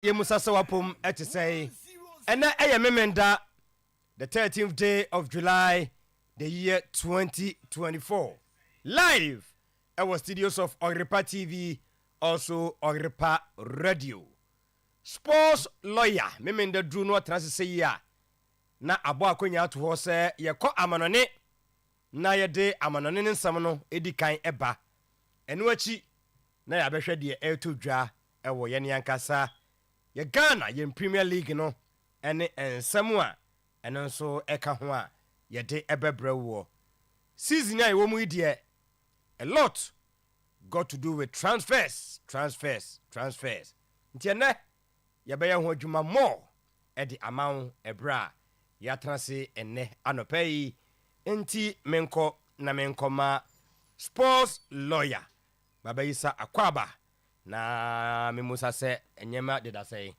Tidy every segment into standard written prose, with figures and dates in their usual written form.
Yemusasa wapum eti say. Ena eye memenda the 13th day of July, the year 2024. Live our studios of Oyerepa TV, also Oyerepa Radio. Sports lawyer, memenda drew no transi ya. Na abo akonya to ho se yekọ amanone na yede amanone nsam no edikan eba. Eno achi na ya behwe de etodwa ewo ye ne yankasa. Ye Ghana ye Premier League no ene ensam a eno nso eka ho a yede ebebre wo. Season a wo mu de a lot got to do with transfers. Nti ene ye be ye ho adwuma more e di amount ebra ya transe ene anopai enti menko na menkoma sports lawyer baba isa akwaba na memusa se enyema deda say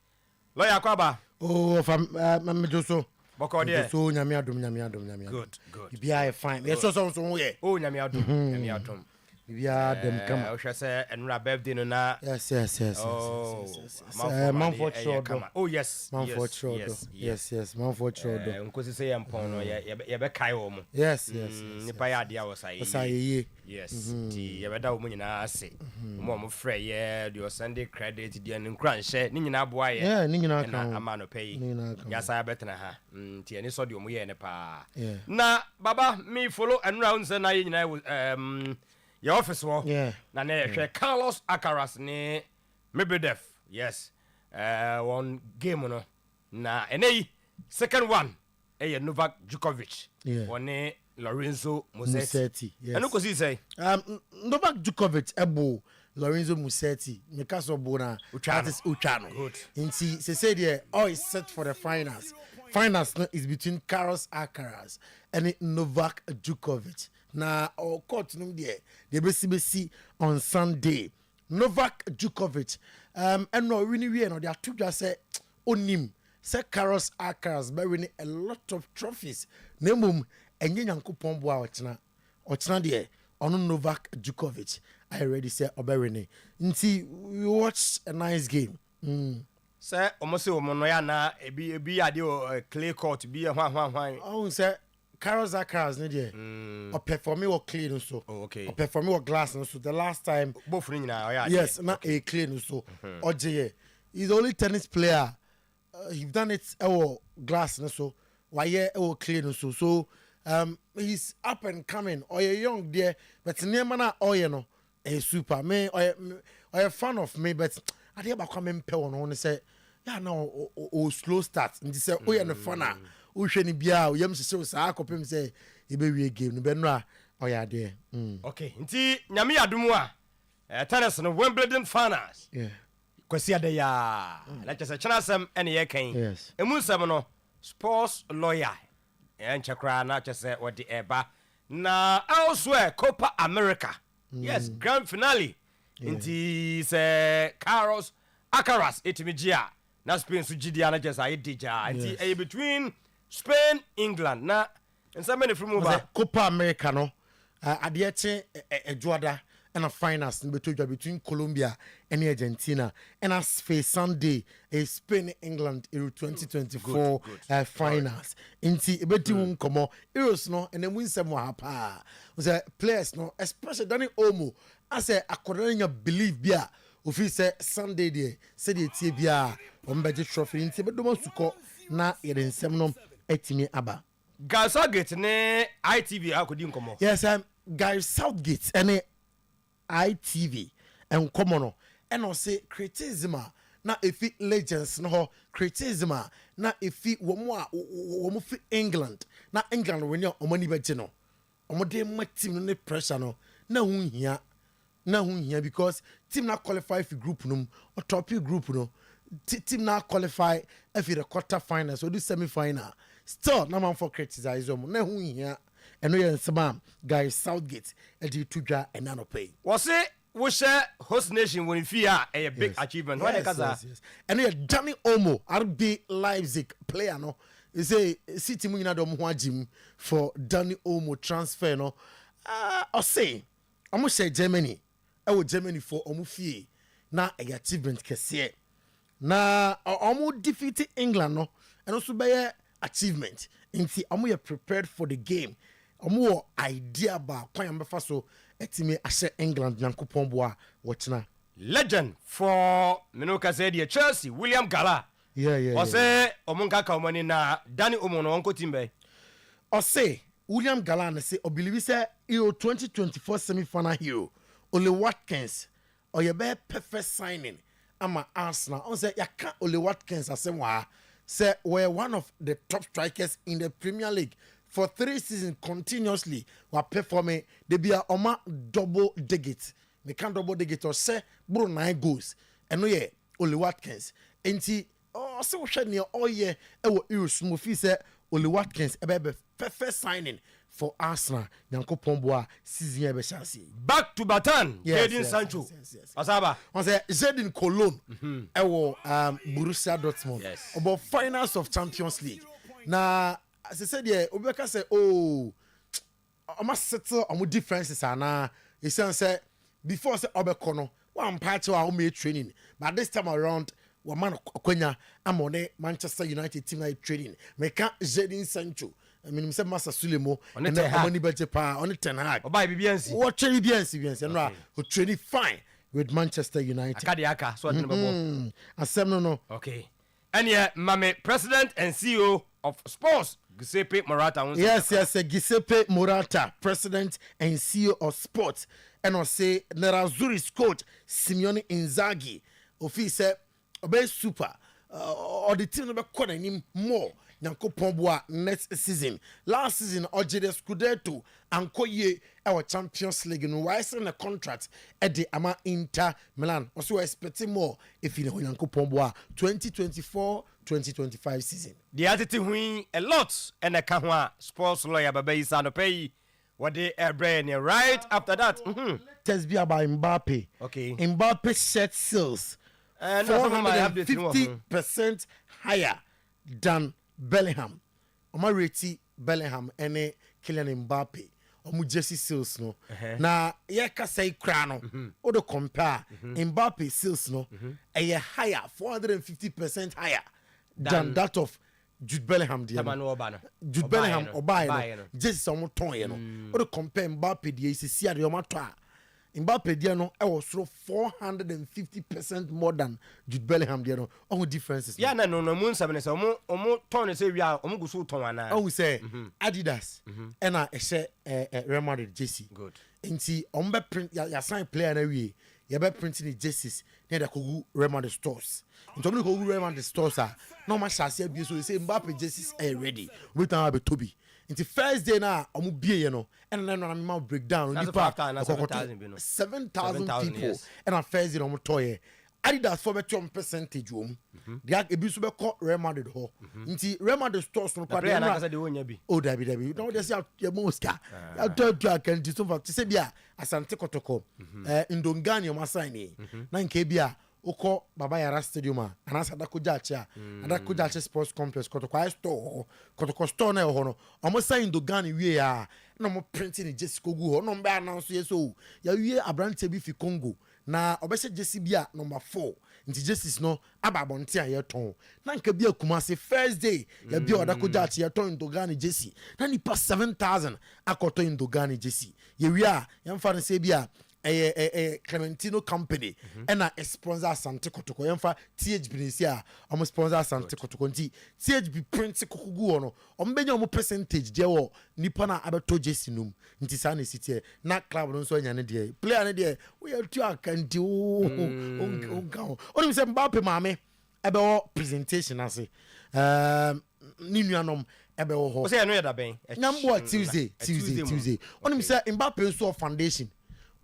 lawyer akwaba oh fam mejoso boko de so nyame adom good bia fine yes so ye oh nyame adom bia dem kama o hwese enura birthday no na yes man for sure oh yes man for sure nkosi say yampon no ye be kai wo mu yes nipa ya dia wo say yes ti ye be da wo mu nyina ase mo frɛ ye the Sunday credit dia nkran hye ni nyina aboa ye ni nyina kan ama no pay ya say betena ha ti eni so de wo ye ne pa na baba me follow enura unse na ye nyina your office wo na na Carlos Alcaraz ni Medvedev yes one game no na enei second one Novak Djokovic one Lorenzo Musetti eno ko si say Novak Djokovic ebo Lorenzo Musetti mekaso bo na that is Uchano nti say there all is set for the finals no, is between Carlos Alcaraz and Novak Djokovic. Na our court num there they be on Sunday. Novak Djokovic and no winning we no they are two just say onim say Carlos Alcaraz by winning a lot of trophies. Nemum enye nyankopon bo a ochina there on Novak Djokovic. I already say oberene. Nti we watch a nice game. Say almost no ya na ebi ade o clay court bi hwan oh say Carlos Alcaraz ne there or performing or clean so okay or performing or glass so the last time both ni na yes na a clean so oje he's the only tennis player he's done it or glass so why or clean so he's up and coming or a young there but near na oye no a super me or a fan of me but I dey ba come pe on say yeah now o slow start and say oh na fana o hwe ni bia o yam sese sa akopem say e be wie game no be no a o ya de okay nti nyame adum a tennis no Wimbledon finals kwasi ade ya na chese chena sam ene ye kan emu sam no sports lawyer enchekra na chese wodi eba na elsewhere Copa America yes grand finale nti se Carlos Alcaraz etimigia na Spain su gidia na chese ayedija nti between Spain England na nsame from over Copa America no adeche ejuada and a finals between Colombia and Argentina and as face Sunday a Spain England Euro 2024 finals inti ebeti nkomo Euros no and then win some hapa was players no especially Dani Olmo as akodanya believe bia ofi say Sunday there say the tie bia o mbeje trophy inti bedomo suko na yedensem no etimi aba Guy Southgate ne ITV akodi nkomo yes Guy Southgate and ITV and komono and no say criticism na efi legends no criticism na efi womo fi England na England when you omani beje no omode ma team no pressure no na hunhia because team na qualify for group no or top group no team na qualify if the quarter finals or the semi final still na man for criticism na hunhia eno ye nsema Guy Southgate e di tudwa enano pay was it we share host nation when fear a big achievement what kaza eno ye Dani Olmo RB Leipzig player no is a city mu nyina do mo agim for Dani Olmo transfer no I say omo share Germany for omo fie na a achievement kese na omo defeat England no and also be achievement nti omo ye prepared for the game omo idea ba kwan ambefa so etime ahye England Nyankopon boa wochina legend for Minoka said Chelsea William Gala o say omunka ka omani na Danny Omono onko timbe o say William Gala na say o believe say Euro 2024 semi-final hero Ole Watkins or ye be perfect signing ama Arsenal on say yaka Ole Watkins asemwa say we're one of the top strikers in the Premier League for 3 seasons continuously were performing they be a oma double digit they can double digit or say bro 9 goals and no ye Ole Watkins enti oh say we share near all year e wo Euro smooth say Ole Watkins e be perfect signing for Arsenal Nyankopon boa season e be chance back to Batan Jadon Sancho Asaba on say Jadon Cologne e wo Borussia Dortmund about finals of Champions League na as I said here Obeka say oh I must settle on differences and he say before say Obeko no one part wa o training but this time around one man Okwenya am on Manchester United team night training meka Jadon Sancho I mean say Master Sulemo and then money budget pa on 10 hard oba BBNC what training BNC no who training fine with Manchester United akadiaka so adin asem no okay and yeah mame president and CEO of sports Giuseppe Morata yes Giuseppe Morata president and CEO of sports and I say Nerazzurri's coach Simeone Inzaghi office obey super or the team be calling him more Nyankopon boa next season last season Ojede Scudetto and Koye our Champions League no why sign a contract at the ama Inter Milan also expecting more if you know Nyankopon boa 2024-2025 season the attitude win a lot and a kahwa sports lawyer baba isa no pay what they are brain right after that let's be about Mbappe okay Mbappe set sales 450% higher than Bellingham. Oma rate Bellingham ene Kylian Mbappe. Omu jersey sales no. Na ye ka say kra no. O do compare Mbappe sales no a higher 450% higher than that of Jude Bellingham dia. Jude Bellingham obaye no. Jersey omo ton ye no. O do compare Mbappe dia isisi ade omo to a Mbappe dia no e was 450% more than Jude Bellingham dia no. All differences. Yeah no mun sabe say omo ton say wi a omo gusu ton ana. Oh say Adidas and I say Real Madrid jersey. Good. Nti omo be print ya sign player na wi. You be printing the jerseys near the Kogu Real Madrid stores. Nti omo Kogu Real Madrid stores are no man shall say so say Mbappe jerseys are ready. Wait am be Toby. Nti first day na omo bie ye no and then na me break down nipa 7,000 people yes. And on first day omo toy Adidas for better percentage wom dia ebi so be call Real Madrid ho nti Real Madrid stores no kwade na kasa de wonya bi o dabi no dey say ya moska ya do akan ti so fa ti se bia asante kotoko Ndongani o masani na nke bia ukọ Baba Yara Stadium anasa Adakojache Sports Complex kotoko store na ho no omo sign Ndongani wie ya na mo printing jersey kogu ho no mbe announce yeso ya wie abrante bi fi Congo na obese jersey bia number 4 nti jerseys no ababonte a yeton na nka bia Kumasi first day ya bia Adakojache yeton Ndongani jersey na nipa 7,000 akoto Ndongani jersey ye wie a yemfa no se bia Clementino company and a sponsor Asante Kotoko yemfa THB nisia omo sponsor Asante Kotoko nti THB print kokugu ono ombenya omo percentage je wo nipa na abeto jersey num nti sa na sitie na club no so anya ne de player ne de we atu akanti o oni se Mbappe maame ebe wo presentation ase ni nuanom ebe wo ho o se no ya da ben nyambo Tuesday oni se Mbappe so foundation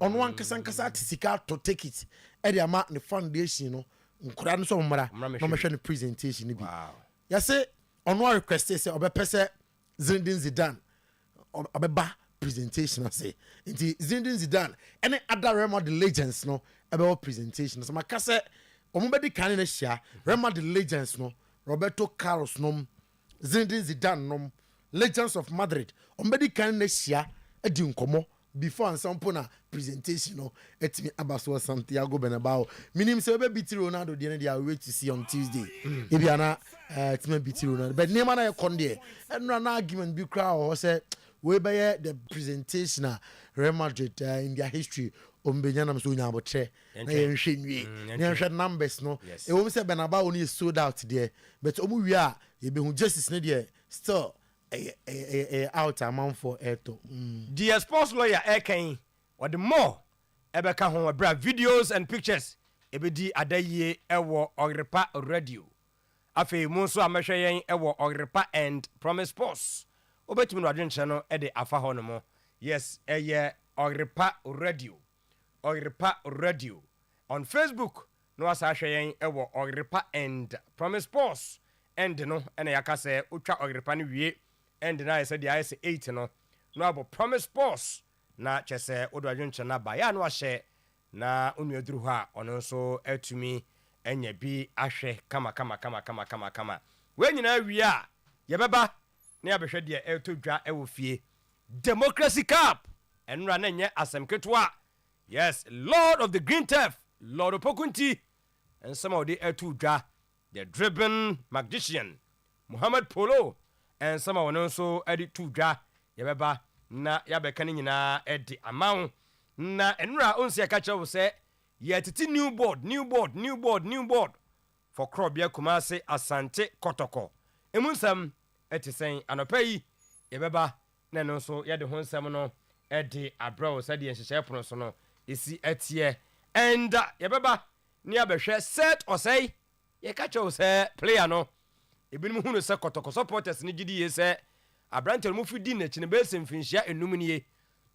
on one kasankasa tisika to take it e dey ama the foundation no nkura no so mmara no mehwe no presentation ni bi ya say on one request say obepese Zinedine Zidane obeba presentation say nti Zinedine Zidane any other Real Madrid legends no ebe presentation so makase omubedi kan na hia Real Madrid legends no Roberto Carlos no Zinedine Zidane no legends of Madrid omubedi kan na hia edi nkomo before and some pona presentation no etimi abaso Santiago Bernabeu minim say be beat Ronaldo the end they are wait to see on Tuesday if you na etimi beat Ronaldo but name na e kon there and no argument be crowd or say we be the presentation Real Madrid in their history Ombenyanam so nya abotre na ye hwe nwie na hwe numbers no e wo say Bernabeu only sold out there but omu wi a ye be hu justice na there still out amount for Eto. The sports lawyer Eken or the more Ebeka home bra videos and pictures ebedi adaye ewo Oyerepa Radio. Afe monso amehwe yen ewo Oyerepa and Promise Sports. Obetimi no adwenche no e de afa ho no mo. Yes, eye Oyerepa Radio. Oyerepa Radio on Facebook no asa hwe yen ewo Oyerepa and Promise Sports. And no ene yakase utwa Oyerepa ni wie and na I said the I say 8 no abo Promise Sports na chese odo adwenche na ba ya no ahye na onuaduru ha ono so atumi enya bi ahwe kama we nyina wi a ye beba na yabehwe de etodwa ewo fie Democracy Cup enra na nye asem ketwa yes Lord of the Green Turf Lord Opokunti and some of the etodwa the driven magician Muhammad Polo and some of them so edit to dra yabeba na yabeka ni nyina edi amount na enra onse akacha wo say yetiti new board for Krobia Kumase Asante Kotoko emunsam etisen anopai yabeba na no so yade honsam no edi abro say de nhyehyɛ pono so no esi etie and yabeba ni abehwɛ set or say yekacha wo say player no ebinim hu no se Kotoko supporters ni gidi ye se abrantel mu fidi na chine be se mfinhia enum nie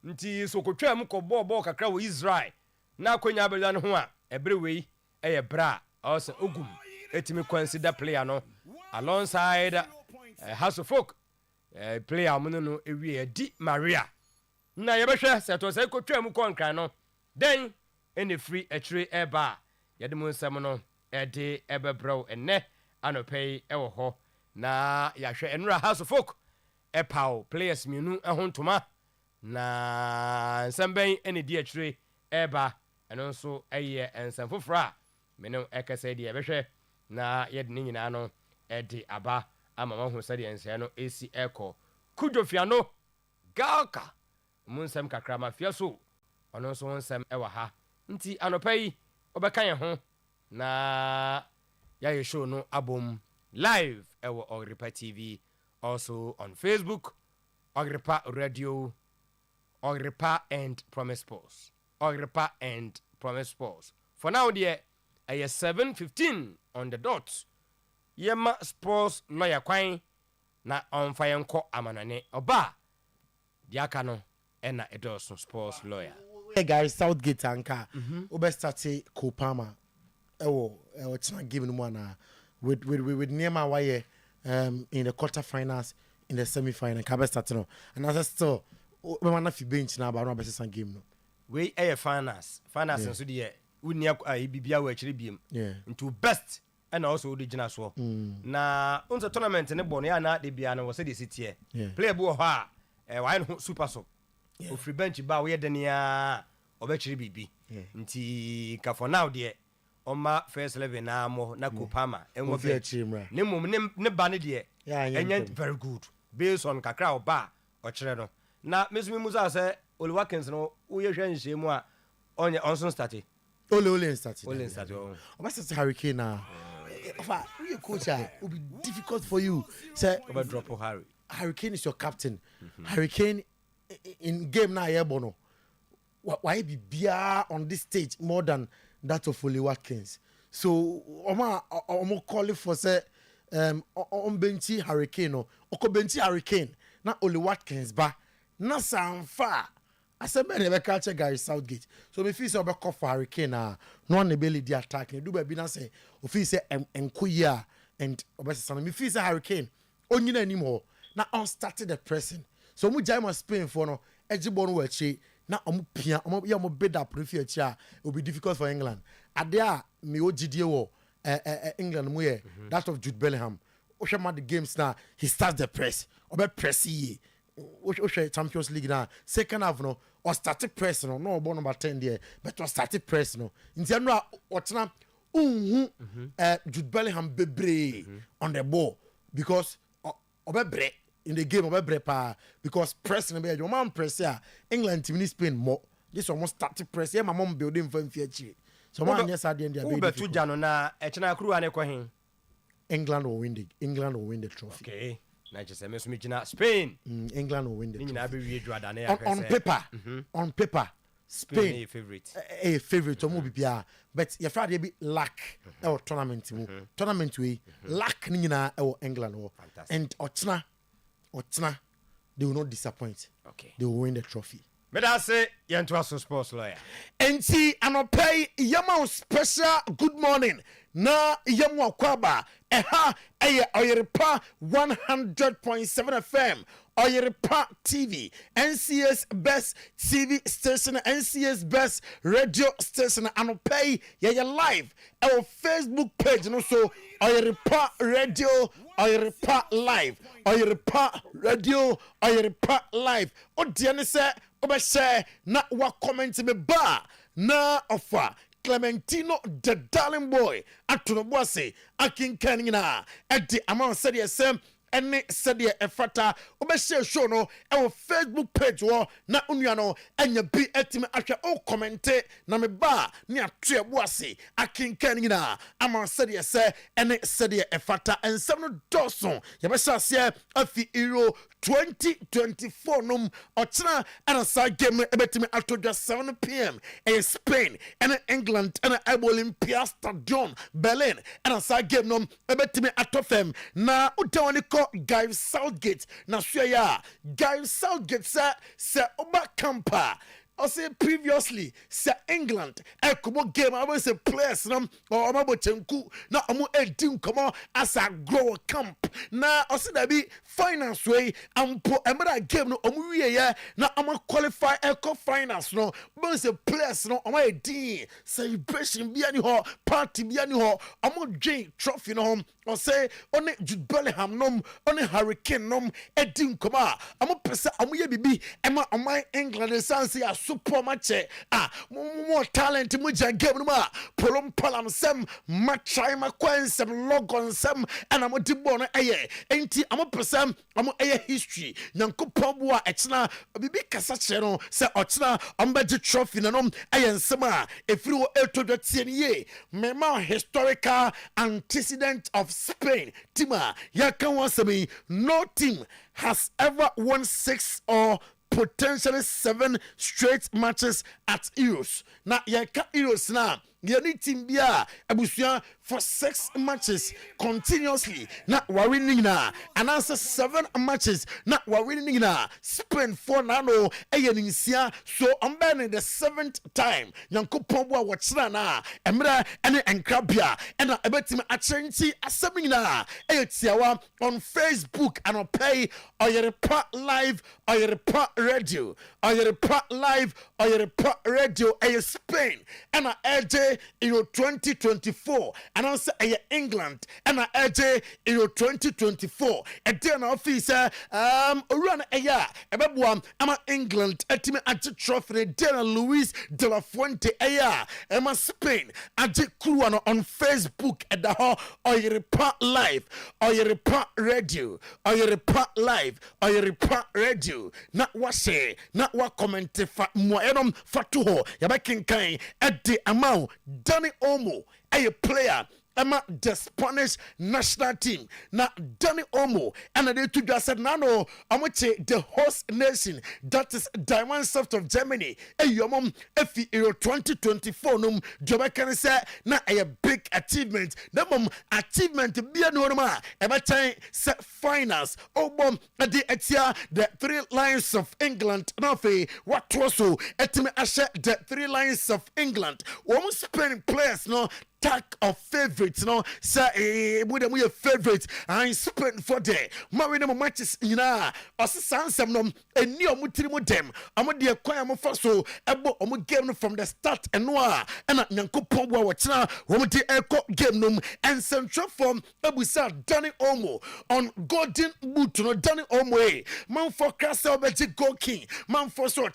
nti so kotwa mu ko ball kakra wo Israel na akonya abela no ho a ebre wei eye bra also ogum etimi consider player no alongside House of Folk player mu no ewie di Maria na yebehwe se to se kotwa mu konkran no den ene free etire eba yede mu nsam no ede ebebrew enne anopay ewo ho na yahwe enra House of Folk epaw players mienu ehontoma na nsambɛn ene di atire eba eno nso eye ensam fofora meno ekese di ebehwe na yede ne nyina no ede aba ama mahu sɛ de ensia no esi eko kudofiano galka munsam kakra mafia so ono nso nsam ewa ha nti anopay obɛka ye ho na ya show no album live ewo Oyerepa TV also on Facebook Oyerepa Radio Oyerepa and Promise Sports Oyerepa and Promise Sports for now there I 7:15 on the dot yema sports lawyer kwan na on fire nko amanane oba diaka no ena edoso sports lawyer hey guys Southgate anka obe start Copa America china game no na with Neymar why in the quarterfinals in the semi-final ka start no and as still we wanna fi bench na ba no be some game no we finals nso de unia bibia wa akire biem into best and also the gina so na unse tournament ne bo no ya na de bia no wo se de sitie player bu ho a why no super so o free bench ba we de nia obekire bibi nti ka for now de Oma first 11 na mo na Kopama enwo be ne mum ne ba ne de enye very good based on kakra oba o kire no na mesumi muza se Oli Watkins no wo ye hwe nhye mu a onye onson start Ole start o ba say Hurricane na ofa you coach will be difficult for you say over drop Hurricane is your captain Hurricane in game na yebo no why be bia on this stage more than that of Oli Watkins. So omo call for say benchi Hurricane no oko benchi Hurricane na Oli Watkins ba na sanfa asebe ne be catch guys Southgate. So me feel say obe call for Hurricane na no one be lead attack ne do ba bi na say o feel say enkoya and obe say me feel say Hurricane onyina animo na on started the pressing. So mu jai must Spain for no ejibo no wachi na pia ya bid up if it will be difficult for England. Adia me ogidie wo England mu that of Jude Bellingham. Oshama the games now he starts the press. Obe press ye. Champions League now second half no or started press no born number 10 there but was started press no in general whatna Jude Bellingham bebre on the ball because obebre in the game obebre pa because press no be your man press here England team in Spain more this almost started press here my mom building for feature so man yes at the end there be jano na e chena kru ane ko hin England will win the trophy. Okay. Nigeria me so me gina Spain. England will win the trophy. On paper, Spain a favorite to move bia but your Friday be lack our tournament we lack ni na England and Ochna they will not disappoint. Okay. They will win the trophy. But I say, you're into a sports lawyer. And see, and pay Yama special good morning. Na Yamu Kwaba, Oyerepa 100.7 FM, Oyerepa TV, NCS best TV station, NCS best radio station, and pay live our Facebook page, and also Oyerepa Radio, Oyerepa Live, Oyerepa Radio, Oyerepa Live. O Dianese, Obashe, na wa comment me ba na offer. Clementino the darling boy atono boase akin kanina at the amount said yes any said ye efata obehye show no e Facebook page wo na unuano enya bi etime ahwe o comment na me ba ne atoe boase akin kanina amount said yes any said ye efata and seven dozen ye be sase afi Euro 2024 num ochina and a side game ebetime atodwa 7 p.m. in Spain and England and Olympia Stadium Berlin and a side game num ebetime atofem na udawani ko Guy Southgate na suya Guy Southgate sa oba camper. I say previously, Sir England, a come game, I was a place, or Mabo Chenku, now I'm a team come on as a grow camp. Now I said that be finance way, and put a game no Omuya, now I'm a qualify eco finance, no, but a place, no, I'm a team, celebration be any ho, party be any ho, I'm a J trophy no home, or say, on it Jude Bellingham nom, on a hurricane nom, a team come on, I'm a person, I'm a baby, Emma on my England and Sansi. Super match more talent muja game ma polom palam sem matchai makwan sem logon sem and am dibon eye enti am person am eye history nyankopon bo a echna bibi kasa che no se ochna am beje trophy na no eye nsem a efiri wo etodwatie ne ye mema historical antecedent of Spain tima yakan wasemi no team has ever won 6 or potentially 7 straight matches at Euros. Now, Euros now. You need team bia abusia for 6 matches continuously. Not worrying na. And answer 7 matches. Not worrying na. Spain 4 nano. Ayenisia. So I'm banning the 7th time. Yanko Pombo watchna na. Emra and Enkrabia. And I bet him a change asamina. Ayetiawa on Facebook and I'll pay Oyerepa Live, Oyerepa Radio, Oyerepa Live, Oyerepa Radio, Spain. And I Euro 2024 and also England and AJ Euro 2024 and then officer run I'm England etime age trophy then Luis de la Fuente I'm Spain age crew on Facebook at the Oyerepa Live Oyerepa Radio Oyerepa Live Oyerepa Radio not what say not what comment fa mo enom fatuho yabakinkan at the amount Danny Omo, a player, the Spanish national team. Now, Danny Omo, and they two just said, no, I'm going to say the host nation, that is Diamond Soft of Germany. Hey, your mom, if Euro 2024, Jamaican say, now a big achievement. The mom achievement be a normal. Every time, set finals. Oh, mom, the 3 Lions of England. Nothing. What was so? Etime Asha, the 3 Lions of England. Woman Spain players, no, stack of favorites, no, say, with them, we are favorites. I spent for day. Marina matches, you know, or some nom, a new mutim them. I'm a dear choir faso, abo, game from the start and noir, and at Nanko Pogwa, what's now, Romati Echo game num, and central form, Abusa, Danny Omo, on Golden Boot, no Danny Omo, man for Castle Betty Go King, man for so,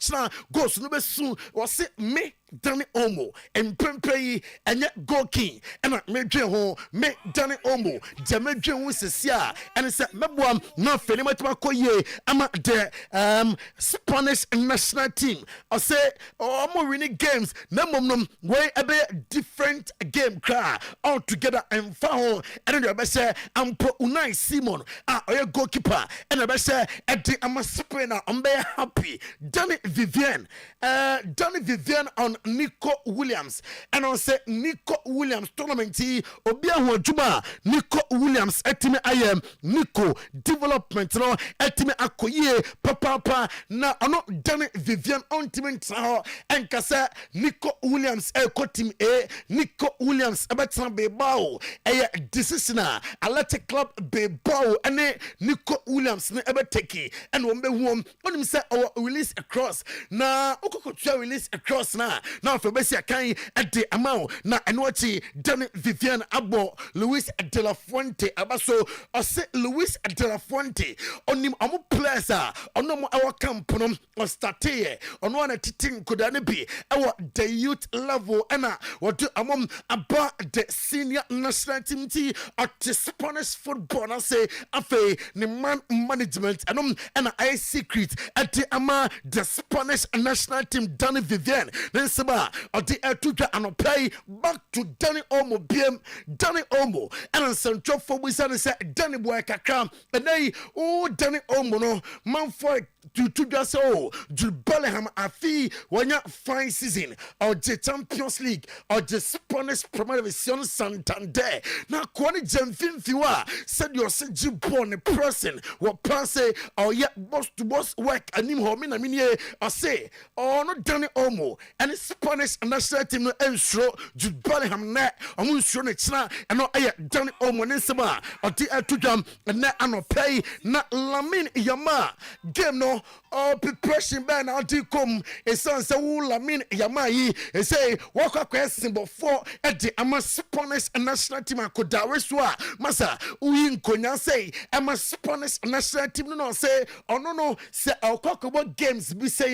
goes no soon, was it me? Danny Omo and Pempe and yet go king and I made home make Danny Omo Jamaican was a and it's a mebwam not Felimatmakoye I'm at the Spanish national team. I say oh I'm winning games no way a bit different game cry all together and found and then I say I'm put Unai Simon a goalkeeper and I say I'm a spinner I'm very happy Danny Vivian on Nico Williams and I say Nico Williams tournament obia ho adwuma Nico Williams etime ayem Nico development no etime akoye papa na ono Danny Vivian ontiment ho enkasa Nico Williams team A Nico Williams ebetena Bilbao decisioner Athletic Club Bilbao ene Nico Williams ne ebeteki and won be home onim say our release across na okokotwa release across now for Bessia Kai at the amount na enwachi Danny Vivian Abo Luis de la Fuente abaso or say Luis de la Fuente on him amu plaza on no our camp on start on one titing could be our the youth level and what do among about the senior national team at the Spanish football I say afe the man management and I secret at the ama the Spanish national team Danny Vivian then saba or the Tuja and pay back to Danny Omo BM Danny Omo and central for we say Danny boy kakra and they oh Danny Omo no man for to just oh Jude Bellingham afi wanya fine season or the Champions League or the Spanish Premier Division Santander na kwani jamfin fiwa said your Jibon person what pass or yeah boss to boss work anim ho me na minie I say oh no Danny Omo and Spanish national team no ensure Jude Bellingham na omo ensure na china and no Danny Omo ne sema or the atujam na anopay na Lamine Yamal game no preparation by now to come a son say Lamine Yamal yi say walk up question before at the Spanish national team akoda reswa masa uyin konya say Spanish national team no say no say alkokobo games bi say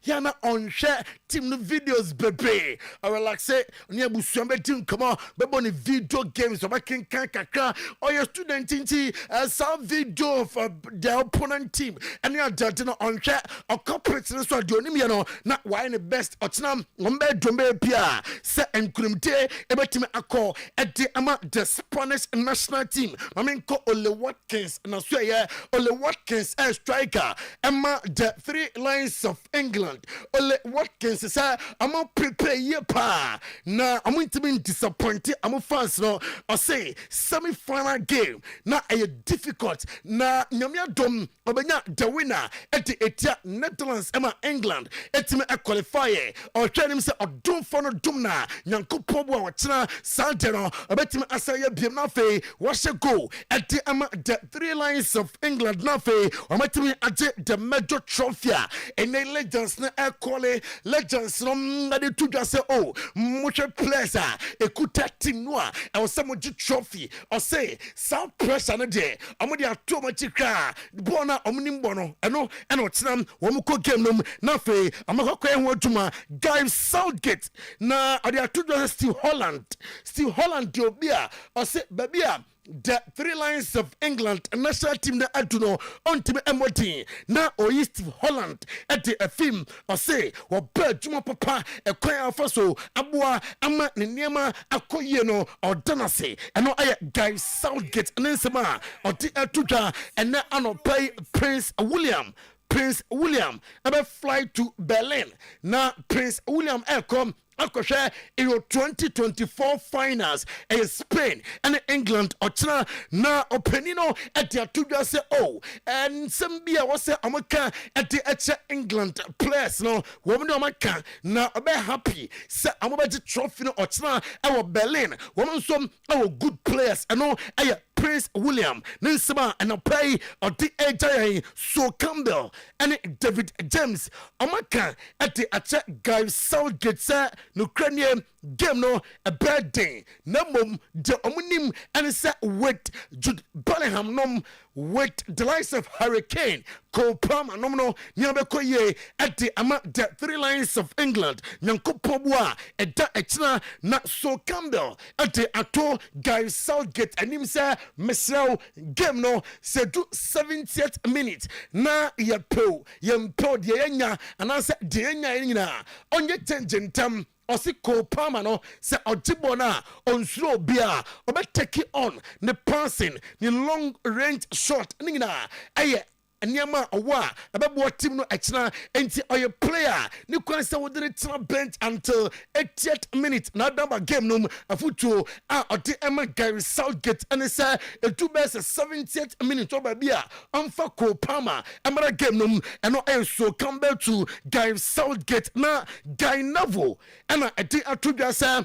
ya na on share team no videos bebe I relax say ni abusuan be team come on bebo ni video games oba kan kakra or your student tinti some video of the opponent team and you are no on share or corporate so the only no na why the best otinam ngombe dombe pia say enkrumte ebetime akọ ede ama the Spanish national team I mean ko Ole Watkins na so yeah Ole Watkins a striker ama the three lions of England Ole Watkins say ama prepare ye pa na I'm to be disappointed I'm fans no I say semi final game na a difficult na nyamia dom obenya the winner at the Etia Netherlands ama England etime a qualifier or train him say odum for no dum na nyankopon bo a wachina santero obetime asaya biem na fe wash go at the ama the three lions of England na fe ometime age the major trophy and the legends na e call legends no na de to just say oh much players ekuta team no e was some trophy or say some pressure na there amodi ato ma chika bona omnim bono eno otinam womuko game no na fe amakọ ho aduma guys Southgate na odi ato just Steve Holland the obia or say babia the three lions of England national team na aduno ontime emodi na oyi Steve Holland at the film or say wo ba djuma papa e kwan afaso aboa ama ne niema akoye no odanase eno aye guys Southgate nensema odi atudwa ene anopai Prince William ebe fly to Berlin na Prince William come akɔhwɛ Euro 2024 finals Spain and England ɔkyena na ɔpani no ɛde ato dwa sɛ nsɛm bi a wɔsɛ ɔmaka ɛde ɛkyɛ England players no wɔn ne ɔmaka na ɔbɛ happy sɛ ɔmobɛgye trophy no ɔkyena ɛwɔ Berlin wɔn nso ɛwɔ good players ɛno ɛyɛ Prince William ne nsɛm a ɛnapa yi ɔde ɛgya yɛn So Campbell ɛne David James ɔmaka ɛde akyɛ Guy Southgate sɛ nokranie game no a bad day na mom de omunim and say with Jude Bellingham nom with the likes of Harry Kane Cole Palmer no nyabeko ye at the ama the three lines of England nyanko pobua eda echna na So Campbell at the ato Guy Southgate anim say mesrao game no se do 70th minute na yempo de yenya and answer de yenya nyina onye tenjentam Osi Cole Palmer no se ojibona on slow bia obe take it on the passing the long range shot ningina aye Anyama owa abebo team no echna enti oye player ni kwan se wodere tena bench until 80th minute na damba game no afutuo a ode ema Gary Southgate and say etu be 70th minute oba bia amfa Cole Palmer emara game no eno enso Campbell to Gary Southgate na Guy Navo ena edi atudwa say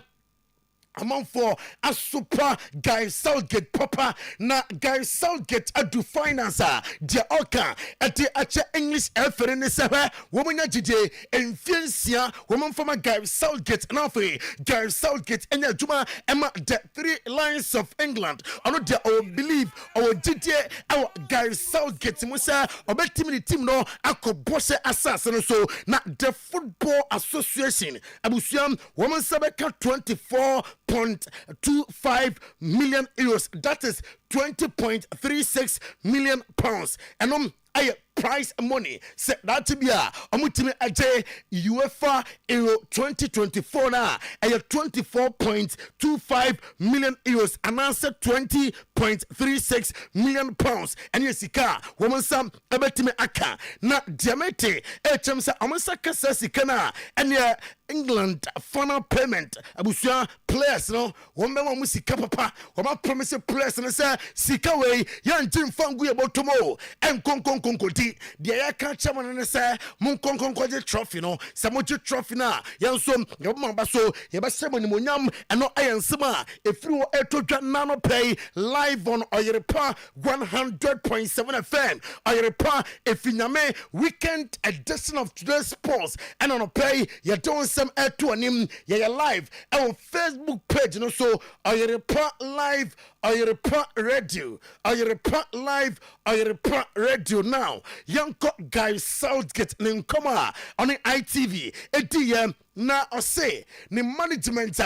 among for a super Guy Southgate papa na Guy Southgate adu financer de oka at the English referee ne sebe woman jije enfiansia woman from Guy Southgate na free Guy Southgate enya juma ema the three lions of England ono de I believe our jije our Guy Southgate musa obetimi team no akobose assassin so na the football association abusuam woman sabeka 24.25 million euros. That is 20.36 million pounds. And I prize money set that to be a omutimi aje UEFA Euro 2024 na 24.25 million euros and answer 20.36 million pounds and yesika woman sam ebetimi aka na diamete echemsa omensa kasa sika na and England final payment abusua players no wombe wa musika papa woma promise players na say sika we yan jim fangu ebotomo en konkonkodi dia ya ka chairman na say mun konkonkodi trophy no say mo trophy na yan so yobamba so yeba semoni monyam eno ayensema efiri wo etodwa nano pay live on Oyerepa 100.7 FM Oyerepa efinyame weekend edition of today's sports and on pay you don't some to anim ya live our Facebook page no so Oyerepa live Oyerepa radio Oyerepa live Oyerepa radio now yanko Guy Southgate ninkoma on the ITV ediyem na ose ni management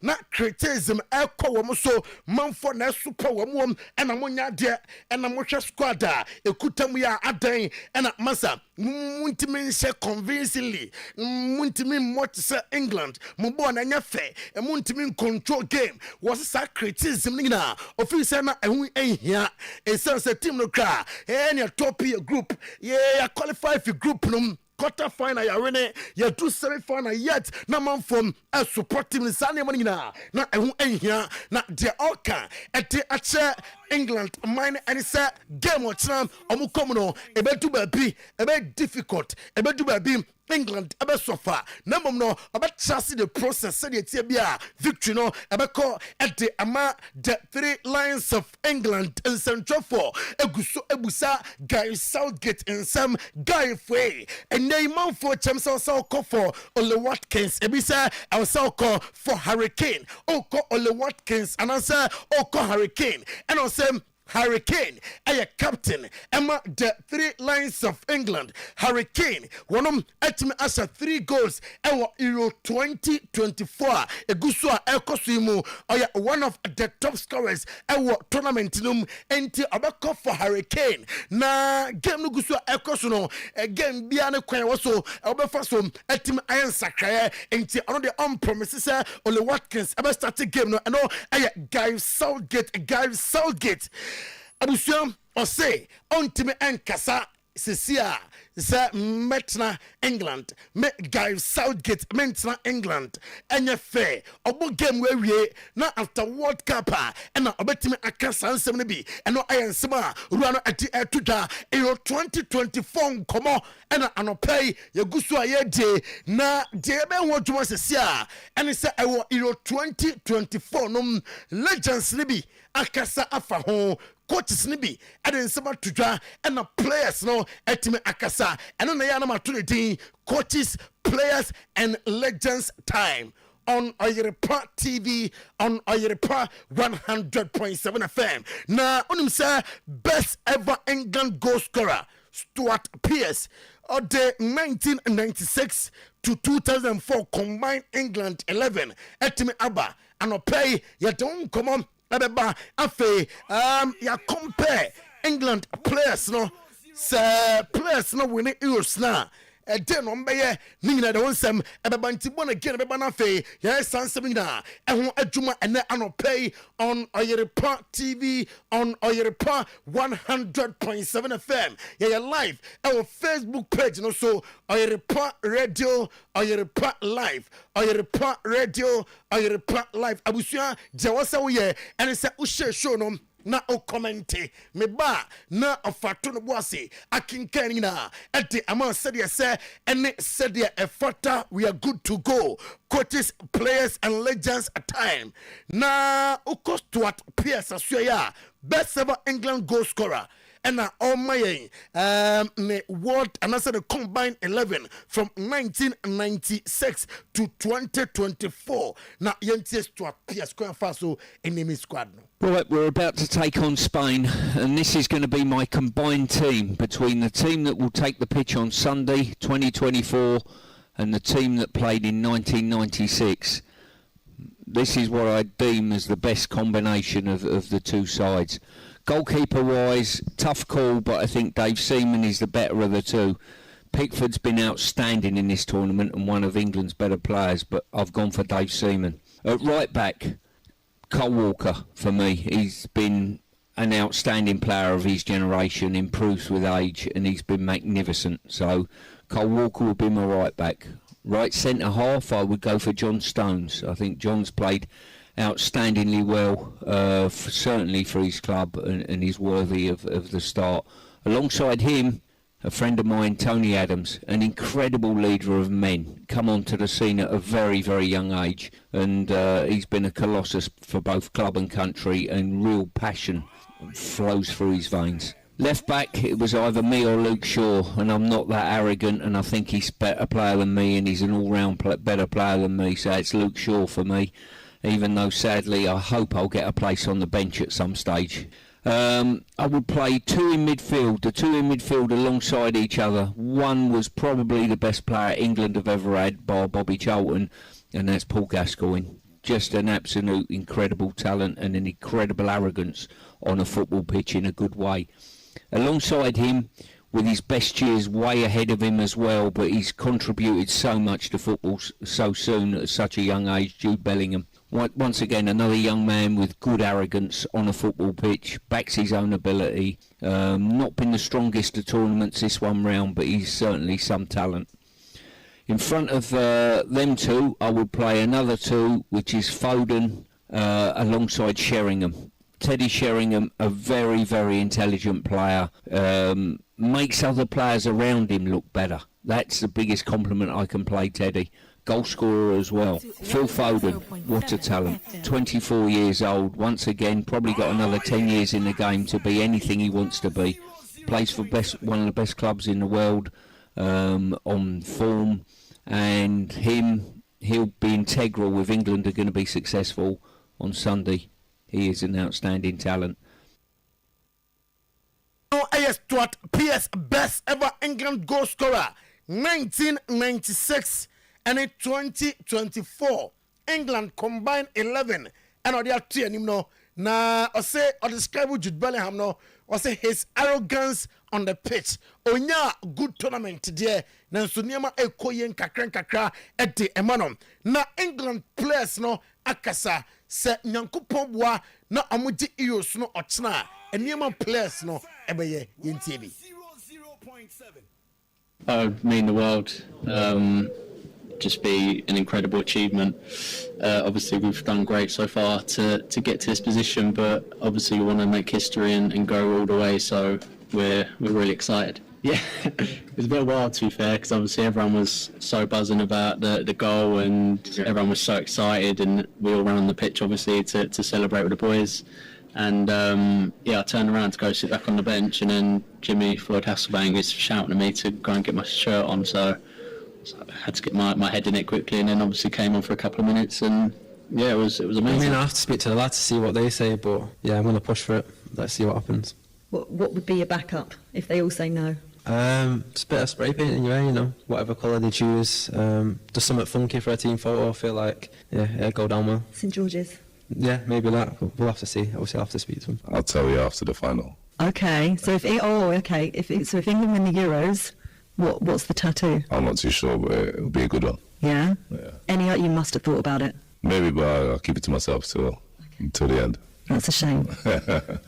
na criticism ekọ wo so manfo na super wo mo ena monya de ena mohwe squad ekutam ya adan ena masa muntimi se convincingly muntimi mot se England mo bo na nyafe muntimi control game was sa criticism ni na officer na ehu ehia esense team no kra any top group yeah qualify for group no quarter final ya win ya do semi final yet na man from a support team sane money na ehu ehia na de oka ete ache England mine and say game of tram omukom no ebedu babi ebe difficult ebedu babi England ebe sofa na mom no ebe chase the process say the bia victory no ebe call at the ama the three lions of England in central for eguso ebusa Guy Southgate in some guy way and name man for champions so call for Ole Watkins ebisa I was so call for Harry Kane call Ole Watkins and answer call Harry Kane and on Harry Kane, a captain, Emma the three lions of England. Harry Kane, one of them as 3 goals, Euro 2024. Egusua Ekosimu, one of the top scorers, tournament enti abeko for Harry Kane. Na game no Gusua Ekosuno, again Biane Kwen also, Obefasom, etim Iron Sakaya, enti on the promises, Ole Watkins, started game no, Guy Southgate. Abusuam ose ontime enkasa Cecilia, Sir Metna, England, Guy Southgate, Metna, England, and your fair, or game where we now after World Cup, and now bet me I can't answer me, and no iron summer, run at the air to da, 2024, come on, and I pay your Gusua day, na dear Ben what you want to see, and it's I want 2024, no legends, Libby, Akasa Afa home. Coaches nibi and some to draw and players no etime akasa and on yana matulity coaches, players and legends time on Oyerepa TV on Oyerepa 100.7 FM. Now on say best ever England goal scorer Stuart Pearce of the 1996 to 2004 combined England 11 etime aba and pay you don't come on. Ya compare England players no players no winning Euros na den on beye nina de wonsem ebebanti bona again ebeba na fe ya sansem na ehun adwuma ene anopay on Oyerepa TV on Oyerepa 100.7 FM ya live our Facebook page no so Oyerepa Radio Oyerepa live Oyerepa Radio Oyerepa live abusua je wasa wo ye ene se wo share show no na o commente me ba na ofato no boase akinkan na ete ama said say ene said e fata we are good to go coaches players and legends at time na o cost to at Pierce Asuya best ever England goal scorer and all my world and I said the combined 11 from 1996 to 2024 now yenties to appear square faso enemy squad. Right, we're about to take on Spain, and this is going to be my combined team between the team that will take the pitch on Sunday 2024 and the team that played in 1996. This is what I deem as the best combination of the two sides. Goalkeeper wise, tough call, but I think Dave Seaman is the better of the two. Pickford's been outstanding in this tournament and one of England's better players, but I've gone for Dave Seaman. At right back, Cole Walker for me. He's been an outstanding player of his generation, improves with age, and he's been magnificent. So Cole Walker would be my right back. Right centre half, I would go for John Stones. I think John's played outstandingly well, certainly for his club, and he's worthy of the start. Alongside him, a friend of mine, Tony Adams, an incredible leader of men, come onto the scene at a very, very young age, and he's been a colossus for both club and country, and real passion flows through his veins. Left back, it was either me or Luke Shaw, and I'm not that arrogant, and I think he's a better player than me, and he's an all-round better player than me, so it's Luke Shaw for me. Even though, sadly, I hope I'll get a place on the bench at some stage. I would play two in midfield, the two in midfield alongside each other. One was probably the best player England have ever had, bar Bobby Charlton, and that's Paul Gascoigne. Just an absolute incredible talent and an incredible arrogance on a football pitch in a good way. Alongside him, with his best years way ahead of him as well, but he's contributed so much to football so soon at such a young age, Jude Bellingham. Once again, another young man with good arrogance on a football pitch, backs his own ability. Not been the strongest of tournaments this one round, but he's certainly some talent. In front of them two, I would play another two, which is Foden alongside Sheringham. Teddy Sheringham, a very, very intelligent player, makes other players around him look better. That's the biggest compliment I can play Teddy. Goal scorer as well. Phil Foden, what a talent. 24 years old, once again, probably got another 10 years in the game to be anything he wants to be. Plays for one of the best clubs in the world, on form, and he'll be integral if England are going to be successful on Sunday. He is an outstanding talent. Stuart Pearce, best ever England goal scorer, 1996 and in 2024. England combined 11 and on their team no na I say or describe Jude Bellingham no or say his arrogance on the pitch. Onya good tournament there. Na so niema ekoyen kakra at the emanom. Na England players no akasa se nyankopon boa na amuji Euros no ochna. Niema players no ebeye yentie bi. Mean the world. Just be an incredible achievement. Obviously, we've done great so far to get to this position, but obviously we want to make history and go all the way. So we're really excited. Yeah, it was a bit wild to be fair, because obviously everyone was so buzzing about the goal, and everyone was so excited, and we all ran on the pitch obviously to celebrate with the boys. And I turned around to go sit back on the bench, and then Jimmy Floyd Hasselbank is shouting at me to go and get my shirt on. So I had to get my head in it quickly, and then obviously came on for a couple of minutes, and yeah, it was amazing. I mean, I have to speak to the lads to see what they say, but yeah, I'm going to push for it. Let's see what happens. What would be your backup if they all say no? Just a bit of spray paint in your hair, you know, whatever colour they choose. Just something funky for a team photo. I feel like, it'll go down well. St George's? Yeah, maybe that. We'll have to see. Obviously, I'll have to speak to them. I'll tell you after the final. Okay, so if England win the Euros, what's the tattoo? I'm not too sure, but it'll be a good one. Yeah? Yeah. You must have thought about it. Maybe, but I'll keep it to myself until the end. That's a shame. All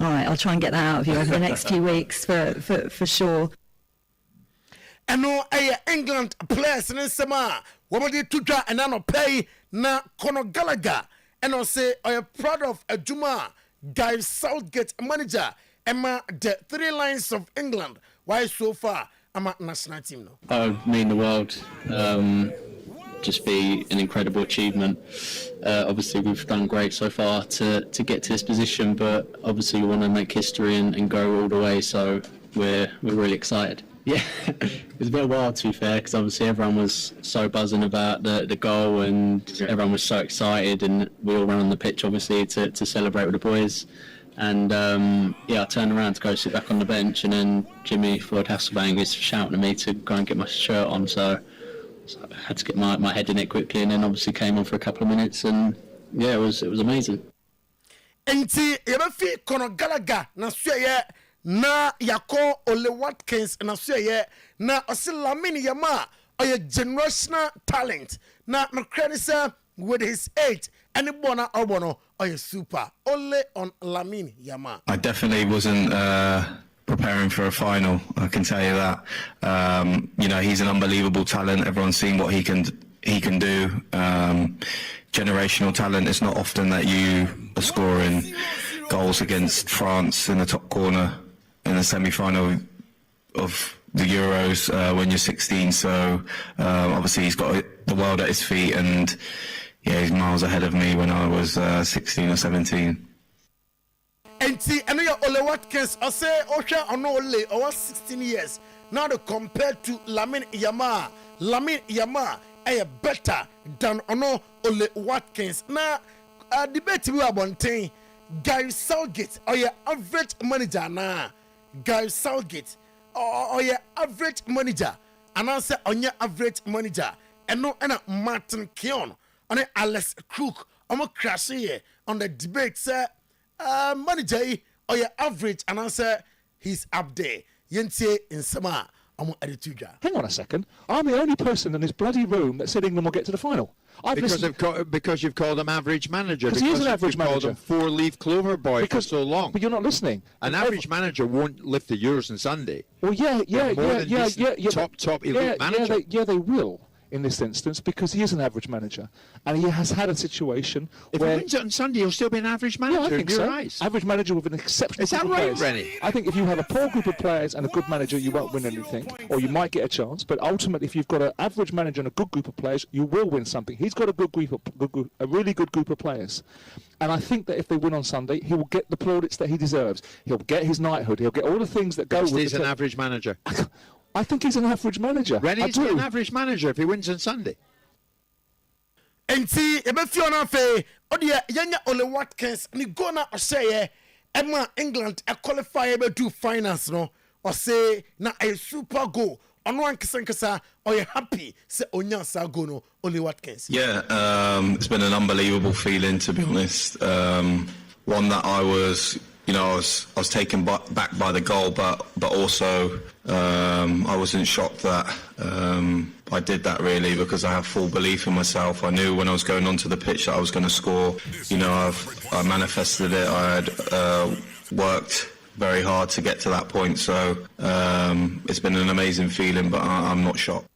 right, I'll try and get that out of you over the next few weeks for sure. And no, England players in Sama, what they to draw and I no pay na Conor Gallagher. And I say, I am proud of Juma, Guy Southgate manager, Emma, the 3 lines of England. Why so far? I'm at national team now. Mean the world. Just be an incredible achievement. Obviously, we've done great so far to get to this position, but obviously we want to make history and go all the way. So we're really excited. Yeah, it was a bit wild to be fair, because obviously everyone was so buzzing about the goal, and everyone was so excited, and we all ran on the pitch obviously to celebrate with the boys. And I turned around to go sit back on the bench, and then Jimmy Floyd Hasselbank is shouting at me to go and get my shirt on. So I had to get my head in it quickly, and then obviously came on for a couple of minutes, and yeah, it was amazing. Enti yebefi Conor Gallagher na suye na yako Ole Watkins na suye na osi Lamine Yamal oye generational talent na credit with his age and bona obono oye super Ole on Lamine Yamal. I definitely wasn't preparing for a final, I can tell you that. He's an unbelievable talent. Everyone's seen what he can do. Generational talent. It's not often that you are scoring goals against France in the top corner in the semi-final of the Euros when you're 16. So obviously he's got the world at his feet, and yeah, he's miles ahead of me when I was 16 or 17. And see, I know your Ole Watkins, I say, Osha, I know Ole, I was 16 years. Now to compare to Lamine Yamal. Lamine Yamal is better than I know Ole Watkins. Now, debate we are one thing. Guy Southgate, or your average manager now. Guy Southgate, or your average manager. And I say, on your average manager. And no, and Martin Keown, on Alex Crook, I'm a crash here on the debate, sir. Manager or your average, and answer he's up there. Yense in summer, I'm attitude. Hang on a second. I'm the only person in this bloody room that said England will get to the final. Because you've called him average manager. Because he is an average manager. Called him 4-leaf clover boy for so long. But you're not listening. An average manager won't lift the Euros on Sunday. Well, yeah. Top elite manager. Yeah, they will. In this instance, because he is an average manager, and he has had a situation if where he wins it on Sunday, he'll still be an average manager. Yeah, I think so. Eyes. Average manager with an exceptional. Is that group right, of players. Rennie? I think if you have a poor group of players and a good manager, you won't win anything, or you might get a chance. But ultimately, if you've got an average manager and a good group of players, you will win something. He's got a really good group of players, and I think that if they win on Sunday, he will get the plaudits that he deserves. He'll get his knighthood. He'll get all the things that go with. He's an average manager. I think he's an average manager. Rennie's an average manager if he wins on Sunday. And see, if you're not fair, or the young Ole Watkins, ni go na or say, Emma England a qualify to finance, no, or say, na a super goal. On one kisankasa, or you're happy, say, Onya Sagono, Ole Watkins. Yeah, it's been an unbelievable feeling, to be honest. One that I was, I was taken back by the goal, but also I wasn't shocked that I did that really, because I have full belief in myself. I knew when I was going onto the pitch that I was going to score. I manifested it. I had worked very hard to get to that point. So it's been an amazing feeling, but I'm not shocked.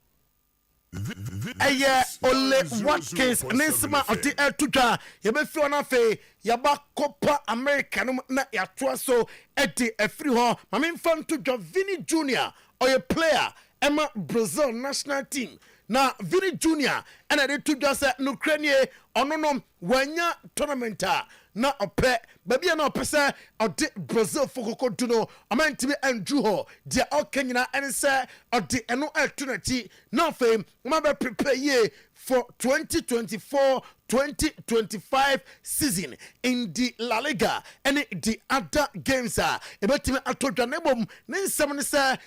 Ole Watkins Nesma of the Tuja, Yabefiona Fe, Yaba Copa America, na Yatwaso, Eti Efriho, Mamin Fan to Vini Jr. or a player, Emma Brazil national team. Na Vini Jr. and I did to just Ukraine or no Wanya tournament. Na ope baby na opese odi Brazil fokoko duno amantimi anjuho dia okanyina ense odi eno etunati na fame mabe prepare ye for 2024-2025 season in the La Liga and the other games ebetimi atodwanebom nensem ne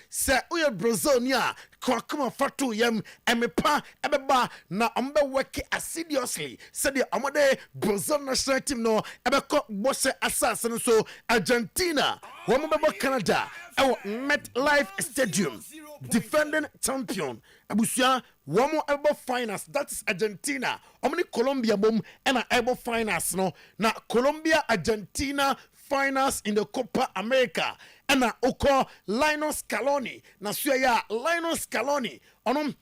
se oye Brazil nia kwakoma fatu yam emepa ebeba na ombe work assiduously said the amode Brazil national team no ebeko bose assassin so Argentina wombe Canada MetLife Stadium defending champion abusia womo ebo finals, that is Argentina. Omni Colombia bom and ebo finals no na Colombia Argentina finals in the Copa America and oko Lionel Scaloni na suya Lionel Scaloni onom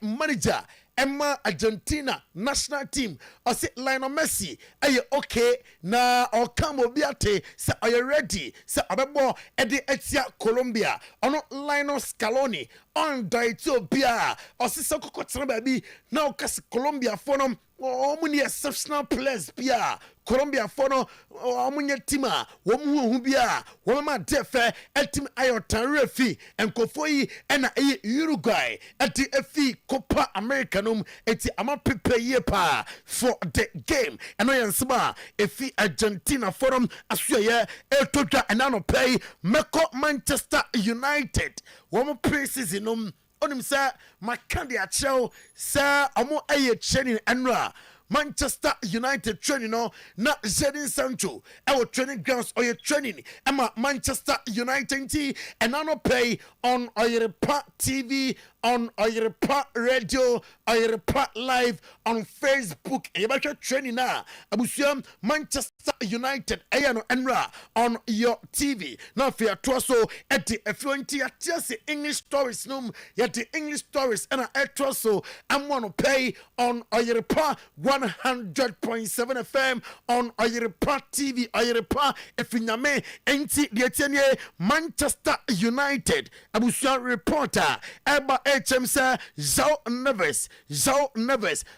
manager Emma Argentina national team or say Lionel Messi okay na or come biate say are you ready say abebo edi etia Colombia ono Lionel Scaloni on Ethiopia or say sokoko baby now kasi Colombia for them many exceptional players bia Colombia for no omunye tima womu bia woma defe etim ayotan refi enkofoyi ena Uruguay eti efi Copa America num eti ama prepare pa for the game eno yansba efi Argentina forum asuye etodwa enano pay meko Manchester United womo pre-season num onim say makande achel say omo training enra Manchester United training no na Jadon Sancho our training grounds or your training Emma Manchester United and I pay on Oyerepa TV, on Oyerepa Radio, Oyerepa Live on Facebook. Ebacha training na abusiam Manchester United ayano enra on your TV. Now fear troso at the fluency at the English stories num yet the English stories and a troso I'm want to pay on Oyerepa 100.7 FM on Oyerepa TV Oyerepa efinyame enti the Manchester United abusiam reporter Eba HM João Neves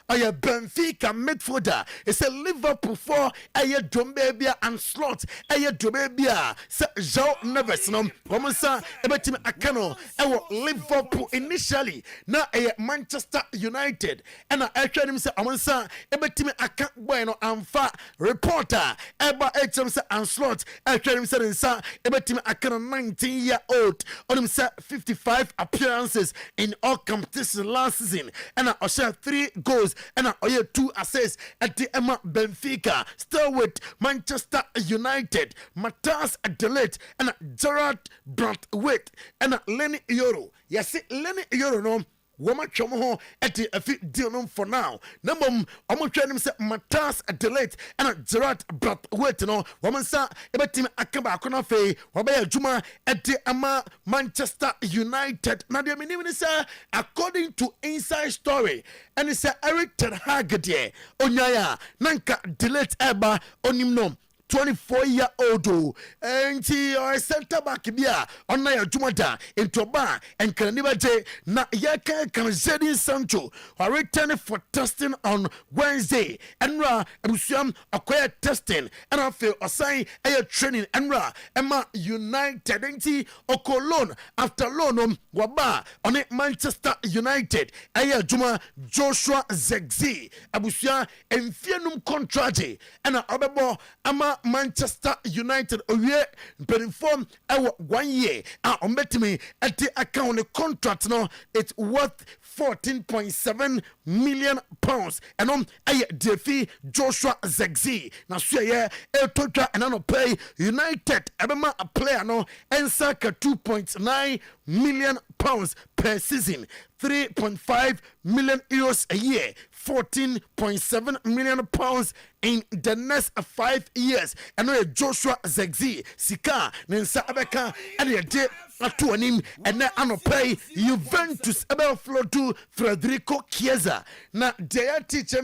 aya Benfica midfielder it's a Liverpool for aya Dombebia and slot aya Dombebia se João Neves no womansa ebetim akano ewo Liverpool initially na aya Manchester United and I try him say womansa ebetim aka boy no amfa reporter Eba HM and slot I try him say nsa ebetim akano 19-year-old on him say 55 appearances in all competitions last season and I share 3 goals and I 2 assists at the Emma Benfica still with Manchester United Matthias Delete and Gerard Brantwaite and Lenny Yoro yes Lenny Yoro no woman chomo at the deal for now. Number I'm trying to say Matthias Delete and Gerard Brantwaite no woman sa ebetim akaba akona fe wabaya juma at the Ama Manchester United. Now the meaning is according to inside story and it's Eric Ten Hag there onyaya nanka Delete eba onimnom 24-year-old and he or center back bia on na jumada into bar and can never day na yaka can Jadon Sancho are returning for testing on Wednesday and abusiam acquire testing and I feel assign a training and Emma United and oko loan after loan waba on it Manchester United aya juma Joshua Zexi abusia enfianum contract and abebo ama Manchester United owie perform 1 year on betimi at the account the contract no it's worth 14.7 million pounds and on defi Joshua Zexi na so ye total and no pay United ebema a player no ensaka 2.9 million pounds per season, 3.5 million euros a year, 14.7 million pounds in the next 5 years. And Joshua Zegzi, Sika, Nensa Abeka, and the day to him, and then Anopay, Juventus, about flow to Federico Chiesa. Now, their teacher,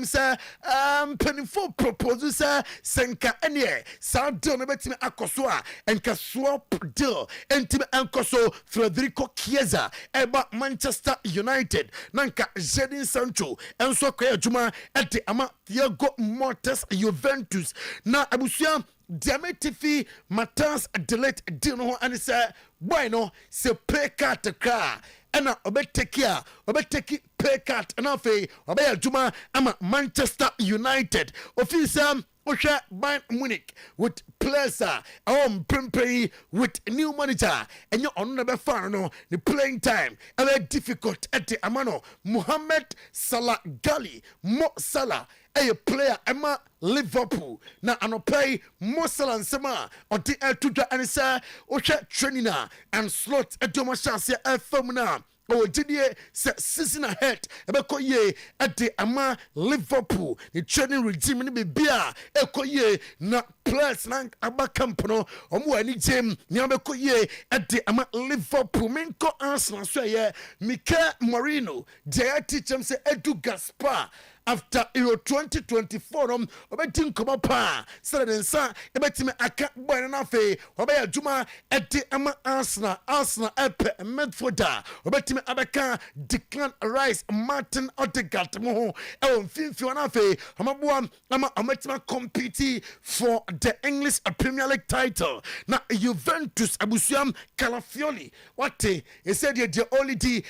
penny for proposals, Senka Anye, South Donabetim Akosua, and Kaswap Dill, and Tim Ankoso, Federico Chiesa, about Manchester United, Nanka Zedin Sancho, and Sokoya Juma, at the Ama Thiago Mortes Juventus. Now, Abusia. Diametifi Matans delete dino and say why no se pay cut a car and obeteki pay cut and afe obey Juma ama Manchester United officer Osha Bayern Munich with players Primpay with new manager and you on the far no the playing time and very difficult at the Amano Mohamed Salah Gali Mo Salah a player Emma Liverpool na anopay Mo Salah and Sama or the Tuja and say Osha Trenina and slot at Domashasia Femina. Oh, Didier season ahead. Ebekoye at the Ama Liverpool. The training regime ni bibia. Ekoye na plus na abakampano. Omu ani jam. Nyabekoye at the Ama Liverpool. Minko Arsenal so ye. Mika Marino. Jaya teacham se Edu Gaspar. After Euro 2024, obetin koma pa. Saturday ebetime aka boy na fe. Obaya Juma eti ama Arsenal epe Medforda. Obetime abeka Declan Rice, Martin Odegaard mo. Ewo mfimfi na fe. Amaboa ama ametima compete for the English Premier League title. Na Juventus abusuam Calafiori. Wate he said the only D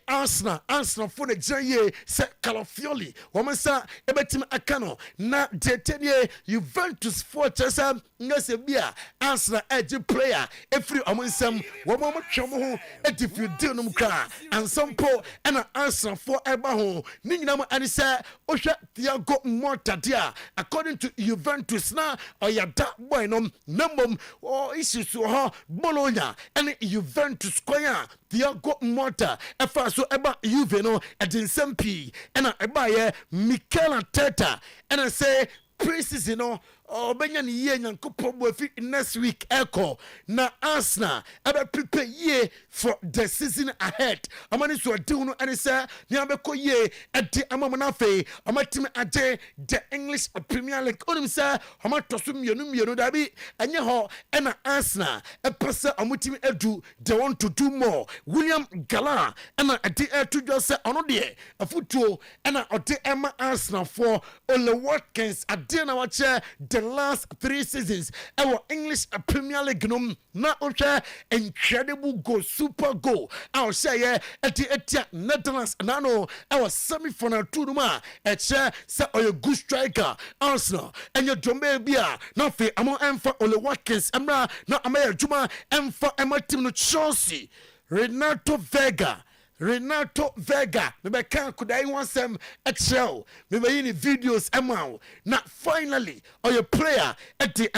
Arsenal for the Jaye se Calafiori. Womansa ebetim akano na detenye Juventus fortress ngase bia Arsenal edge player every omansam womo twemo ho edifu deal no kra and some po na Arsenal for eba ho ni nyinam anisa ohwa Thiago Mortadia according to Juventus na oyada boy no namom o issues ho Bologna and Juventus kwaya Thiago Morta efa so eba Juve no edinsam pi na eba ye Mikel Arteta and I say pre-season no Benya ni ye nyankopon bo fi next week echo na Arsenal aba prepare ye for the season ahead amani so ade no and say ni abeko ye ade amamana fe amatimi ade the English Premier League onim say amatoso mienu dabi enye ho na Arsenal epese amutimi edu they want to do more William Gala na ade etu just say ono de afutuo na ode ema Arsenal for Ole Watkins ade na wache the last 3 seasons our English Premier League no na ocha incredible goal super goal our say etia Netherlands na no our semi-final two ma eche say a good striker Arsenal and your dombe bia na fe amo emfa Ole Watkins emra na amaya juma emfa ema team no Chelsea Renato Vega me can could I want some excel me any videos amount now finally or your player at the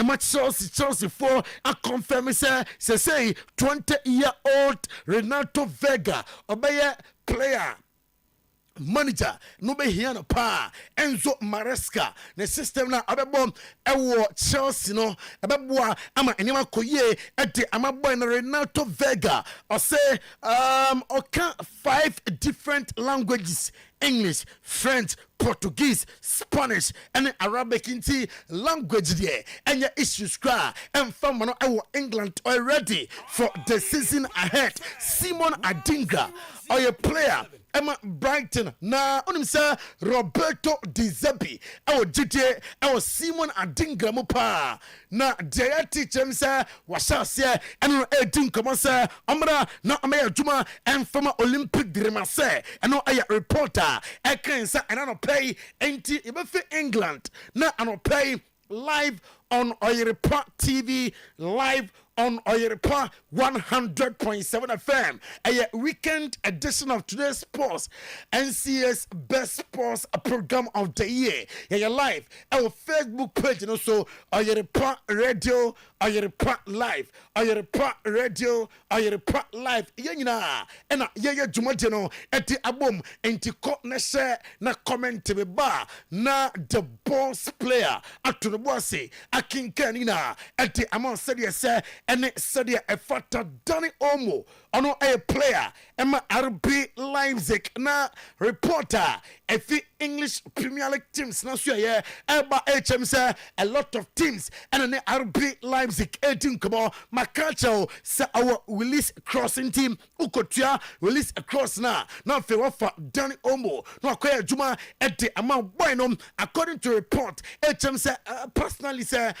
Chelsea for a confirm say 20-year-old Renato Vega obey player manager no be here no pa Enzo Maresca the system na abebom ewo Chelsea no abeboa ama enema koye ede ama boy na Renato Vega or say oka 5 different languages English, French, Portuguese, Spanish, and Arabic into language there. And your issues cry. And from England already for the season ahead. Simon Adingra, or your player. Emma Brighton na onimsa Roberto Di Zerbi our GT our Simon Adingra mopa na dia teacher msa washasia eno edin komansa amra na amaya juma and from Olympic Dreamase eno aya reporter ekensa and no pay enti ebefe England na ano pay live on Oyerepa TV, live on Oyerepa 100.7 FM. A weekend edition of today's sports, NCS Best Sports Program of the Year. Yeah, live our Facebook page and also Oyerepa Radio, Oyerepa Live, Oyerepa Radio, Oyerepa Live. Yeah, and yeah, Jumajano at the album and to na share na comment to ba na the boss player at the bossy akin kanina at the amount said yes and it said a fata Danny Omo ono a player Emma RB Leipzig na reporter if English Premier League teams na so yeah eba HM say a lot of teams and an RB Leipzig 18 come on Makacho say our release crossing team ukotua release across na fe wafa Danny Omo no akwaya juma at the amount boy according to report HM say personally say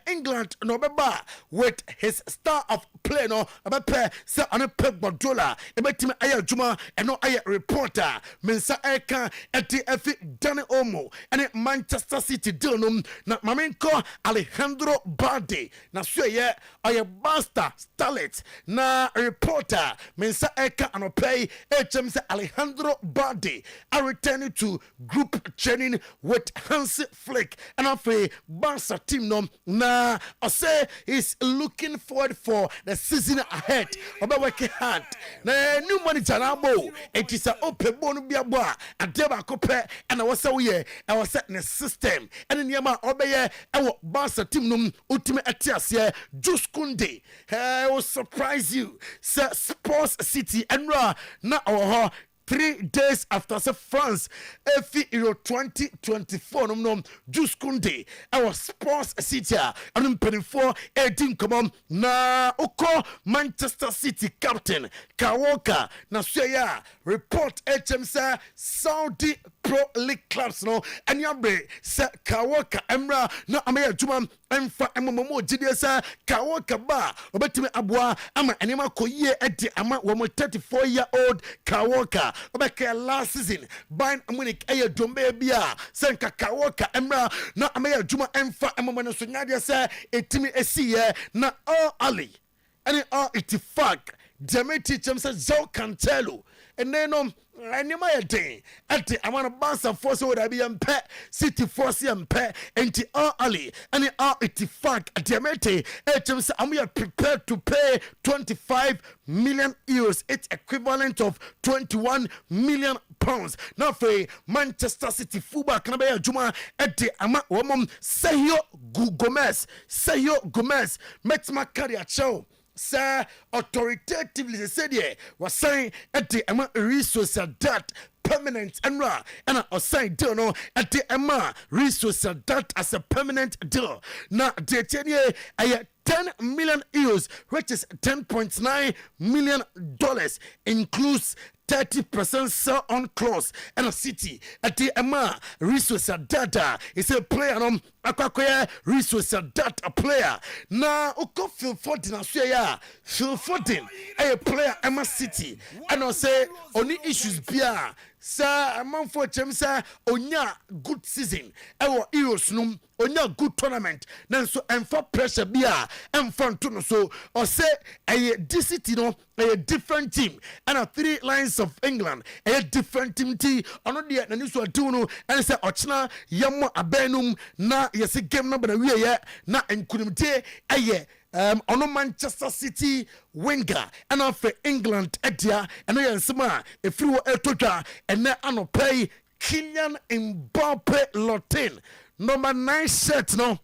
England no beba with his star of play no abepe say on a pep bodola ebetime aya juma eno aya reporter mensa eka at the Danny Omo and Manchester City deal no na mamenko Alejandro Balde na so ye aya basta starlet na reporter mensa eka anopay HM say Alejandro Balde are returning to group training with Hansi Flick and after Barca team no na I say he's looking forward for the season ahead about working hard na new manager na bo it is a open bonu bia bo a deba kope and I was say we I was setting a system and in yama obeye e Barca team no ultimate atiase Juice Kunde I will surprise you say Sports City and na our 3 days after France Euro 2024 no Juice Kunde our Sports City and 24 18 come on na uko Manchester City captain Kawoka na soya report HM say Saudi Pro League clubs no and yabre say Kawoka emra na amaya juma emfa emomo jide say Kawoka ba obetime aboa ama enema koye edi ama wo 34-year-old Kawoka obeka last season ban Munich aye dombe bia senka Kawoka emra na amaya juma emfa emomo no so nyade say etimi esiye na all ali and all itifak Demeti Chemsa Zao Cantelo and then anima yete ati amana Barca force would be pet City force pet and Ali and itifak Demeti Chemsa we are prepared to pay 25 million euros. It's equivalent of 21 million pounds. Now for Manchester City football can be juma ati ama womom Sergio Gomez met my career show. Sir, authoritatively they said yeah was saying at the resource that permanent and assign deal no at the resource that as a permanent deal. Now the 10 year 10 million euros, which is $10.9 million, includes 30% sell on clause and a city at the resource data is a player akwakoya resource data player na uko Phil Foden asya Phil Foden a player City and I say only issues bia sa man for chemsa onya good season ewo Euros num onya good tournament nanso emfa pressure bia emfa nto so o say this city no a different team and a 3 lines of England a different team ono de na niso atu no and say ochna yamo abenum na yes game number na we na enkunimte ono Manchester City winger and after England edia and yansema if you etotwa and na anopay Kylian Mbappe Lotin number 9 set no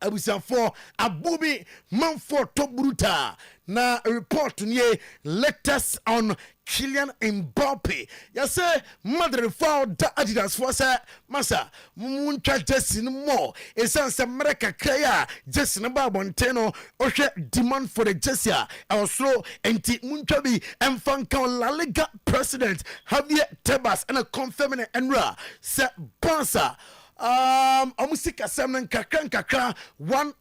abusia for abubi manfo tobruta na report nye latest on Kylian Mbappe. Ya say Madrid found the Adidas for say masa muntwa jersey no more. Esan say America kaya jersey no ba bonteno o demand for the jersey. Also enti muntwa bi emfanka La Liga president Javier Tebas and a confirming enra say Barca Amusika Saman Kakra 1-1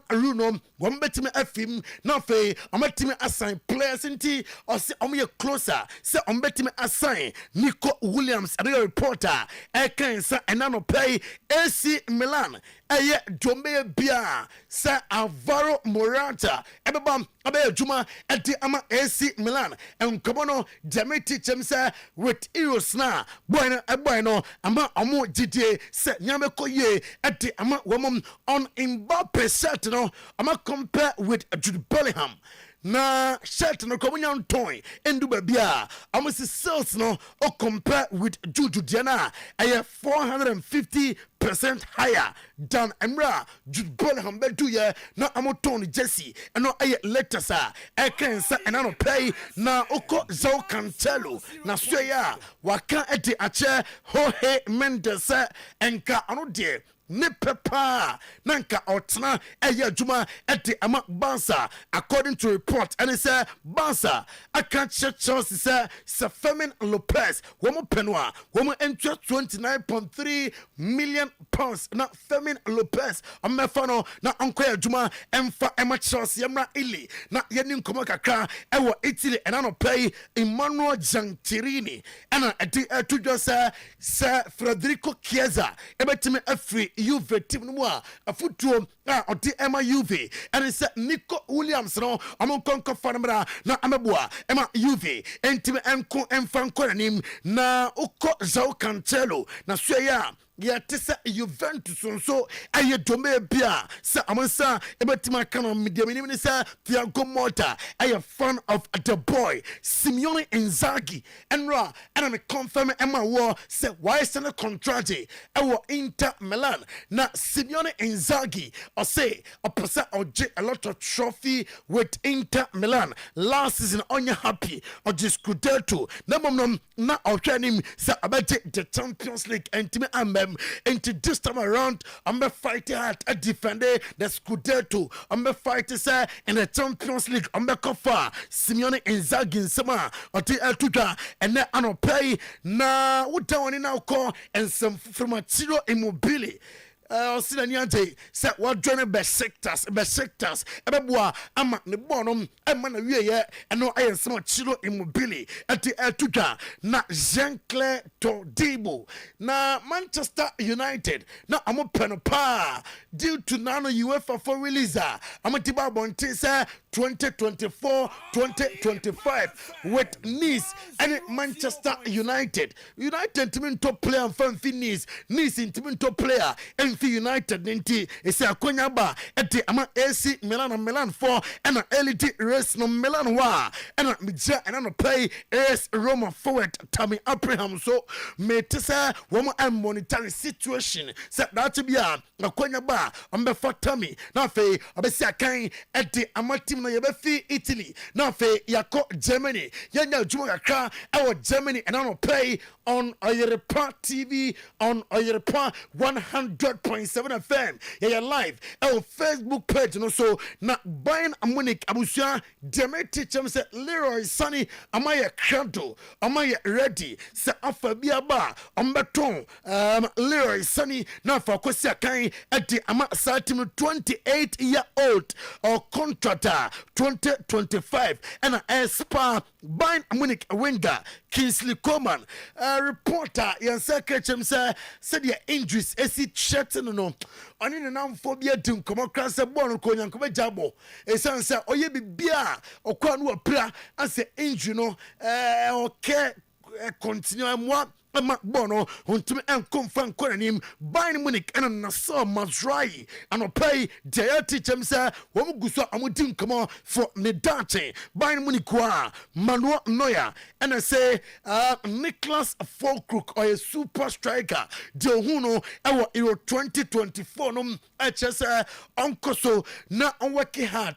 Aruno, one betime FM, no fe, Amatime assign players in tea, or say closer, say betime assign Nico Williams, a reporter, Ekensa, and Nano Pay, AC Milan, Aye Jombe Bia, Sir Alvaro Morata, Ebabam, Abe Juma, at the Ama AC Milan, and Komono, Jameti Chemsa, with Irosna, Bueno, Ama Amo GTA, set Yameko Ye, at the Ama woman on Mbappe set, no, Ama compare with Jude Bellingham. Na shirt no komunyan toy endu babia almost sales no or compare with Juju Diana a 450% higher than Emra Jude Bellingham bedu ye na amoton Jesse and no a letters I can say and I don't pay na oko Zao Cancelo na swaya waka eti ache Jorge Mendes enka anodie ne pepa nanka otna eye juma ete ama Bansa according to report and it say Bansa aka Chelsea say Fermin Lopez womo penwa womo enter 29.3 million pounds na Fermin Lopez amefano na onko juma emfa ema Chelsea emra ili na yeni nkomo kakra ewo Italy and no pay Emmanuel Giantirini and eti to just say Federico Chiesa ebetime afri Juve team no a afutuo a odi ema Juve and it said Nico Williams no amon konko fanamra na ameboa ema Juve entime enko emfanko nanim na uko Zao Cancelo na swaya ya tesa Juventus so aye dome bia sa amansa ebetima kana mediamini ni sa Thiago Motta aye fan of the boy Simeone Inzaghi enra and me confirm ema wo say why send contract ewo Inter Milan na Simeone Inzaghi or say a person or a lot of trophy with Inter Milan last season on you happy or just Scudetto na mom na him say about the Champions League and team into this time around, I'm a fighting hard at defender the Scudetto. I'm a fighter say in the Champions League. I'm a cover Simeone Inzaghi Sama or the Eltuga and then I don't pay na what down in our call and some from a Ciro Immobile. Sinanyante say what joining best sectors ebeboa ama ne bonum ema na wiye eno ayen some Ciro Immobile at the Eltuga na Jean-Claire Todibo na Manchester United na amo penopa due to nano UEFA for release amatiba bonte say 2024-2025 with Nice and Manchester United team top player and fan Nice team top player and United ninti ese akonya ba ete ama AC Milan 4 and elite race no Milan wa and mija and no play AS Roma forward Tammy Abraham so me tesa woman and monetary situation set that to be akonya ba ambefa Tammy na fe obesi akan ete ama team no yebefi Italy na fe yako Germany yanya juma kakra our Germany and no play on Oyerepa TV on Oyerepa 100.7 FM. Yeah, live. Our Facebook page, no so na buying a Munich Abusia. Demeti Chem say Leroy Sunny. Am I Kanto? Am I ready? Say Afabia Ba. Ambeton. Leroy Sunny. Now for Kosia Kai at the Ama Satim 28-year-old or contractor 2025 and a Spa buying a Munich winger Kingsley Coman. Reporter Yansaka Chem said the injuries as it chatting no. On in an phobia to come across a born coin come jabo. A son said, oh, ye be beer or quan pra and say injury no okay continue moi. Bono, who to me and confirm him, buying Munich and Nassau Mazrai, and I'll pay their teacher, sir, one gusa amudim come on for Nedate, buying Muniqua, Manuel Neuer, and I say, Nicholas Fulkrug or a super striker, Johuno, our Euro 2024, HS, Uncle so, now on working hard,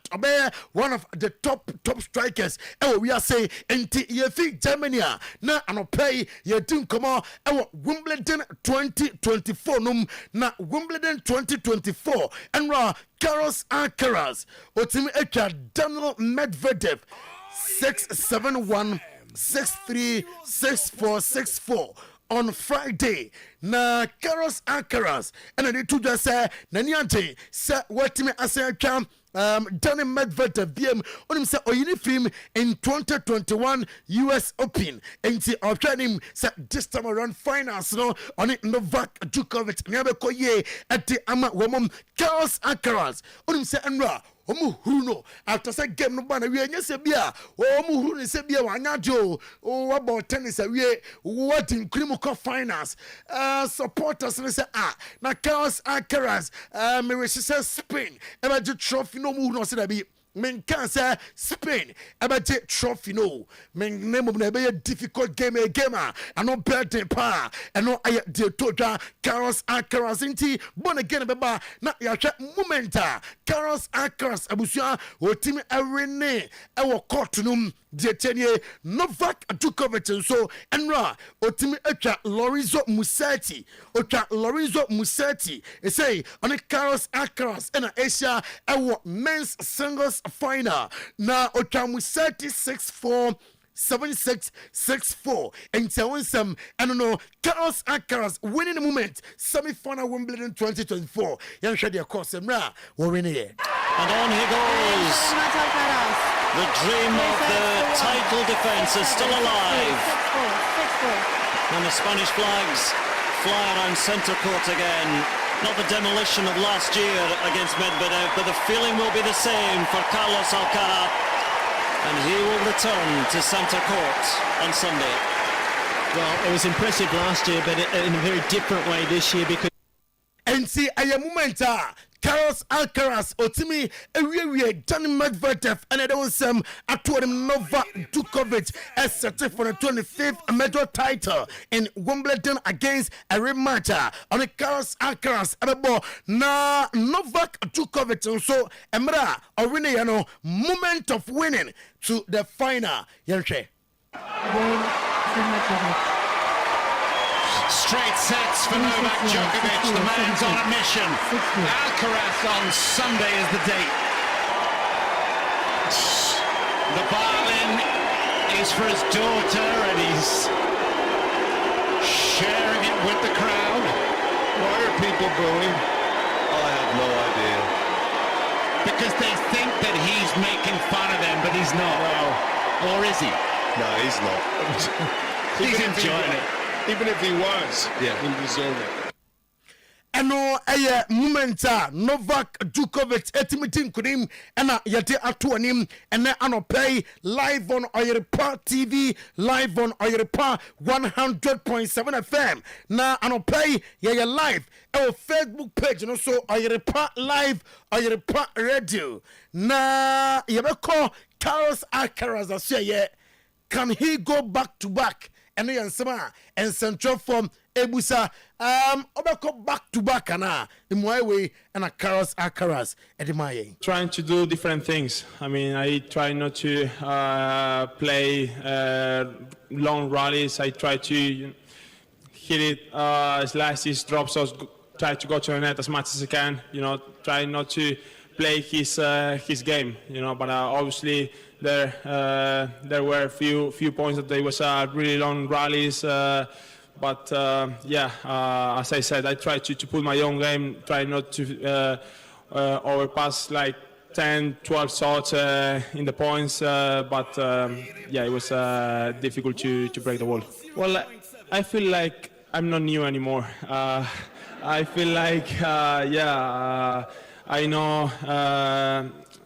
one of the top strikers, we are saying, NTEF Germany, now and I'll pay your team come on. Our Wimbledon 2024 na Wimbledon 2024 and Carlos Alcaraz Otimi Echa Daniel Medvedev 671 63 64 64 on Friday. Na Carlos Alcaraz and I need to just say Nanyante say what me as I can Danny Medvedev BM on him say Oyerepa in 2021 US Open and see of him say this time around finals no on it Novak Djokovic never koye at the ama woman Carlos Alcaraz on him say Enra Omuhuno after say game no bana we anya se bia Omuhuno se bia wanyajo about tennis we what in Clementino finals supporters say na Carlos Alcaraz me we say Spain eba the trophy no Muhuno say that be men can say Spain about the trophy no men name of be a difficult game and no better pa and no I the total Carlos Alcaraz inti born again beba na ya momenta Carlos Alcaraz abusia o team arene e wo court num de tenye Novak Djokovic so enra o team etwa Lorenzo Musetti e say on Carlos Alcaraz in Asia e wo men's singles final na otwa Musetti 6-4 76-64 and some I don't know Carlos Alcaraz winning the moment semi-final Wimbledon 2024 yan share their course and we're winning it and on he goes. The dream of the title defense is still alive. And the Spanish flags fly around center court again. Not the demolition of last year against Medvedev, but the feeling will be the same for Carlos Alcaraz. And he will return to center court on Sunday. Well, it was impressive last year, but in a very different way this year because... And see, I am momenta. Carlos Alcaraz, Otimi, Ewe, Danny Medvedev, and there was some Atuarim Novak Djokovic as set for the 25th medal title in Wimbledon against a rematch on the Carlos Alcaraz. Na Novak Djokovic, and so Emra, or winning, moment of winning to the final. Yanshe. Straight sets for Novak Djokovic. The man's on a mission. Alcaraz on Sunday is the date. The violin is for his daughter and he's sharing it with the crowd. Why are people booing? I have no idea. Because they think that he's making fun of them, but he's not. No. Or is he? No, he's not. He's enjoying it. Even if he was, he deserved it. And no, momenta Novak Djokovic etimetin kunim and yate atuanim and then pay live on Oyerepa TV, live on Oyerepa 100.7 FM. Now pay live our Facebook page and also Oyerepa live Oyerepa Radio. Na yebeko Carlos Alcaraz say can he go back to back? And the answer and central form Ebusa obeko back to back ana in my way and a Carlos Alcaraz at my trying to do different things. I mean, I try not to play long rallies. I try to hit it slices, drops, or try to go to the net as much as I can. Try not to play his game. But obviously there were a few points that there was really long rallies. But as I said, I try to put my own game, try not to overpass like 10, 12 shots in the points. But it was difficult to break the wall. Well, I feel like I'm not new anymore. I feel like, I know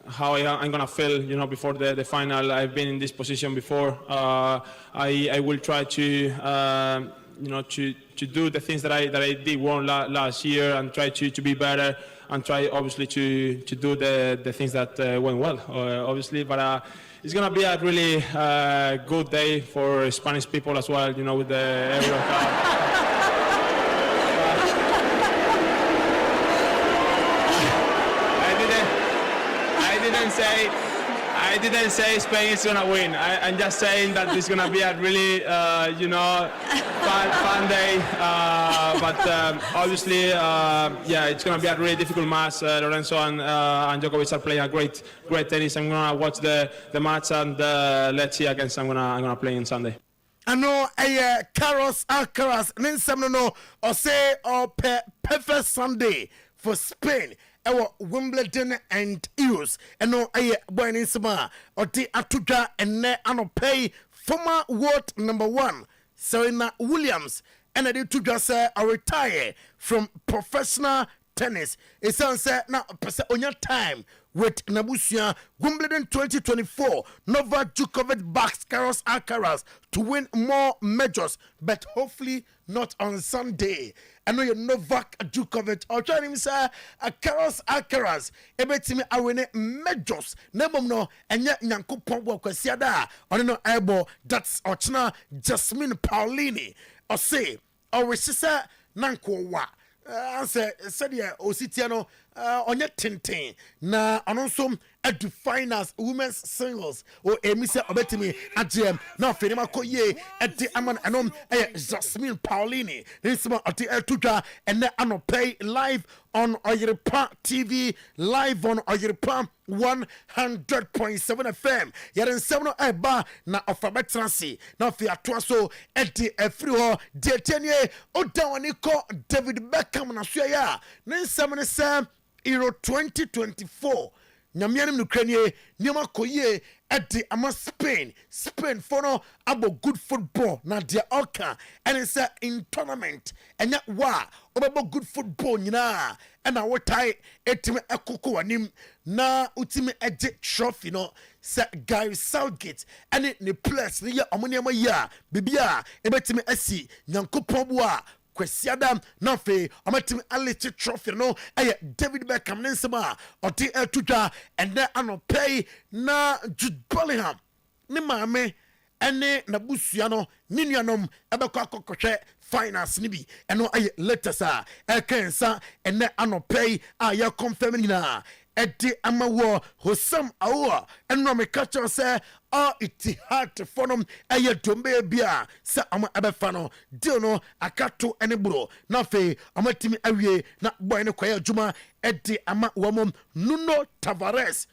how I'm gonna feel, before the final. I've been in this position before. I will try to, to do the things that I did wrong last year and try to be better and try obviously to do the things that went well, obviously. But it's gonna be a really good day for Spanish people as well, with the Euro Cup. I didn't say Spain is gonna win. I'm just saying that it's gonna be a really, fun day. But obviously, it's gonna be a really difficult match. Lorenzo and Djokovic are playing a great tennis. I'm gonna watch the match and let's see against I'm gonna play on Sunday. ano Carlos Alcaraz ninsam no or say or perfect Sunday for Spain. Wimbledon and Euros and no boy ninsama or the atuja and ne anopay former world number 1 Serena Williams and I did to just retire from professional tennis. It sounds now on your time with Nabusia Wimbledon 2024. Novak Djokovic backs Carlos Alcaraz to win more majors, but hopefully not on Sunday. I know you Novak Djokovic or trying him say Carlos Alcaraz ebetimi awene majors nebom no enye nyankopon bo kwasiada on no aibo that's Ochna Jasmine Paulini or say or resisa nanko wa answer said ositiano onye tintin na anonso edu finals women's singles o emisa obetimi agm na fenima koye edi aman anom Jasmine Paulini nisma ati etuja and anopay live on Oyerepa TV, live on Oyerepa 100.7 FM. Yaren 7 eba na ofabetransi na fi atwaso edi efriho detenye odawaniko David Beckham na suya ninsam ne sam Euro 2024 nyamianim nukranie nioma koye edi ama Spain for no abo good football na dia oka and it's in tournament enya wa obabo good football nyina and I wotai etime ekoko anim na utime eje trophy no se Guy Southgate and it ne place ne ya omoniama ya bibia ebetime asi nyankopon bo a kwesiada na fe amatim alete trophy no David Beckham ninsema oti etuja and then anopay na Jude Bellingham ni maame ene na busua no ni nuanom ebekọ akọkọhwe finance ni bi eno latest ekensa ene anopay ya confirm ni na edi amawo Hosam Aoua eno me catch say Itihad forum dombe bia sa ama abefa no deal no akato ene bro na fe amatimi awie na boy ne kwaya juma edi ama wamom Nuno Tavares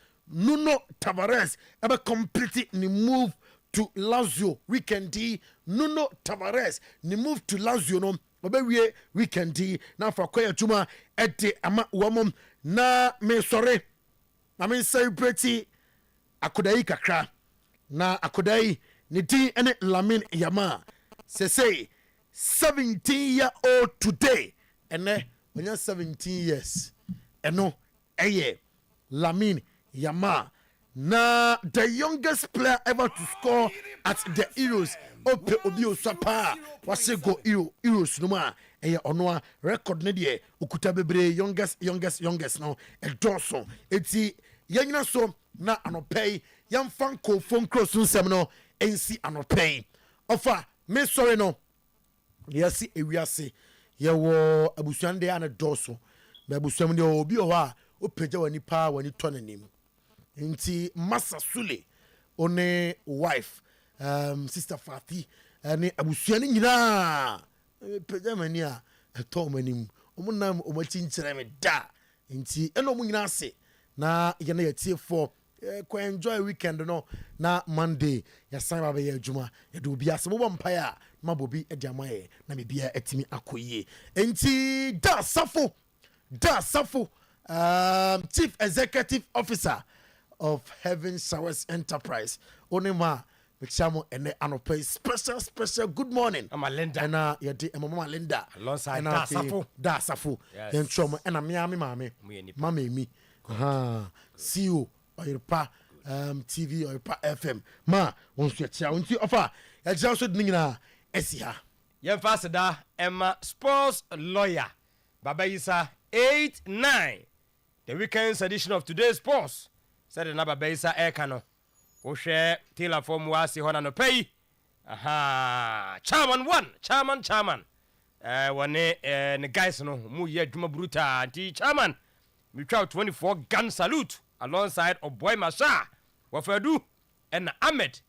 ebe complete ni move to Lazio weekend Nuno Tavares ni move to Lazio no obewie weekend na fa kwaya juma edi ama wamom na me sorry na me celebrate akodai kakra na akodai ni din ene Lamine Yamal say 17-year-old today ene onya 17 years eno Lamine Yamal na the youngest player ever to score at the Euros ope obi osapa wase go Euros no ma ono record ne de okuta bebre youngest no edonso eti yanyina so na anopay yamfan ko phone cross nsem no ensi anopay ofa me sorry no yesi ewiase yewo abusuande ana doso be abusuam de obi o ha opeja wani pa wani tonanim nti Massa Sule one wife sister Fati ani abusuane nyina peja mani a eto manim omunam omachinchire me da nti eno mu nyina ase na yene yatie for ko enjoy weekend no na Monday ya san ba be adwuma ya do bia se mo mpaya ma bobi e dia maye na me bia etimi akoye nti da safo Chief Executive Officer of Heaven Showers Enterprise onema Mixamo ene anopay special good morning Linda na yedi mama Linda alongside da safo yen chom na me mama emi CEO Oyerepa TV Oyerepa FM ma wonso chia wonti ofa ya jia so dinina esia yen fasida Emma sports lawyer Baba Isa 89 the weekend's edition of today's sports said na Baba Isa ekano wo hwe Taylor form wasi hona no pay chairman wane ne guys no mu ye adwuma bruta anti chairman we try 24 gun salute alongside Oboy Masha Wafadu and Ahmed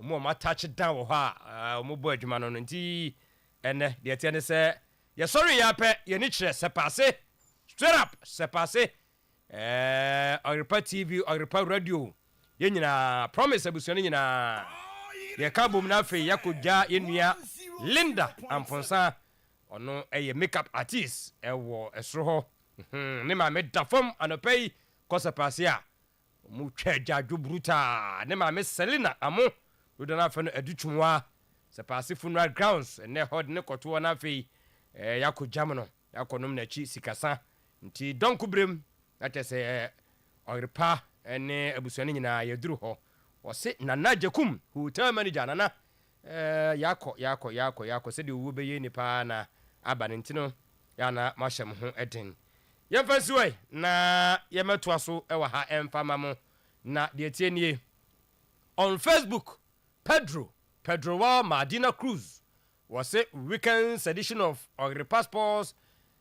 mo touch down wo ha mo boy adwuma no nti ene de atiane say ye sorry ya pe ye ni kire se passe straight up se passe Oyerepa TV Oyerepa Radio ye nyina promise abusuane nyina ye ka bom na fe yakogya yenua Linda Amponsa ono eye makeup artist ewo esro ho ne ma me da fam anopei kosa pase a mu twa jadwo bruta ne ma me Selina amo do na fe no adutwumwa se pase funeral grounds ne hod ne koto na fe yakogya mo no yakonom na chi sikasa nti donku brem atese Oyerepa ene abusuane nyina yeduru ho wose Nana Jakum hotel manager Nana yako se de wo beye nipa na abanentino ya na mashem ho eden yemfansiwe na yemeto aso ewa ha emfama mo na de tienie on Facebook Pedro wa Madina Cruz was a weekend's edition of Oyerepa Sports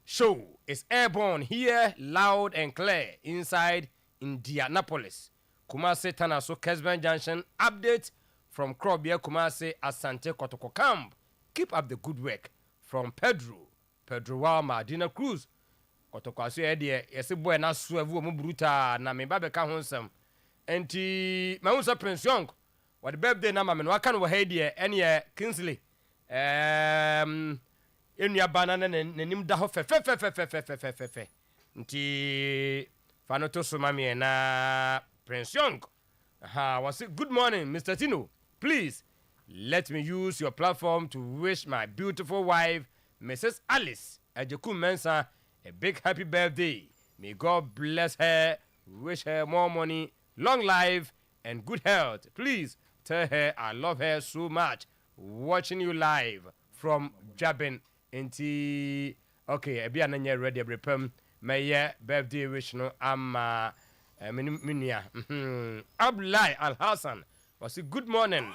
show is airborne here loud and clear inside Indianapolis. Kumasi Tanaso Kesben Junction update from Krobia Kumasi Asante Kotoko Camp. Keep up the good work from Pedro wa Madina Cruz. Kotoko aso edie yesi boy na suavu mu bruta na me babe ka honsam. Enti mahunsa Prince Young what the birthday na mame no aka no ha die ene Kingsley enua banana nanim da ho fe nti fanoto so mame na Prince Young was it good morning Mr. Tino, please let me use your platform to wish my beautiful wife Mrs. Alice Ajeku Mensa a big happy birthday. May God bless her, wish her more money, long life and good health. Please tell her I love her so much. Watching you live from Jabin into okay, be an ready repem. May birthday wish no minia. Abdullah Al Hassan was a good morning.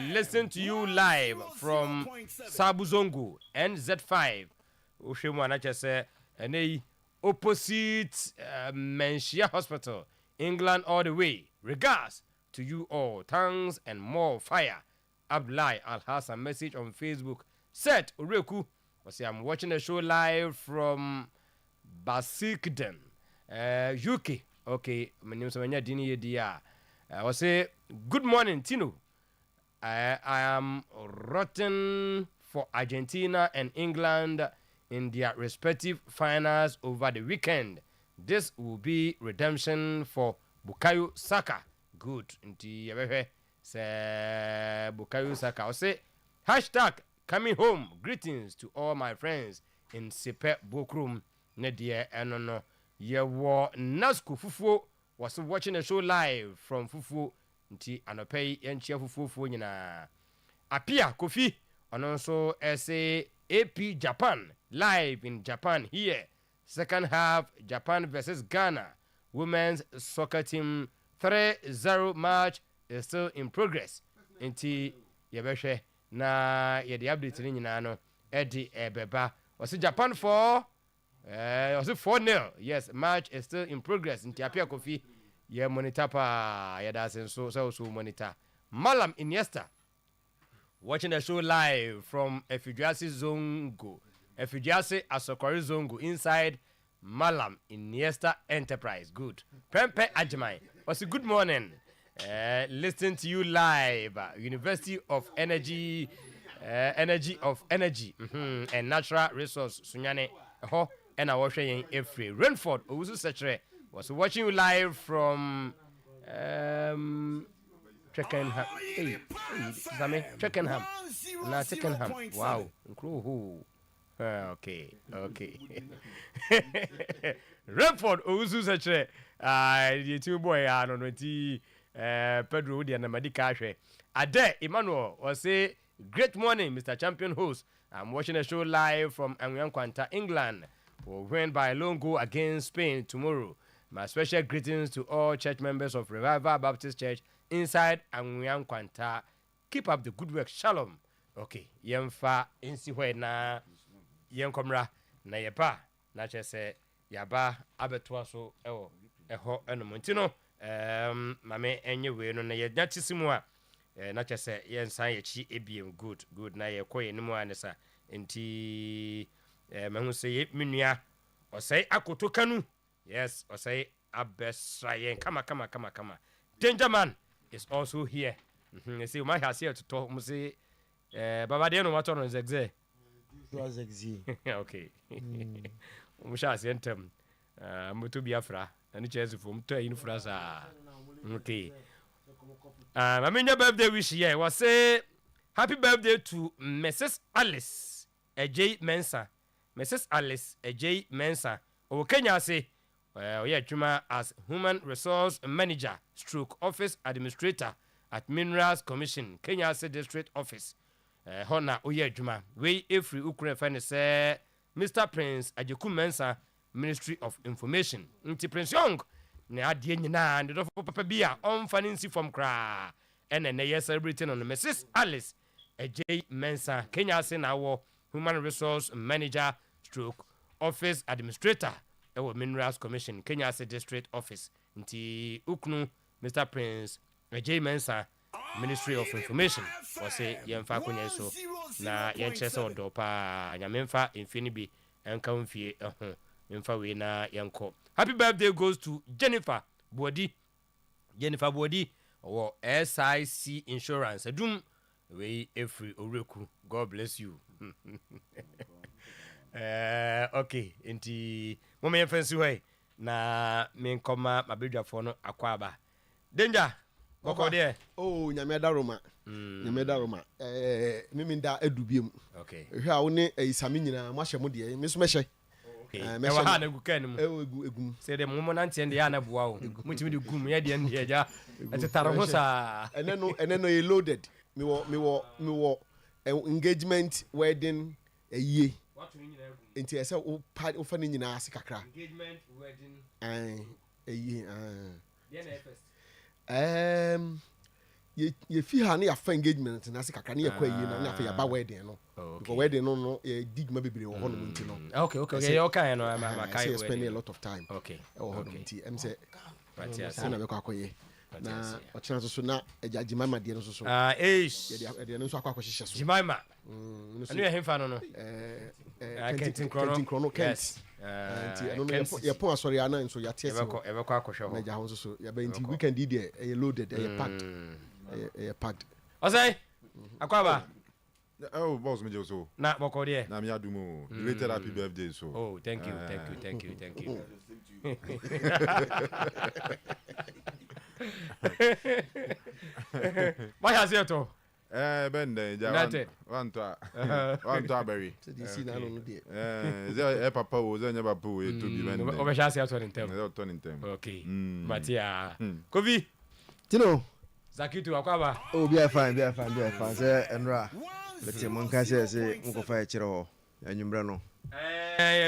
Listen to you live from Sabuzongo NZ5. Ushimwana just say opposite Menshia Hospital, England all the way. Regards to you all. Thanks and more fire. Abdullah Al Hassan message on Facebook. Said Ureku was I'm watching the show live from Basikden, UK. Okay, my name is Manya Dini Dia. I was say good morning, Tino. I am rotten for Argentina and England in their respective finals over the weekend. This will be redemption for Bukayo Saka. Good. Nti yabehe say Bukayo Saka. I say hashtag coming home. Greetings to all my friends in Sepe Bokrum. Nedie enono. Yewo Nasku Fufu was watching the show live from Fufu. Nti anopei yenchia Fufu nyina. Apia Kofi. And also SA AP Japan live in Japan here. Second half Japan versus Ghana. Women's soccer team 3-0 match is still in progress. Inti yebeshe na yedi update ni nyina no edi ebeba. Was Japan 4 was it 4-0? Yes, match is still in progress. Inti apia Kofi ye monitor pa yeda so monitor. Malam Iniesta watching the show live from Efidiasi Zongo. Efidiasi Asokori Zongo inside Malam Iniesta Enterprise. Good. Pempe Ajimai. Was a good morning. Listening to you live. University of Energy, Energy of Energy and Natural Resource. Sunyane. Ho. And I was saying every Renford Owusu Sechere was watching you live from Twickenham. Hey, Zame, Twickenham. Na Twickenham. Wow. Okay. Renford Owusu Sechere. The two boy are on 20 Pedro Udi and Madika Shwe. Ade Emmanuel was say great morning, Mr. Champion host. I'm watching the show live from Anguyankwanta, England. We'll win by a lone goal against Spain tomorrow. My special greetings to all church members of Revival Baptist Church inside Anguyankwanta. Keep up the good work. Shalom. Okay. Yemfa insiwe na yenkomra na yepa na chese yaba abetua so eho enomontino mame enyewe no na yegyatisimu a na chese yensan yechi ebiem good na yekoye nimu anesa enti mahu se menua osai akotokanu yes osai abesra yen kama Danger Man is also here See, you might have here to talk. Say, Baba, they know what on is exe. Okay. Musha sentem. Mutu Biafra. And it's just from to in France. Okay. I mean, your birthday wish here was say happy birthday to Mrs. Alice J. Mensa. Mrs. Alice J. Mensa. O Kenya say, Juma as Human Resource Manager, Stroke Office Administrator at Minerals Commission, Kenya State District Office. Hona Juma. We every Ukraine fan say Mr. Prince Ajeku Mensa, Ministry of Information. Nti Prince Young. Ne adie nyina and do papa bia on fancy from kra. And then they celebrating on Mrs. Alice J. Mensa, Kenya State Human Resource Manager, Stroke Office Administrator. Ewo Minerals Commission, Kenya State District Office. Nti uknu Mr. Prince J. Mensa, Ministry of Information. Wase yemfa kunya so na yenchese odo pa nyamemfa infinibi enka mfie memfa we na yenko. Happy birthday goes to Jennifer Bodi. Jennifer Bodi or SIC Insurance. Adum we every oreku. God bless you. Okay, inti mama yemfansi way na me nkoma mabedwa fo no akwaba. Danger. Boko there. Oh, nyameda Roma. Nyameda Roma. Miminda edubiem. Okay. Hwa wo ne isami nyina mo hye mo de me so me hye. Me ha na gukan mu. Egum. Say dem mo nante ende ya na boa wo. Mutimi de gum ye de ende ya. Atetaro ho sa. Ene no you loaded. Me wo engagement wedding ye. Enti ese o fa ni nyina ase kakra. Engagement wedding. Ye. Ye na first. Ye fi ha na ya fa engagement na se kakra na ya kwa yi na ya fa ya ba wedding no because wedding no e dig ma bebre wo hono nti no okay you okay no ma kai wedding spend a lot of time okay wo hono nti em se na be kwa akoye na o chana so na ejajima ma de no so de no so akwa hyehyɛ so jimaima anu ye hemfa no Kentin Chrono Kent ya pon asori ana nso ya tie se ebe kwa akohwe ho na ja ho so ya be nti weekend dey e loaded e packed Osai akwaba oh boss me so na boko there na me adumo related happy birthday so oh thank you Why has it to bende ja want to berry so this na no dey ze papa wo ze nya papa wo to bi bende o be sha se to ntem okay Matia Kovi Tino Zakitu akwaba oh be fine say enra beti mon ka say nko fa kire ho anwumre no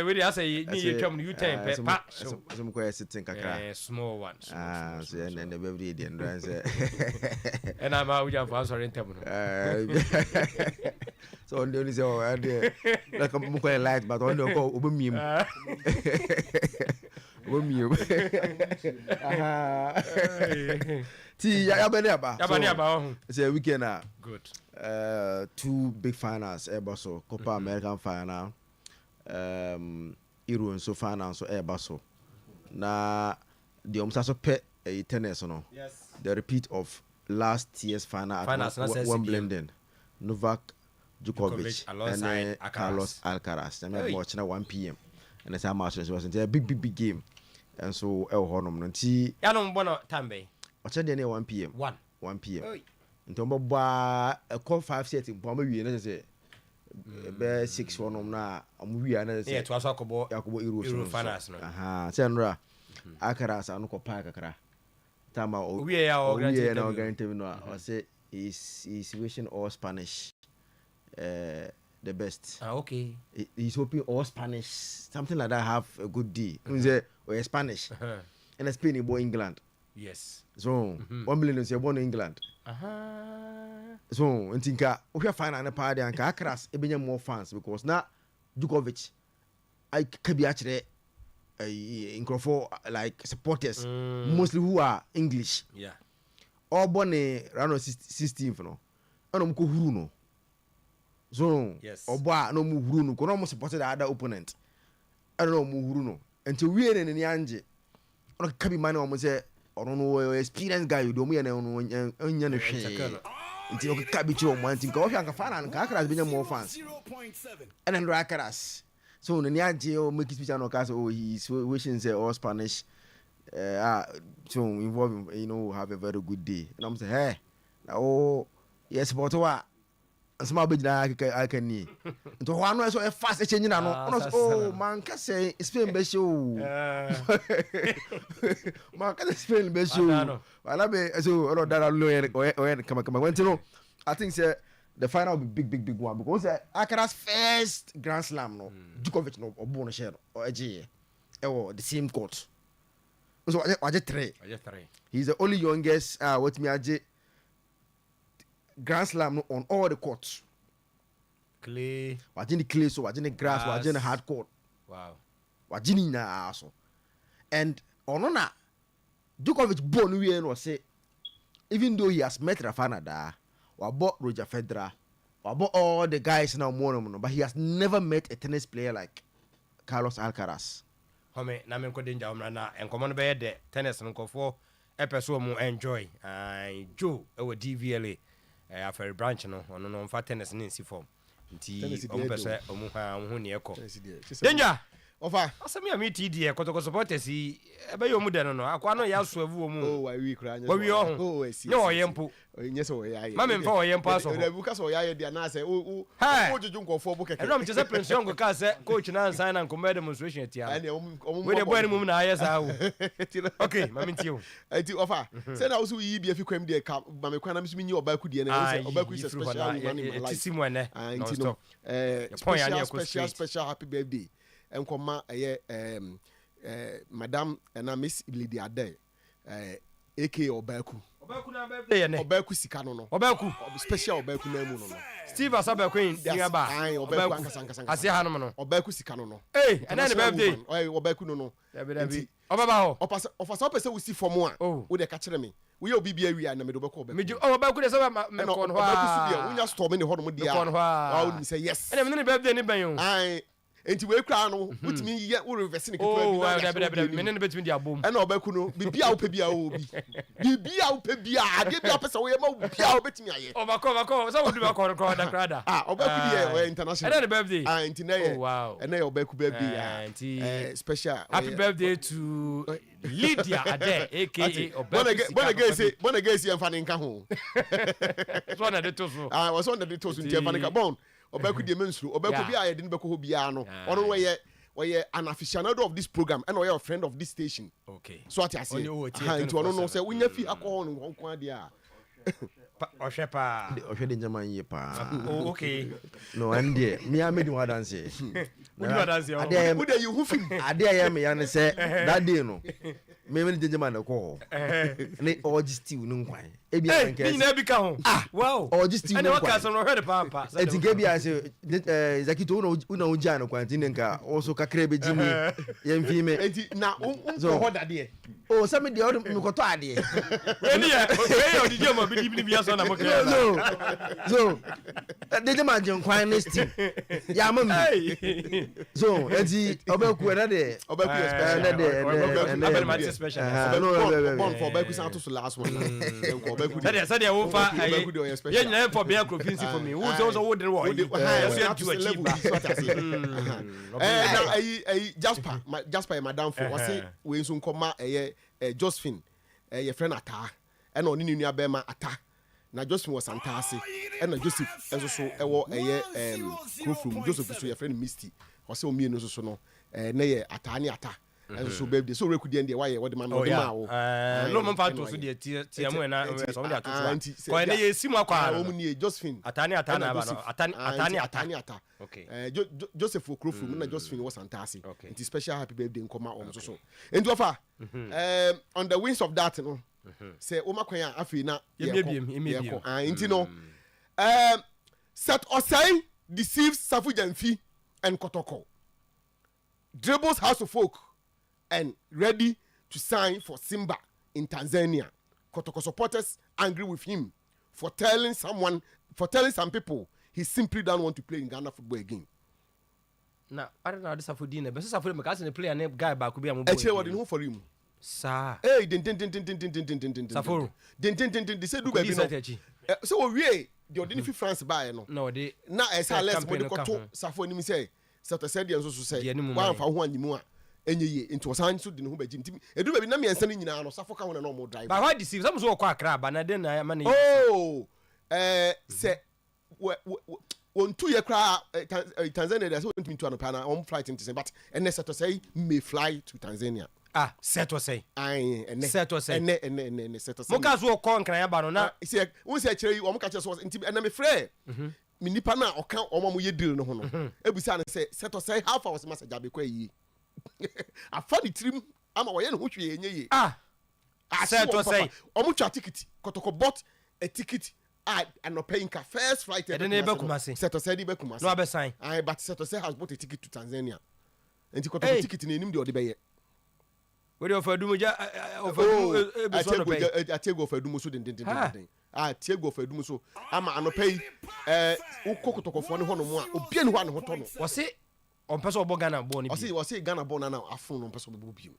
we dey say ni you twam you time pa so mko ya sitting kakra small one so and the baby dey enra say and am we just for sorry ntem no so on dey say oh like mko light but on dey go obemiem ti ya bani aba say weekend good two big finals so Copa American final Euro so final so so na the so pe tennis no yes the repeat of last year's final at Wimbledon Novak Djokovic and Carlos Alcaraz na watch na 1 p.m. and it's a match was a big game and so honum no ti ya no mbo no tambe watch dey na 1 p.m. 1 p.m. ntombo ba call 5 set mpo ma wie na say be 6 honum na am wie na say to aso akobo Euro finals no senra Alcaraz anu ko pa kakra tama wie ya o guarantee no o say is wishing all Spanish the best. Okay. He's hoping all Spanish, something like that, have a good day. Or Spanish. And Spain born England. Yes. So 1 million is born in England. So and think we are fine on the party and Alcaraz ebenya more fans because now Djokovic I can be actually in like supporters mostly who are English. Yeah. All born around 16th no. Ano mko huru no. So yes. Oba no mu huru no kono mo support the other opponent. I don't know mu huru no. Until we en ni anje. Ono ka bi man o mo say ɔno no experienced guy do mu yɛ no ɔnya no hwee nti ɔkeka bi kyerɛ ɔmo anti nka ɔhwɛ anka Final nka Akaras bɛnya more fans ɛna ndɔ Akaras so no nia je o make speech and ɔka so he is wishing say all Spanish so involved have a very good day and I'm say hey na yes but what asma be jina aka ni nto ho ano so e fast change na no man ka say Spain be show man ka Spain be show wala be so ro dara lo yen kama when you know I think say the final will be big one because Akaras first Grand Slam no Djokovic no obo no share no o eje the same court so waje 3 he's the only youngest what me aje Grand Slam no on all the courts. Clay. Wajini clay so wajini grass, wajini hard court. Wow. Wajini na so. And onona Djokovic born we no say even though he has met Rafa Nadal, wabo Roger Federer, wabo all the guys now more no, but he has never met a tennis player like Carlos Alcaraz. Home na me ko danger omra na enkomo no be de tennis nkofo epeso mu enjoy. Joe e wo DVLA. After branch no ono no mfa tennis ni nsi form nti ompese omu ha ho ne ekọ danger ofa asemi am TD e kotoko supporters e be yo mu de no akwa no ya so avu omu wa wi kra nya wa wi ho ne o yempo nye so ya ye ma me mfa o yempo aso na bu ka so ya ye dia na se o juju nkofo bu keke e no me se prince yongo ka se coach na sign and come demonstration tia we de boy ni mum na aye sa wo okay ma me ntio enti ofa say na so yi bi afi kwam de ka ma me kwana mi nyi oba ku die na say oba ku is special one in my life tisi mu ene enti no special happy birthday enkoma madam na Miss Lady Ade AK Obaku na birthday ne Obaku sika no Obaku special Obaku na mu no Steve Asabaku in ba Obaku ankasa ase ha no Obaku sika no and then the birthday Obaku no Obaba ho ofasa pese we see form a we dey ka kire me we ye obi bia wi na me do be ko Obaku me Obaku dey say me ko no Obaku su dia unya storm ne ho no dia I would say yes and me birthday ni ben yo enti we kra no wutimi ye wo reverse ne ketua bi me ne betimi dia bom e na Obaku no bibia wo pe bia wo bi bibia wo pe bia ade bia pese wo ye ma bia wo betimi aye Obako so wo du ba ko da krada Obaku dia international and the birthday enti na ye wow and na ye Obaku birthday special happy birthday to Lydia Ade aka Obaku bona gesi en fane nka ho so na de to so was on the to so nti en fane ka bon Obaku de mensuru Obaku bia ye de beko ho bia no ono we ye an aficionado of this program and we are a friend of this station okay so what I say nti ono no say unya fi akọ no nko ade a Oshe de njama ye pa okay no and there me a made one dance ade you who film ade ya me ya ne say that day no me de njama na ko ne oji stew no nkwan e bia nke ni na bi ka ho wow oji stew no nkwan and what no heard pampa e tinge bia say zakito una uja no kwan tin nka also kakra be jimu ye mfi me enti na ho dade oh some de me ko to ade we ni e o DJ mo bi bi bia so na mo kra so de jama je nkwan ne stew ya mam so enti Obaku na de Obaku special bon for Obaku san to so last one said wo fa ye nyina for be province for me wo so wo de wo Jasper madam for we say we so nkoma Josephine your friend Ata and oni ni nua be ma Ata na Josephine was Santase and na Joseph enso so ewo Krofrum Joseph so your friend Misty o say o mi no so no na ye Ata ni Ata so birthday so reku dey why what the man no ma wo no man fa to so dey tie mu na so dey atoto ko na ye simu akwa o mu ni Josephine Atani na ba no Atani okay Joseph Krofrum na Josephine was Santase it special happy birthday nkoma o so enti ofa on the wings of that no say o makwan afi na yemebiem enti no set Osai deceives Safu Jamfi and Kotoko dribbles House of Folk and ready to sign for Simba in Tanzania. Kotoko supporters angry with him for telling some people he simply don't want to play in Ghana football again. Now, I don't know this Safudine, but Safudine because the player named guy back could be a mobile. Actually, what in who for him? Sa. Hey, din. Saforo. Din. They say do baby no. So we the ordinary France buy no. No, they. Na esa less body ko to Safo ni mi say. Sata said the so say. Wan fa ho animu a enye ye into wasan so de ne ho baji ntimi. Edu baby na me ensa ni nyina no Safo ka ho na no mo drive. But why deceive? Some so kwa Accra ba na den na ma na. Oh. Say on 2 year cry Tanzania there's went to an pana on flight into say but and set to say may fly to Tanzania. Set to say. And set to say. And set to say. Moka so kon kan ya ba no na. Say won say kire you o moka so nti and me frɛ. Me nipa na o kan o mo ye deal no ho no. Ebusa na say set to say how far was message abekwa yi. Afa ni trim ama wo ye no ho hwe enye yi. Set to say. O mo twa ticket kotoko bought a ticket and not paying first flight. And then Kumasi. Seto said he be Kumasi. No abe sign. But Seto said has bought a ticket to Tanzania. And he got a ticket in him the other. Where you offer Dumuja? I take go for Dumuso den. I take go for Dumuso. Ama no pay ukoko for no one. Obian one hotono. Was it on person Ghana born? Was it Ghana born now? A phone on person Bobu.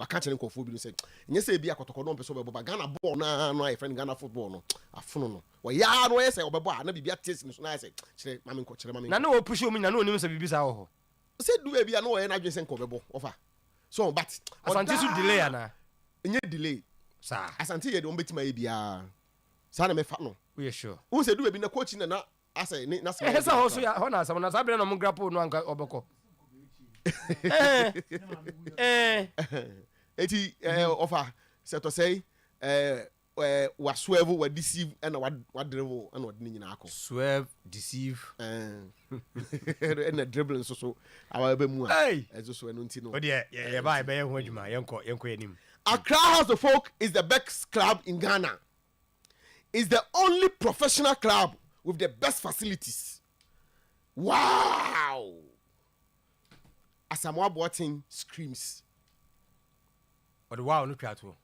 I can't tell you for say. You say be a kotoko person but Ghana born no a friend Ghana football no. A phone no. Ya no say obeba na bibia taste no na say. Chere mami ko chere mami. Na no push me na no nim say bibisa ho. Say do e bia no e na dwen say ko bebo offer. So but Asante su delay ana. Enye delay. Sa. Asante ye de on betima e bia. Sa na me fa no. We sure. Who say do e bi na coach na asa na say. Esa ho so ya ho na asam na sa bere no mo grapple no anka obeko. Eti offer set to say wa swerve wa deceive and wa dribble and wa ni nyina akọ. Swerve, deceive and the dribbling so our be mu a ezo so eno nti no. O de ye ba be ye ho adwuma yenko enim. Accra House of Folk is the best club in Ghana. It's the only professional club with the best facilities. Wow! Asamoah Boateng screams. Or the wow no try to.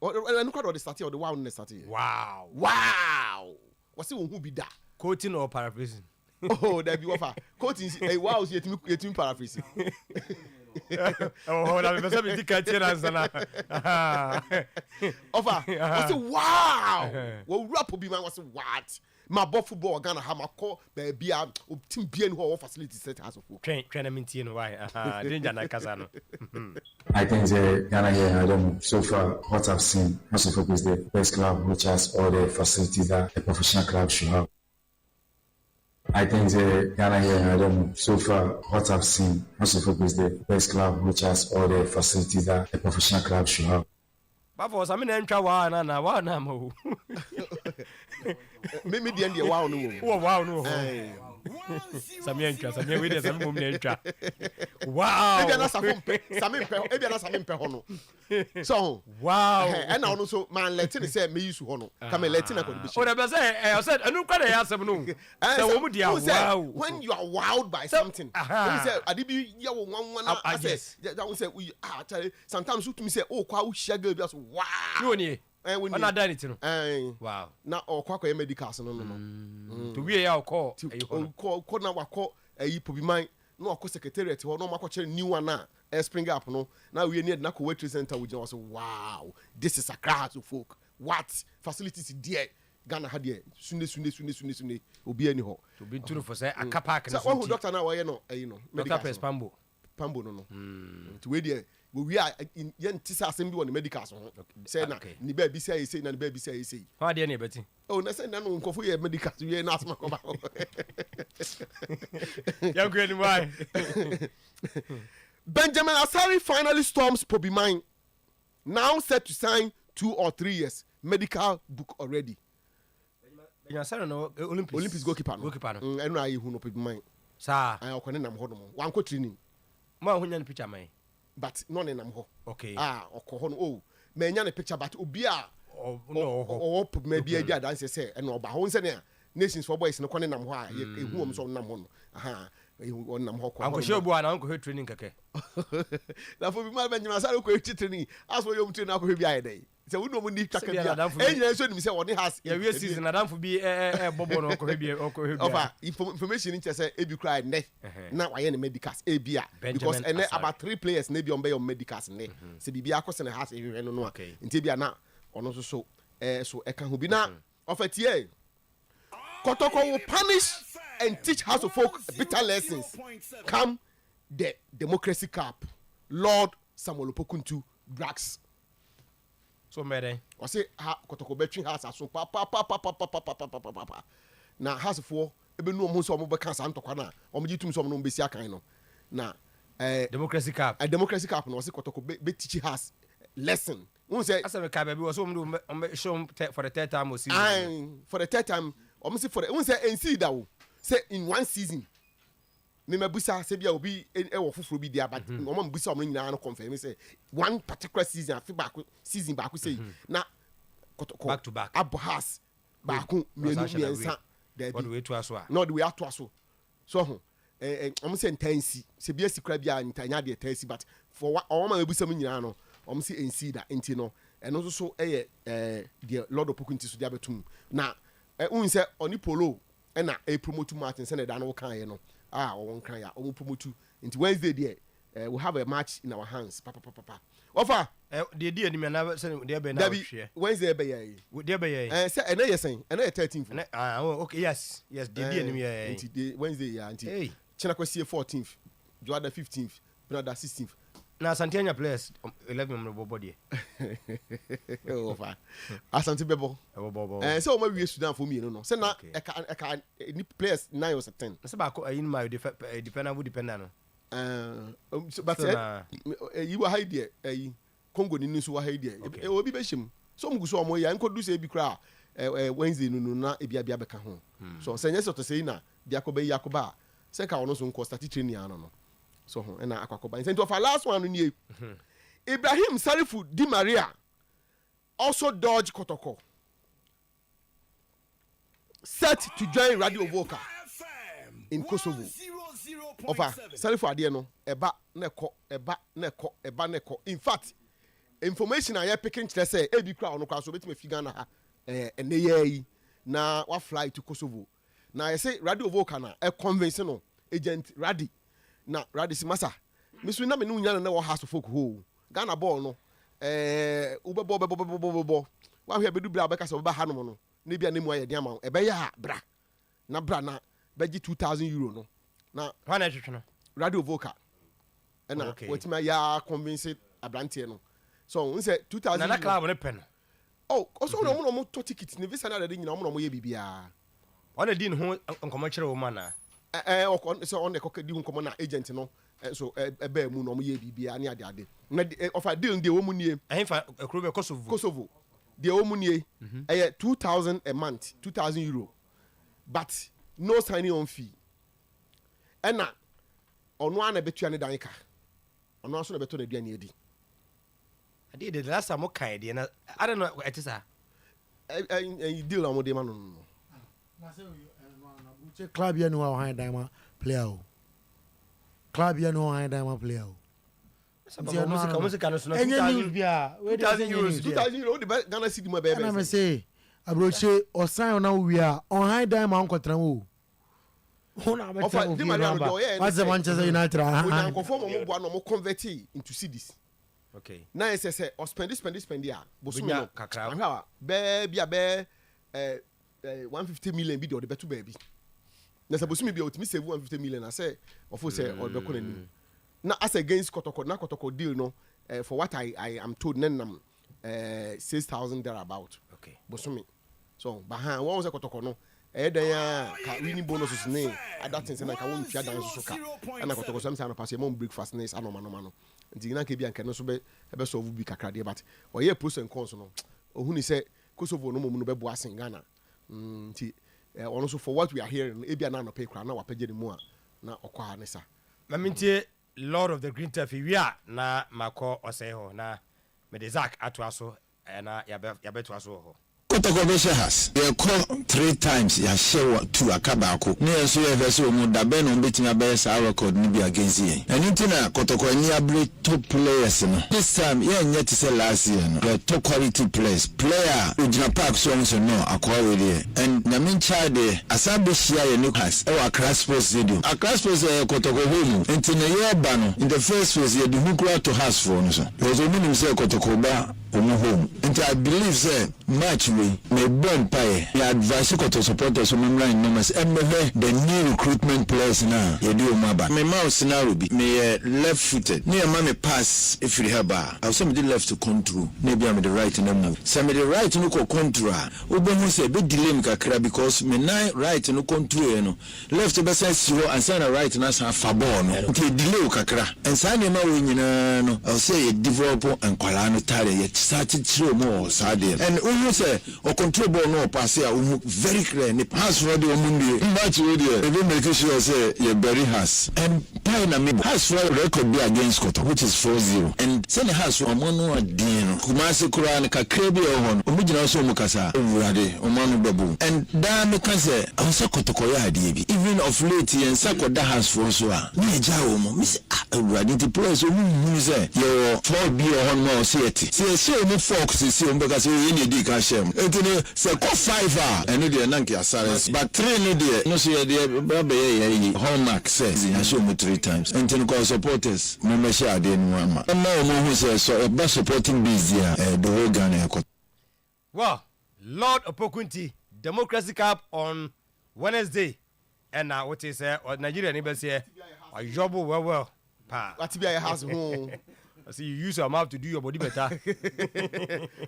No crowd the starting or the wow no starting. Wow. Wow. What's it who be that? Quoting or paraphrasing? Oh, that be offer. Quoting wow is yet paraphrasing. Oh, that be something catchy answer na. Offer. What's it wow? Well rap be man what's what? My ball football Ghana ha call baby a team bien who facility set as of train mintie no why danger na kasa no. I think Ghana here, I don't know. So far, what I've seen, House of Folk is the best club which has all the facilities that a professional club should have. I think Ghana here, I don't know. So far, what I've seen, House of Folk is the best club which has all the facilities that a professional club should have. But for some ntwa wa na mo. Me di end wow no. Wow no. Samia we dey some mum na ntwa. Wow. Ebia na Samia mpe ho no. So, wow. And now so man let me say me use ho no. Come let na ko be. O dey say I said anu kwa dey asem no. Say wo mu dia wow. When you are wowed by something. You say adibi ye wo nwan na I say sometimes you to me say oh kwa wo hia girl bi so wow. No ni. When I done it no. Wow. Na okwa medicals no. To we ya call na wakọ pobi man na okọ secretariat ho na makọ new one na spring up no na we need na ko wait center we just wow this is Accra House of Folk. What facilities there Ghana had there sune obi ani ho to be true for say aka park na so doctor na we no medical pambo no to we there we are in yentisa asem bi won medicals ho say na ni ba bi say na ni ba bi say how dey na beti oh na say na no nkofo ye medicals we na asma ko ba ya go anyway. Benjamin Asari finally storms Pobi Mine, now set to sign 2 or 3 years medical book already. Benjamin Asari no Olympics goalkeeper no eno ayi hu no Pobi Mine sa ayi okone nam ho no wan ko training mo ahunya ne picture man but no ne nam ho okay okọ ho no oh me nya ne picture but obi a no Pobi me bi adi dance say eno oba ho nse ne nations for boys no kone nam ho a ehu om so nam ho no wonam hɔ kɔ anko hye obu ana anko hwe training keke na fo bi ma benjima sare ko hwe training aso yom training akɔ hwe bi ayɛ sɛ wo mu ni twaka bia ɛnyina so nim sɛ wɔne has ya wie season adamfo bi bobo no ɔkɔ hwe bi ofa information in say ebi cry ne na wayɛ ne medicals ebia because ene about 3 players na bi on be your medicals ne sɛ bibia akɔ sɛ ne has ehwe no a nti bia na ɔno so so ɛka ho bi na ɔfatie Kotoko will punish and teach House of Folk bitter lessons come the Democracy Cup Lord Samuel Opokuntu drags. So many. I say Kotoko between house so pa. Now House of Folk ebe no mo so mo be kan sa ntokwa na o mo jitum so mo no besi akan no. Na Democracy Cup. Democracy Cup no say Kotoko be teach house lesson. Who say asa me ka baby was so mo show for the third time or season. For the third time almost for who say NC da wo say in one season me mabusa say bia obi e wo foforo bi dia but o ma mabusa o nyina no confirm say one particular season afi back season back say na back to back abhas back miensa there be way to aso no the way ato aso so ho almost say ntansi say bia sikra bia ntanya de tansi but for o ma mabusa mu nyina no almost say NC da enti no eno so the Lord Opokunti so dia betum na unse oni polo na promote Martin say na no kan ye no won kan ya o promote into Wednesday there we have a match in our hands papa offer the day ni na say there be na hwe Wednesday be ye there be ye say ena ye sen ena ye 13th okay yes the day ni ye into the Wednesday ya anti china kwesi 14th Juada 15th Brother 16th na Tanzanian players 11 member body over Asante bebo so o ma wie Sudan for me no say na ni players 9 or 10 say ba ko ayin ma depend no but you were hide there Congo ni so wa hide there obi be him so mgu so o mo ya nkodu say bi kra Wednesday no na ebia bia beka ho so say nyese to say na bia ko be yakoba say ka ono so nko start training ano no so na akwakoba into of our last one ni Ibrahim Salifu Di Maria also dodged Kotoko set to join Radio Voka in Kosovo over Salifu adie no eba neko in fact information I picking to say ebi kra ono kwa so betime figa na ha ene yi na wa fly to Kosovo na I say Radio Voka na convince no agent Radi na Radisi masa misu na me no nya na wo House of Folk ho Ghana ball no ubebo wa hwe bedu bra beka so ba ha no no na bia na mu aye dia ma e be ya bra na beji €2,000 no na wana hwehwe no Radio Voka na wetima ya convince abrante no so we say 2000 na club ne pen also no mo to ticket ne visa na de nyina mo ye bibia wana din ho nkomo kire wo mana so on the cock di nkomo na agent no so ebe mu no mo ye bibia ne ade na offer deal de wo mu nie ehfa ekro be Kosovo de wo mu nie 2,000 a month €2,000 but no signing on fee ena ono ana betua ne danka ono aso na beto na dua ne edi ade the last time kai de na I don't know it is a deal am de ma no na say na club ya no high diamond player o club ya no high diamond player o music no so €2,000 the Ghana cedi mo be na me say abroche osan na we are on high diamond kwatra wo ona better of Manchester United we conform mo boa no mo convert into cedis okay na say o spend ya boso no kakra be bia be 150 million bi de o de beto ba bi na say boso mi bia otimi save 150 million na say ofo say o be ko na ni na as against Kotoko deal no for what I am told nenam 6,000 there about okay boso mi so bahan won say Kotoko no ya ka winning bonuses ne other things na ka won tua dan so ka na Kotoko some say pass your breakfast ne anoma no nti na ka bia nka no so be solve bi kakra de but o ye pros and cons no ohun ni say Kosovo no mo no be bo asen Ghana nti ono so for what we are hearing e bia na no pay kra na wapagye ne mu a na okwa ne sa mamintie Lord of the Green Turf wia na mako osei ho na me de Zach ato aso na ya beto aso ho Kotoko has. They call 3 times. Ya share 2 akabako. Ne so ye vese mu da be no betima be sa record ni bi against ye. And intina Kotoko ni able top players no. This time ye nyet to say last year no. The top quality players. Player Ujina Park so no akwa we there. And na min child asabe share ye no has. E wa Accra Sports Stadium. Accra Sports Kotoko home. Intina ye ba no. In the first phase ye the who to has for no so. Because only him say Kotoko ba home. And I believe say match we may bomb pie. The advice to supporters from line numbers and the new recruitment players now. You do maba. My mouse now be me left footed. Near mommy pass if you have I'll somebody left to control. Maybe I'm the right in the move. Somebody right no control. Oben say be delay me kakra because me nine right no control no. Left to be zero and sign a right na sa fabo no. Okay delay kakra. And sign ma we nyina no. I'll say develop and kwala no tare yet started through more sad. And who say or control ball no pass here very clear. The pass for the Omundi match with you. Even make sure say you bury has and Pina me has for record be against Koto which is 4-0. And send has for Omono Adino. Kumasi Kuran Kakrebi on Omujina so Mukasa Urade Omanu Babu. And da me can say also Kotokoya Dibi. Even of late and Sako da has for so Nija Omo Miss Urade the players who say your 4B or on more city. See no folks see because you need the cash. Etini se ko 5 eno de nanki asare but 3 no de no so de baba ye hallmark says I show me 3 times etini ko supporters mo me share de no ama mo who say so e supporting busy the whole Ghana. Well, Lord Opokunti Democracy Cup on Wednesday and now what is Nigeria neighbors here a job well pa what be a house home. I see you use your mouth to do your body better.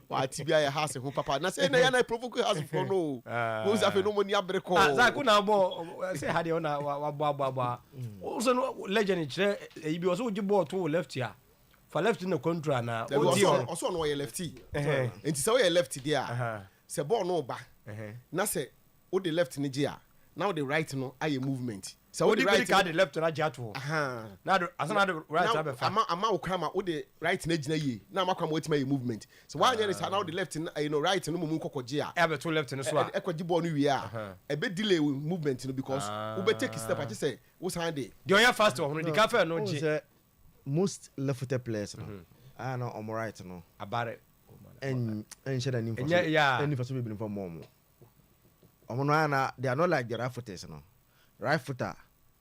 Why TBI has a papa? Na say na na provoke has for no. Who's have no money abreko. Zaku na bo say had you na wa. Also no legend chere e bi also gi ball to left here. For left in the contra na. Also no you lefty. Enti say we left there. Say ball no ba. Na say o the left ni gia. Now the right no aye movement. So what the right card the left na jato. Now asana the right abe fa. Ama okama o the right na gina ye. Na makwa mo wetima ye movement. So why there is now the left right no mumu kokoje a. Ebe to left no so a. Ekoji ball no wi a. Ebe delay movement no because we be take step at say wo san dey. The oya fast one the cafe no je. Most left-footed players no. Ah no on right no. Abare. And share the name for. Yeah. Any for some people more. Omo no they are not like the right-footers no. Right footer,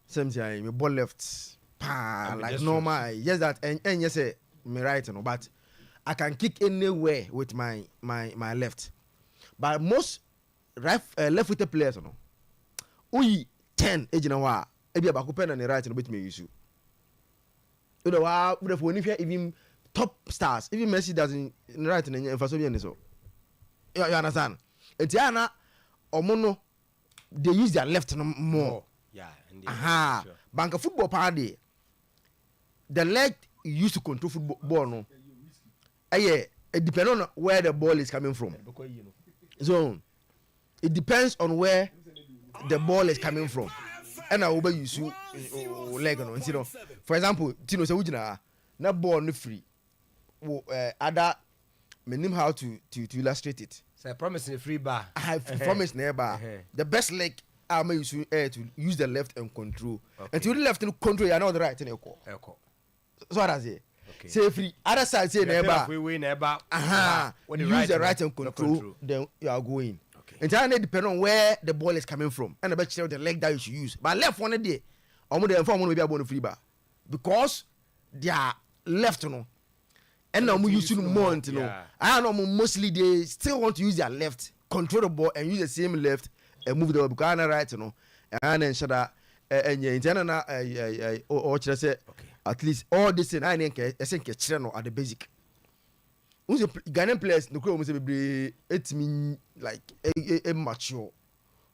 same thing. Me ball left, like normal. Yes, that and yes, me right, no. But I can kick anywhere with my left. But most left-footed players, no. We 10 age na wa. Ebi abaku pen na right no bit me use. You know wa, even top stars, even Messi doesn't right na for so bien so. You understand? Etiana omono they use their left no more. Yeah, sure. Bank of football party. The leg used to control football no. It depends on where the ball is coming from. So it depends on where the ball is coming from. And I will use you leg no. You know, for example, Tino say ujina na ball no free. Other meaning how to illustrate it. So I promise a free bar. I have promised nearby. The best leg I may use to use the left and control. Okay. And to the left and control, you know the right and echo. So what I say? Okay. Say free. Other side say nearby. We win nearby. When you use the right and control, then you are going. Okay. Entirely depend on where the ball is coming from. And I bet you the leg that you should use. But left one day, I'm going to inform you about the free bar. Because they are left, you know. And now we use to more, you know. I know mostly they still want to use their left, control the ball, and use the same left. And move the ball because I'm right, you know. And then shut up. And yeah, in general, or say at least all this thing I think channel at the basic. Who's the Ghanaian players? The club must be it mean like a mature.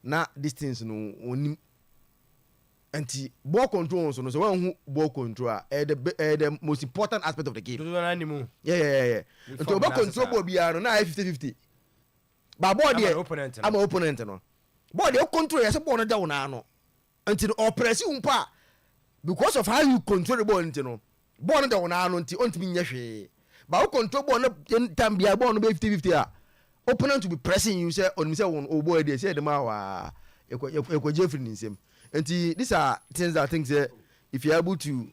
Now these things no. Anti ball control so one who ball control the most important aspect of the game. Yeah. Until ball control ball be na 50-50. But ball there I'm an opponent no. Ball they control yes ball down no. Until oppressive pa because of how you control the ball no. Ball down no until ontimi nya hwe. But control ball no time be ball no be 50-50 ah. opponent to be pressing you say on me say one oh boy they say the ma wa ekwa Jeffrey nsem. And these are things that I think say if you're able to you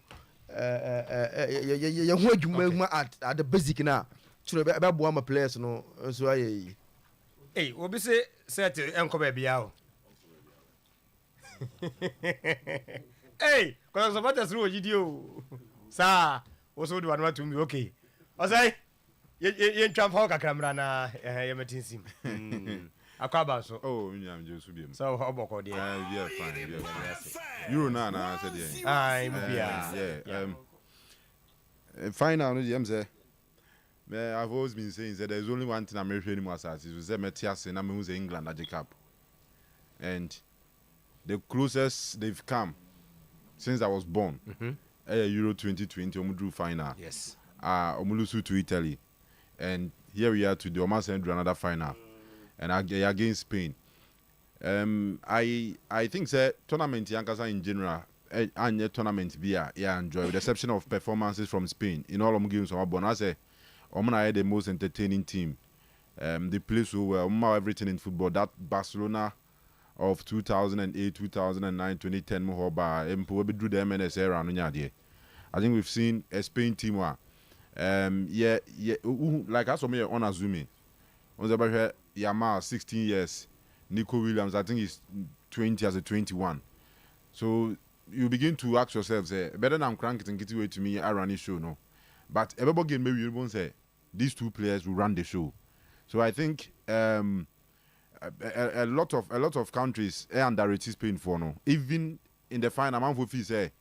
at the basic now to be able to players no so I hey obi say set enko ba bia o hey cause of that through video sa wo so do one to me okay o say ye ntwa fa kakra mra na ye metinsim akwaba so oh nyam je so biem so oboko de yeah fine Euro na said yeah ai mu bia final no dem say I've always been saying that there's only one thing I'm referring to as is say Metias na me who's England at the cup, and the closest they've come since I was born Euro 2020 omu drew final yes omu lose to Italy, and here we are today almost end another final and against Spain. I think that tournament yankasa in general and tournament be enjoy with the exception of performances from Spain in all games on born. I say Omana had the most entertaining team. They play so well. Everything in football. That Barcelona of 2008, 2009, 2010 Mohoba we drew the MNS era. I think we've seen a Spain team like I saw me on Azumi. On the back Yamal 16 years. Nico Williams, I think he's 20 as a 21. So you begin to ask yourself, say, better than crank it and get away to me, I run the show, no. But every game maybe you won't say these two players will run the show. So I think a lot of countries underrate Spain for no. Even in the final, man for say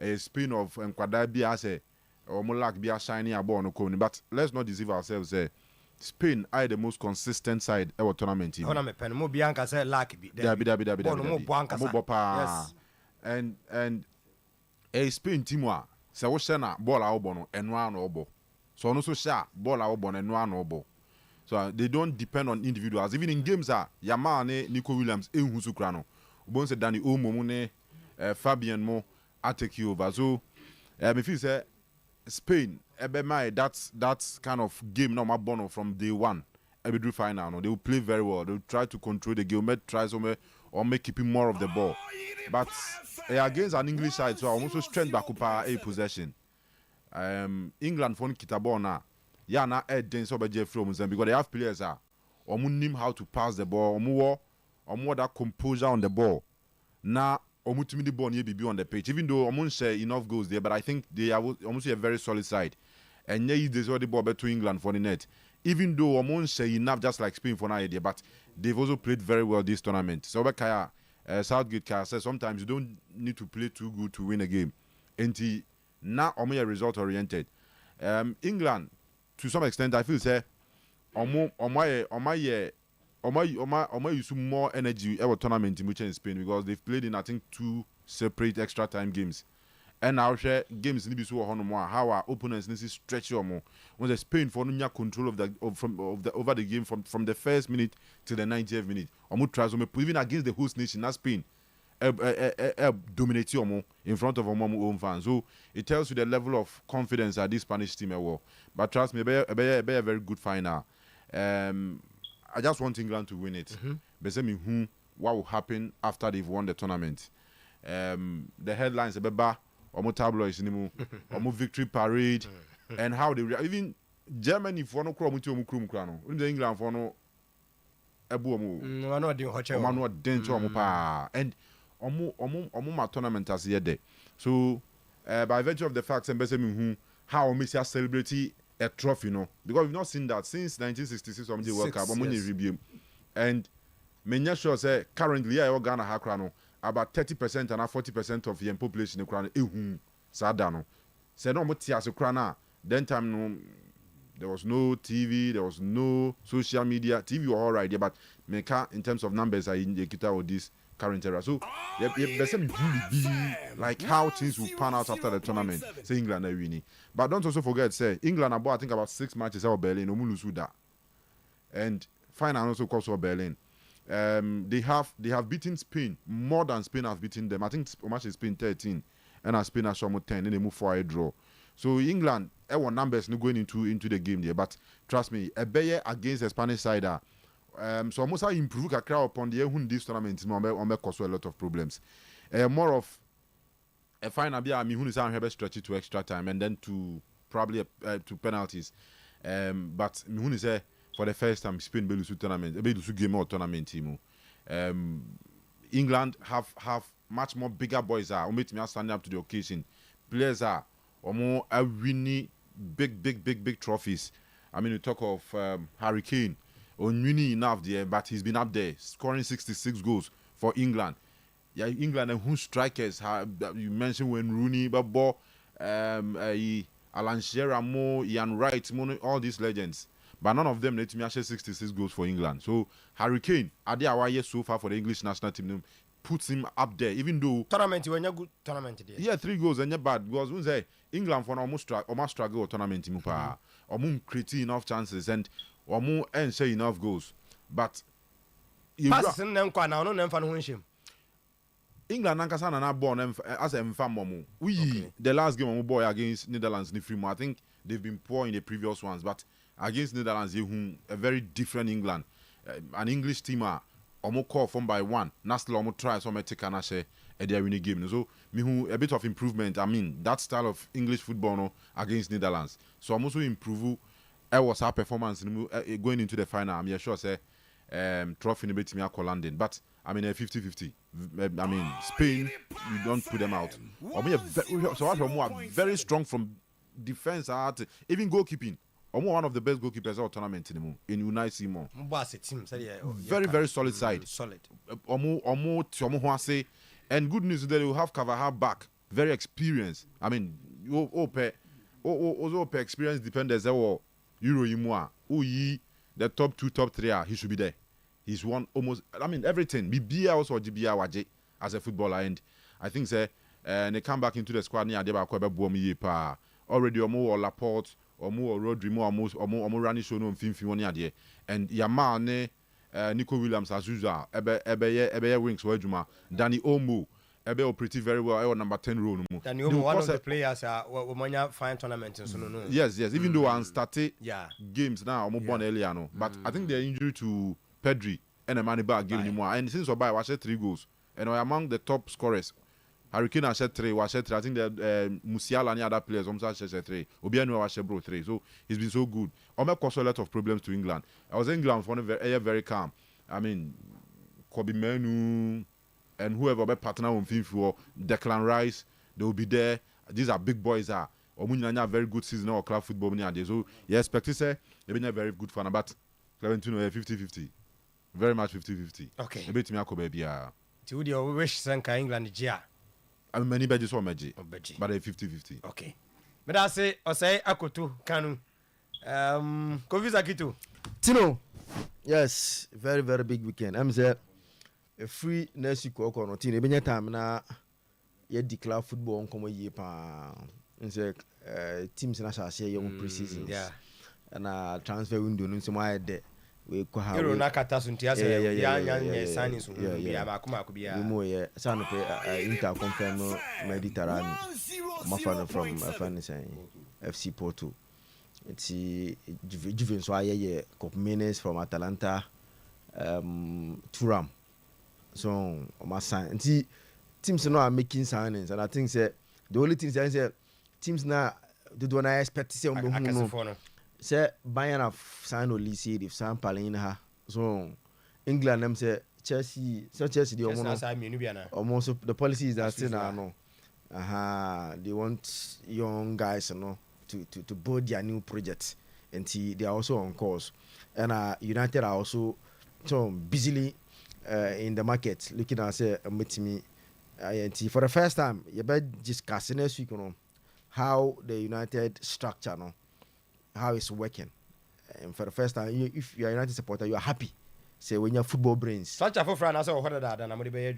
a Spain of Nkwadai say or Molak be shiny about no cone. But let's not deceive ourselves. Spain are the most consistent side our tournament team. Yes. And a Spain team so we send ball out bono and one obo. So no so sharp ball out bono and one obo. So they don't depend on individuals. Even in games Yamane, Nico Williams, Husukrano. Bonse Danny Omomune, Fabian Mo, I take you over. So if you say Spain, that's kind of game no bono from day one. Every final, no, they will play very well. They will try to control the game, try some or make keeping more of the ball. But against an English side, so I also strength back up a possession. England for Kitabona, na dense over Jeffrey because they have players or nim how to pass the ball, or more that composure on the ball. Now, the ball be on the pitch. Even though almost share enough goals there, but I think they are almost a very solid side. And yeah, they saw the ball back to England for the net. Even though almost share enough, just like Spain for an idea, but they've also played very well this tournament. So Southgate says sometimes you don't need to play too good to win a game. And now a result oriented. England, to some extent, I feel say use more energy our tournament in Spain because they've played in I think 2 separate extra time games. And now share games need be so more how our opponents need to stretch your more. When the Spain for control of the over the game from the first minute to the 90th minute. Tries even against the host nation, not Spain. Dominate more in front of our own fans. So it tells you the level of confidence that this Spanish team are. But trust me, be a very good final. I just want England to win it. But what will happen after they've won the tournament? The headlines about Omo tabloids Omo victory parade and how they even Germany for no crow mutu omu krano. England for no ebu omu and omu tournament as yet. So by virtue of the fact how Messi celebrate a trophy, because we've not seen that since 1966 on the World Cup. Yes. And many sure say currently Ghana ha about 30% and 40% of the population in Krano sadano. Say no mutia so krana. Then time no there was no TV, there was no social media. TV were all right, but in terms of numbers I indicate with this current era. So there's really be like how things will pan out after the tournament. Say England are winning. But don't also forget, say England about I think about 6 matches out of Berlin, Omulusuda. And final also comes for Berlin. They have beaten Spain more than Spain have beaten them. I think match is Spain 13 and Spain has shown 10 and they move for a draw. So England, our numbers no going into the game there. But trust me, a Bayer against the Spanish side, So almost I improve a crowd upon the who this tournament on cause a lot of problems. More of a final be I mean who is have stretch it to extra time and then to probably to penalties. But who is for the first time Spain be lose tournament, be lose game or tournament team. England have much more bigger boys are me standing up to the occasion. Players are more winning big trophies. I mean, you talk of Harry Kane, winning enough there, but he's been up there, scoring 66 goals for England. Yeah, England and who strikers you mentioned when Rooney, Babo, Alan Shearer, Mo, Ian Wright, all these legends. But none of them let me actually 66 goals for England. So Harry Kane, Ade so far for the English national team, puts him up there, even though tournament when you good tournament there. Yeah, 3 goals and you're bad because we say England for almost struggle tournament team create enough chances and and say enough goals. But passes them kwa na no them fan him. England nankasa na born as a mfam the last game on boy against Netherlands ni free. I think they've been poor in the previous ones, but against Netherlands a very different England. An English team almost call from by one. Nasty almost try so me take an share their winning game. So me who a bit of improvement. I mean that style of English football no against Netherlands. So I'm also improve was our performance going into the final. I'm sure say trophy in bit me London. But I mean 50-50. I mean Spain, you don't put them out. Very strong from defense even goalkeeping. One of the best goalkeepers of tournament in United Simon. Very solid side. Solid. And good news is that you have cover her back. Very experienced. I mean, you also experienced defenders that were Euro Yimwa. The top 2, top 3 he should be there. He's won almost. I mean everything. BBA also GBA waje as a footballer, and I think they come back into the squad near Adeba Kwebe Buomi pa already or Laporte. Or Rodri or running show no film 1 year and Yamane Nico Williams as usual ebe wings for Juma Danny Omo ebe operative very well number 10 role Danny Omo one of the players we fine tournament so no yes even though I started games now I'm born earlier no but I think the injury to Pedri and a money back game anymore and since I watched 3 goals and among the top scorers. Hurricane has 3, I think that Musiala and other players almost has 3. Obiano has 3. So he's been so good. Caused a lot of problems to England. I was in England for very calm. I mean, Kobe Menu and whoever be partner on FIFA, Declan Rice, they will be there. These are big boys. Omunyanya very good season or club football. So you expect to say they've been a very good fan, but Clementino 50-50, very much 50-50. Okay. A bit me baby. To you wish Sanka England Gia. I mean, many badges or magic, but a 50-50. Okay. But I say Akoto Kanu. Koviza Kitu. Tino. Yes, very big weekend. I'm there. A free next week or no Tino. Benya time na ye declare football on come ye pa. Nse teams na share young pre-season. Yeah. And transfer window no so my de. We ko ha Euro na kata suntia say ya signing so bia ba kuma ko bia mo ye sanu pe Inter confirm Mediterranean mafano from FC Porto it's Juventus so aye Copa America from Atalanta Turam so my sign teams now are making signings and I think say the only thing say teams now they don't expect to say no say Bayern have signed Olise, they've signed Palhinha. So England them say Chelsea they almost the policy is that still no. They want young guys to build their new project and they are also on course. And United are also so busily in the market looking at say me for the first time you better discuss next week how the United structure how it's working. And for the first time, if you are a United supporter, you are happy. Say when you have football brains. Such a for France, I what that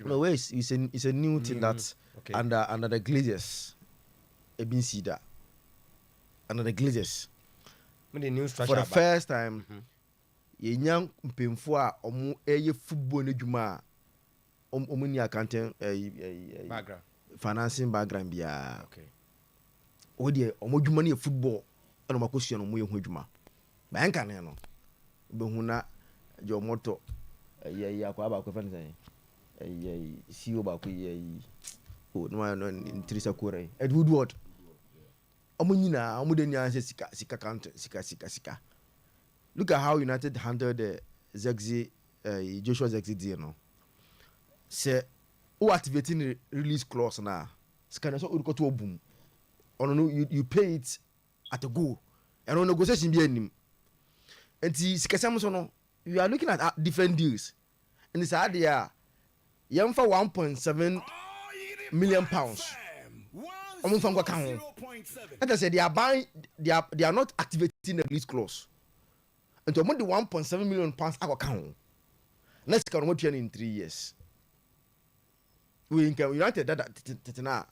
no ways. It's a new thing that under the Glazers, that under the Glazers. For the first time, you young pimfua football ne juma omuni accounting background financing background bia okay. Odi omojuma ne football no makosia no moye ho adwuma banka ne no be hu na Jomoto ya kwa ba ko fan say CEO ba ko oh no Teresa Kure Ed Woodward omo nyina omo de nya sika count sika. Look at how United handled the Joshua Zexi deal no. Say who activating the release clause na scan so we go to boom. Or no you pay it at a go. And on negotiation be anim. And sikasam so no you are looking at different deals. And it's idea yam for 1.7 million pounds. Omo fam go kan ho. And I said they are buying they are not activating the release clause. And to the 1.7 million pounds I kan ho. Let's count what in 3 years. We can United that na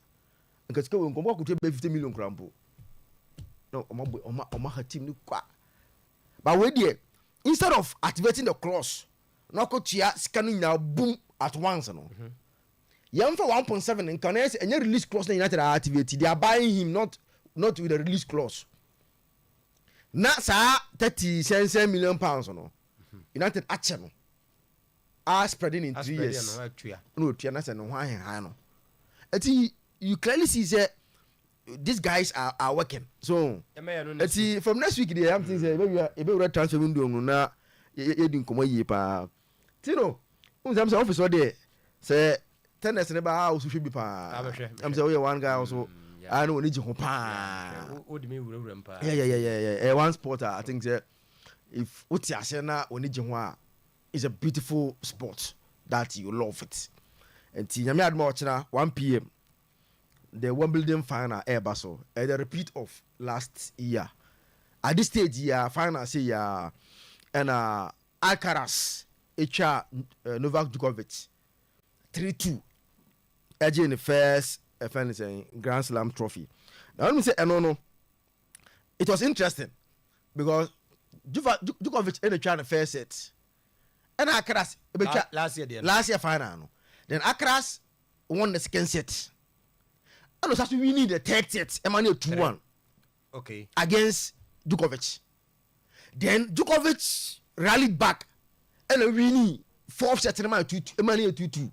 because we go could 50 million crampo. No, Oma team ni kwa. But wait there, instead of activating the clause, no go chia scanning now boom at once no. Yam for 1.7 and can any release clause na United are activated. They are buying him not with the release clause. Na sa 30 million pounds no. United action no. Are spreading in 3 years. No, Tiana said no high no. You clearly see that these guys are working. So from next week they am things maybe we transfer window no na ye din komo yi pa. Tino, am say office there say tennis ne ba so hwe bi pa. Am say we one guy also I know ni ji ho pa. Yeah. One sporter I think say if uti ase na oni ji ho a it's a beautiful sport that you love it. And Nyame admo ochina 1 p.m. the Wimbledon final Airbaso and the repeat of last year. At this stage final say and Alcaraz Novak Djokovic 3-2 edge in the first Grand Slam trophy. Now let me say no. It was interesting because Djokovic in the first set. And Alcaraz last year final no. Then Alcaraz won the second set. And also we need the third set Emmanuel 2-1 okay against Djokovic. Then Djokovic rallied back and we need fourth set Emmanuel 2-2.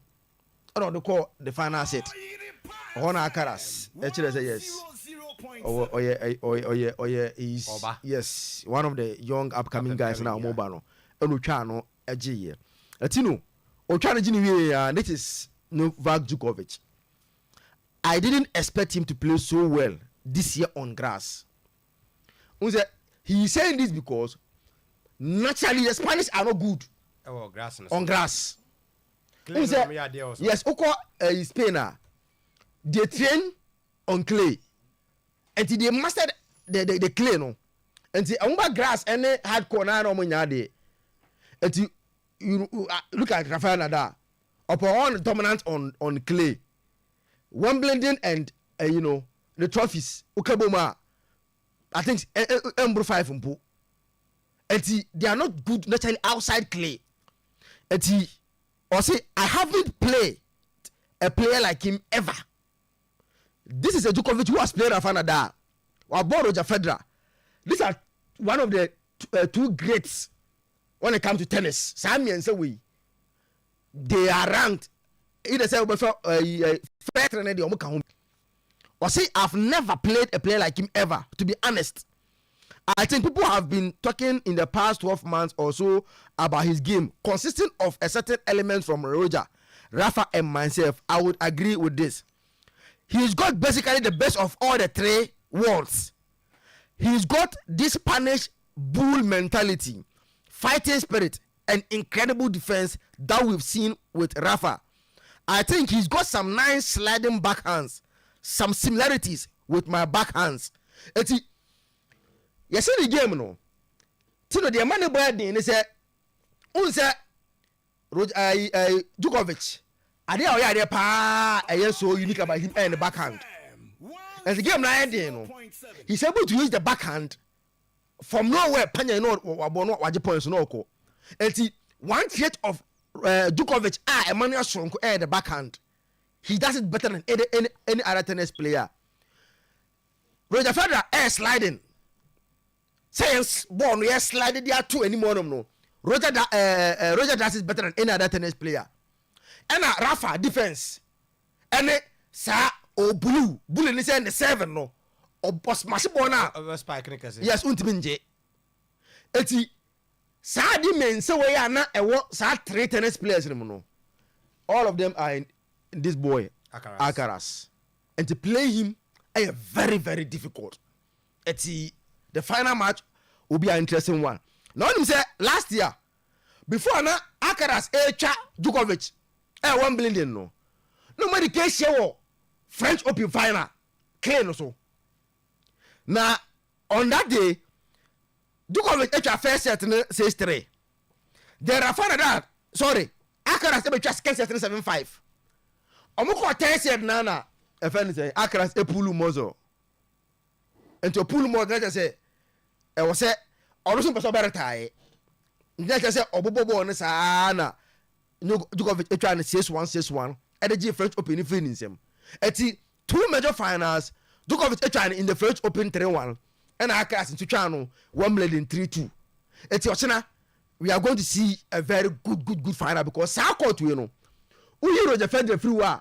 I don't call the final set. On Alcaraz actually say yes. Is yes one of the young upcoming guys now mobile no. And Uchano Eje. Atino Ochana Jini that is Novak Djokovic. I didn't expect him to play so well this year on grass. He's saying this because naturally the Spanish are not good on grass. Yes, Spain they train on clay and they mastered the clay no. And the grass any hardcore na no nyade. And you look at Rafael Nadal upon dominant on clay. Wimbledon and the trophies Ukaboma I think Embro 5 mpo. And they are not good naturally outside clay. And or say I haven't played a player like him ever. This is a Djokovic who has played Rafael Nadal or Roger Federer. These are one of the two greats when it comes to tennis. Sami and Sewi. They are ranked. Either say or say I've never played a player like him ever, to be honest. I think people have been talking in the past 12 months or so about his game consisting of a certain element from Roger, Rafa and myself. I would agree with this. He's got basically the best of all the three worlds. He's got this Spanish bull mentality, fighting spirit, and incredible defense that we've seen with Rafa. I think he's got some nice sliding backhands, some similarities with my backhands. You see the game no? Tino the money boy they say, unse Djokovic. Ade a oyade pa so unique about him and the backhand. And the game na ending no. He's able to use the backhand from nowhere. Panya no waje points no ko. And one trait of Djokovic Emmanuel Sonko the backhand. He does it better than any other tennis player. Roger Federer sliding. Science born we sliding there too anymore no. Roger Das is better than any other tennis player. And Rafa defense. And sa o blue ni say the 7 no. O boss mashibona. Yes, untiminje. Eti sa di men say we ya na ewo sa 3 tennis players no. All of them are in this boy Alcaraz. And to play him is very, very difficult. Eti the final match will be an interesting one. Now him say last year before na Alcaraz echa Djokovic 1 billion no. Nobody can show French Open final clean so. Now on that day Djokovic echa first set 6-3. Then after that, sorry, Alcaraz echa second set 7-5. Omoko third set na efeni say Alcaraz epulu mozo. Ento pulu mozo na say e wo say orosun person better tie. Nja say obobobo on sa na Djokovic echa na 6-1 e dey French Open in nsem. Eti 2 major finals Djokovic echa in the French Open 3-1 and Alcaraz in Tuchano 1-3-2. Eti ochina we are going to see a very good final because sa court we know. Roger Federer free wa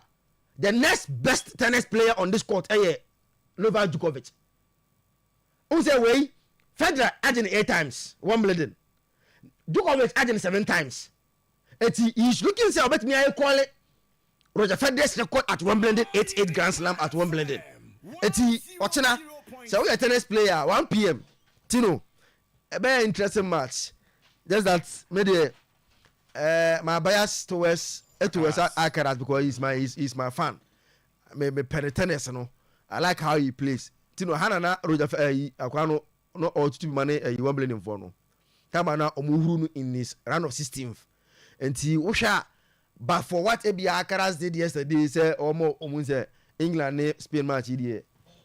the next best tennis player on this court Novak Djokovic. Who say way Federer adding 8 times 1 Djokovic adding 7 times. He's looking say bet me I call it Roger Federer's record at Wimbledon 8 Grand Slam at Wimbledon. Ochina so we a tennis player 1 p.m. Tino a very interesting match. Just that maybe my bias towards Alcaraz because he's my fan. Me tennis no. I like how he plays. Tino Hanana Roger Akwano no or to money Wimbledon for no. Come na omuhuru in his round of 16th. And he Osha but for what Ebi Alcaraz did yesterday say omunse England Spain match here.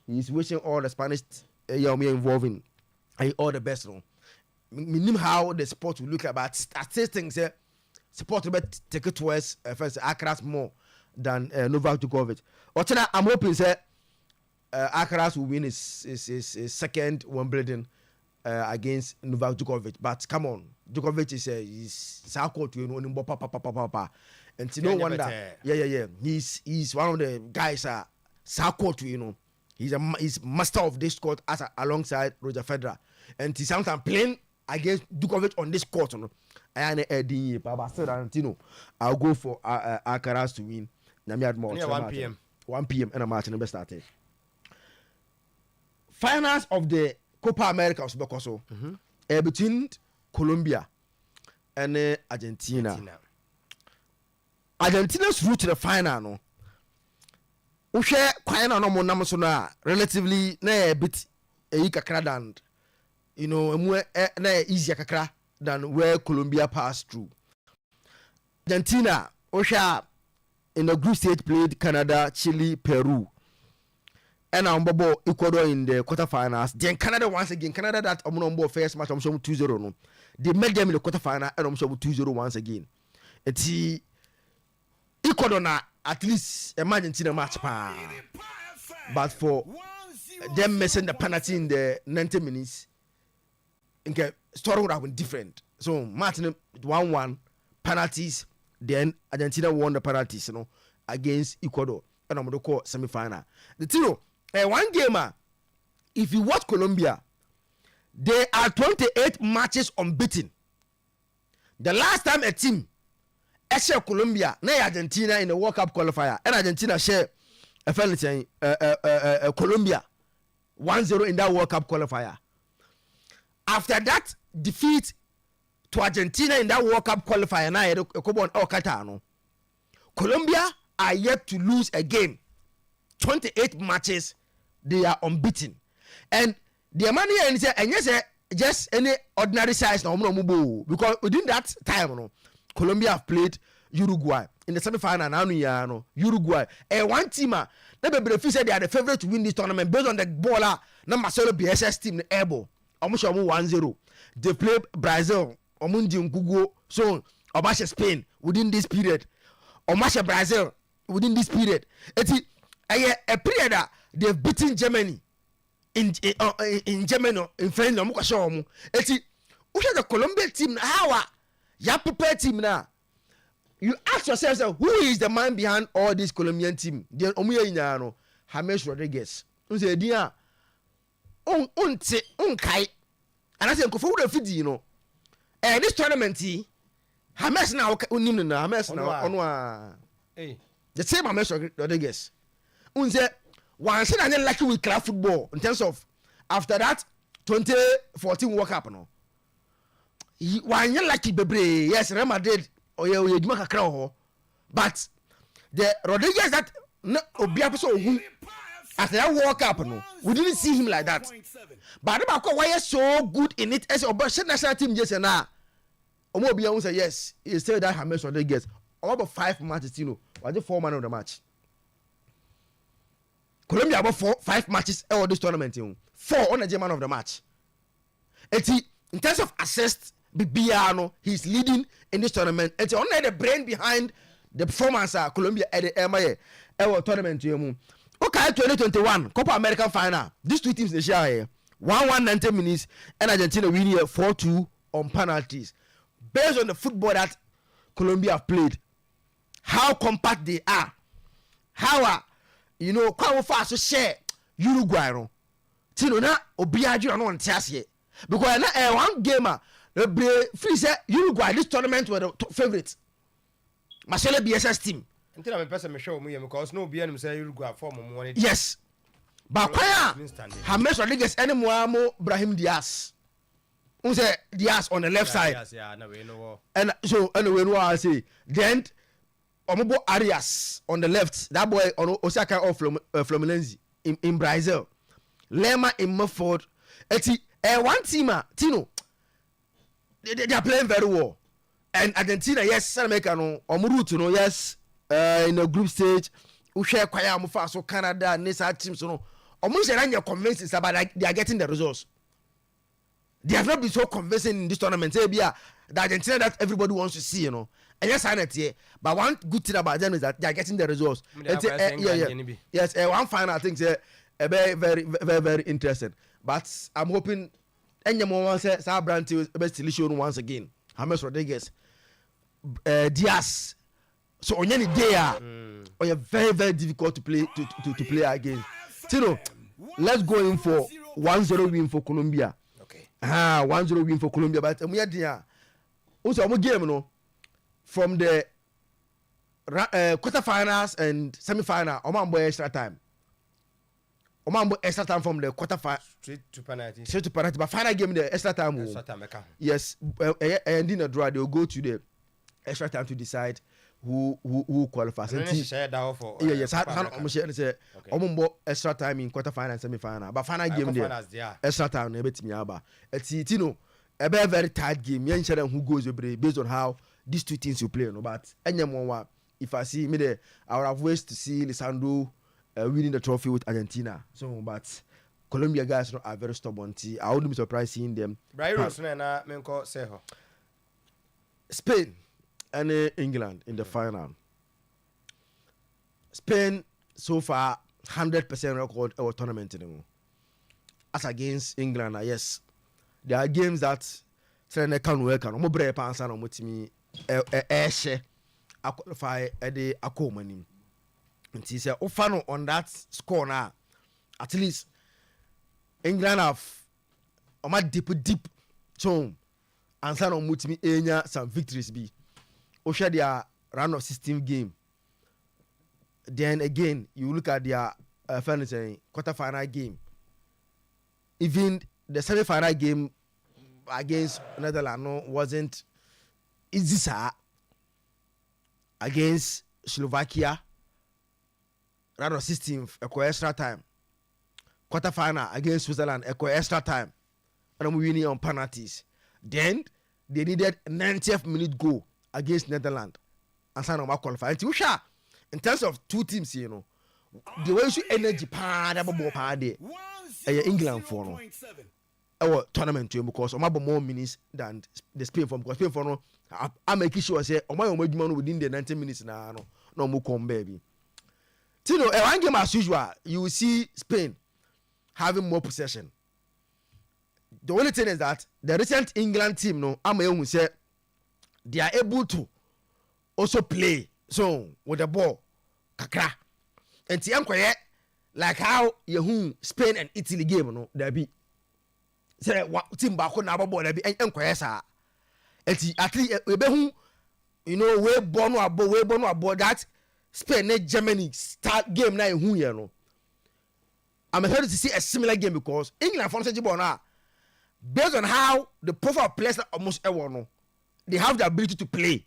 He's wishing all the Spanish involving all the best no. Meaning how the sport will look about statistics support will take it towards first Alcaraz more than Novak Djokovic. Ochina, I'm hoping say Alcaraz will win his second Wimbledon against Novak Djokovic. But come on, Djokovic is court you know papa. And no wonder, yeah. He's one of the guys court you know. He's master of this court as alongside Roger Federer. And he sometimes playing against Djokovic on this court, no. I'll go for Alcaraz to win. 1 p.m. 1 p.m. and a match never started. Finals of the Copa America was between Colombia and Argentina. Argentina's route to the final, no. Ushe kwayana no mo nam so na relatively na a bit kakra than you know na easier kakra than where Colombia passed through. Argentina Ushe in the group stage played Canada, Chile, Peru. And Bobo Ecuador in the quarterfinals. Then Canada once again. Canada that Omnombo first match I'm showing 2-0 no. They made them in the quarterfinal and I'm showing 2-0 once again. It's Ecuador na at least Argentina match pa. But for them missing the penalty in the 90 minutes, okay, story would have been different. So Martin 1-1 penalties. Then Argentina won the penalties, you know, against Ecuador. And I'm going to call semi-final. The thing, one game, if you watch Colombia, they are 28 matches unbeaten. The last time a team share Colombia, na Argentina in the World Cup qualifier, and Argentina share Colombia 1-0 in that World Cup qualifier. After that defeat to Argentina in that World Cup qualifier, now Colombia are yet to lose a game. 28 matches, they are unbeaten. And the money and yes, just any ordinary size now, because within that time, no, Colombia have played Uruguay in the semi-final. Now, Uruguay, and one team, they said they are the favorite to win this tournament based on the baller. No, Marcelo BSS team, able almost 1-0. They play Brazil, Omundi Nkugo, so Obasha Spain within this period, Omasha Brazil within this period. It's a period that they've beaten Germany in Germany in France. It's the Colombian team how ya prepare team now. You ask yourself, so, who is the man behind all this Colombian team? Then omuye inyano James Rodriguez. Unse dia unkai. And I say ko for the fidi, you know. This tournament James now unim na James now onwa. Hey. The same James Rodriguez. Unse one say na lucky with club football in terms of after that 2014 World Cup no. One lucky bebre. Yes, Real Madrid but the Rodriguez that after that World Cup, no, we didn't see him like that. But why is so good in it as a national team just now? Omo say yes, he said that James Rodriguez about 5 matches, you know, was the 4 man of the match. Colombia about 5 matches all this tournament, you know, 4 on the man of the match. In terms of assists, Bibiano, he's leading in this tournament. It's only the brain behind the performance of Colombia at the MIA tournament. Okay, 2021 Copa America final. These two teams they share here 1-1 90 minutes and Argentina winning 4-2 on penalties. Based on the football that Colombia have played, how compact they are, how quite fast to share Uruguay. Tino na obiaju no ntiase because na one gamer free say Uruguay this tournament were the favorite. Marcelo BSS team. Until I'm a person show me because no BN say Uruguay form money. Yes. But kwaya James Rodriguez any mo Brahim Diaz. Who say Diaz on the left side. Yes, yeah, no we know. And so anyway no I say then Omobo Arias on the left. That boy on Osaka of Fluminense in Brazil. Lema in Mumford. One teamer, Tino. They are playing very well. And Argentina, yes, South America, no, Omurutu, no, yes, in the group stage, we share Kwaya Mufa, so Canada, Nisa teams, no. Almost you're convinced about they are getting the results. They have not been so convincing in this tournament. The Argentina that everybody wants to see, you know. And yes, I know it, but one good thing about them is that they are getting the results. Yes, one final thing, very, very, very, very interesting. But I'm hoping any more say Sabranti best solution once again. James Rodriguez, Diaz. So on any day, are very, very difficult to play to play against. Tino, let's go in for 1-0 win for Colombia. Okay. 1-0 win for Colombia. But we had there. Also, I'm game, no, from the quarterfinals and semi-final. I'm extra time. Omambo extra time from the quarterfinal straight to penalty. But final game the extra time. Yes, and in a draw they will go to the extra time to decide who qualifies. Yes, Omambo extra time in quarterfinal and semi-final. But final game there extra time na bet me aba. It's a very tight game. You ain't who goes based on how these two teams you play. No, but anyone if I see me there, I would have wished to see Lisandro winning the trophy with Argentina. So, but Colombia guys are very stubborn. I wouldn't be surprised seeing them. Spain and England in the final. Spain so far 100% record our tournament. As against England, yes, there are games that they can work on. Mobre pansa no mutimi eshe qualify the akomani. And he said, "Oh, on that score now, at least England have deep so and some on mutimi enya some victories be. Oh, share their round of 16 game. Then again, you look at their quarter-final game. Even the semi-final game against Netherlands wasn't easy, sir. Against Slovakia. Round of 16th, extra time. Quarter-final against Switzerland, extra time. And I'm winning on penalties. Then they needed 90th minute goal against Netherlands. And so I'm qualified. In terms of two teams, the way you energy England for our tournament because I'm more minutes than the Spain for because Spain for I'm making sure I say within the 90 minutes now no more come baby. Tino, one game as usual, you will see Spain having more possession. The only thing is that the recent England team, I'm going to say they are able to also play so with the ball kakra and ti like how you Spain and Italy game no there be say team back na ball there be enkoye sa and at least we you know we born abo that Spain and Germany start game na ehu here no I'm excited to see a similar game because England for such a ball based on how the profile of players almost no they have the ability to play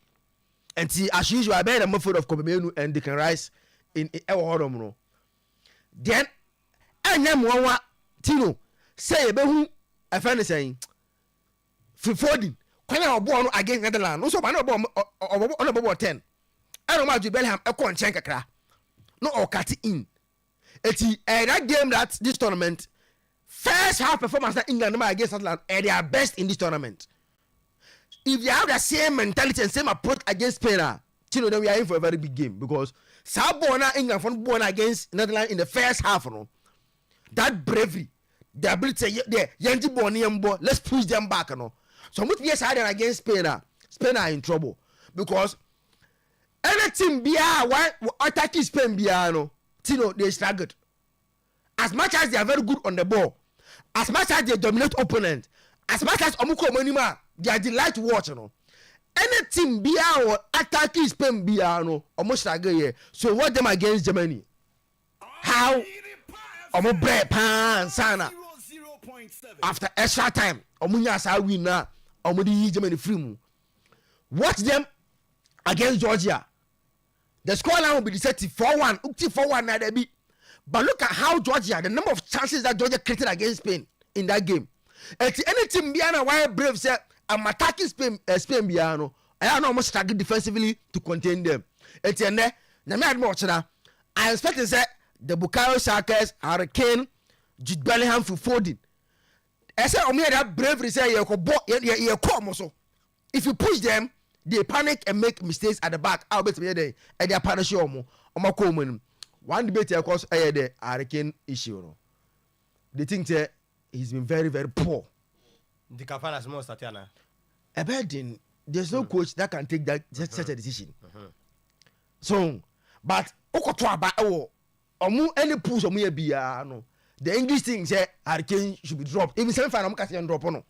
and see as usual I bet the method of Copa and they can rise in our no then one Tino say behu a friend is saying Fording kwanya obo against Netherlands no so ba na obo 10 I don't mind Bellingham e kon chen kakra no or cut in eti that game that this tournament first half performance that England against Netherlands they are best in this tournament. If they have the same mentality and same approach against Spain, then we are in for a very big game because Sabona England from born against Netherlands in the first half, no, that bravery, the ability, let's push them back, no. So what we are against Spain, Spain are in trouble because any team attacking Spain, no, they struggled. As much as they are very good on the ball, as much as they dominate opponent, as much as Omuko Monima, they are delight to watch, no. Any team or attacking Spain no, almost struggle here. So what them against Germany? How? Omo bread pan sana. After extra time, Omunya sa win na. Omo di Germany free mu. Watch them against Georgia. The scoreline will be set 4-1. Ukti 4-1 na be. But look at how Georgia, the number of chances that Georgia created against Spain in that game. And any team Biana why brave said I'm attacking Spain Biano. I am almost struggling defensively to contain them. And then I expect to say the Bukayo Sakas, Hurricane, Jude Bellingham for Foden. I said that bravery say you come so. If you push them, they panic and make mistakes at the back. I'll bet they and they punish you more. One debate of course the Hurricane issue. No. They think that he's been very, very poor. The Kafana is more Statiana. There's no coach that can take that such a decision. So, but any push no. The English thing say Hurricane should be dropped. Even semi-final drop on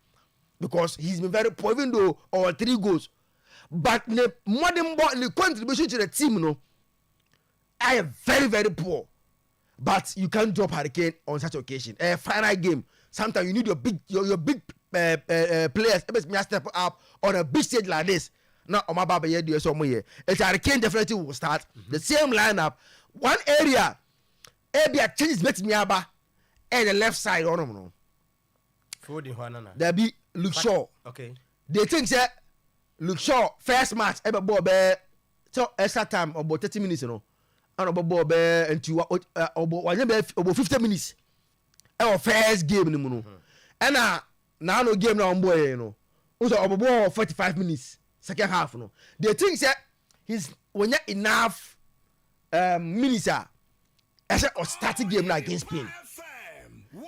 because he's been very poor, even though all 3 goals. But the modern ball, the contribution to the team, no, I am very, very poor. But you can't drop Hurricane on such occasion. A final game. Sometimes you need your big players. Maybe step up on a big stage like this. Now, on my baba here, do some here. It's Hurricane definitely will start the same lineup. One area, area changes makes me aba, and the left side on them. There be Luke Shaw. Okay. They think that Luke Shaw first match ever ball so extra time about 30 minutes, you know. And about ball into about 50 minutes. Our first game, you know. And now no game now on boy, you know. Also about 45 minutes, second half, you know. They think that he's when you enough minutes as a starting game now against Spain.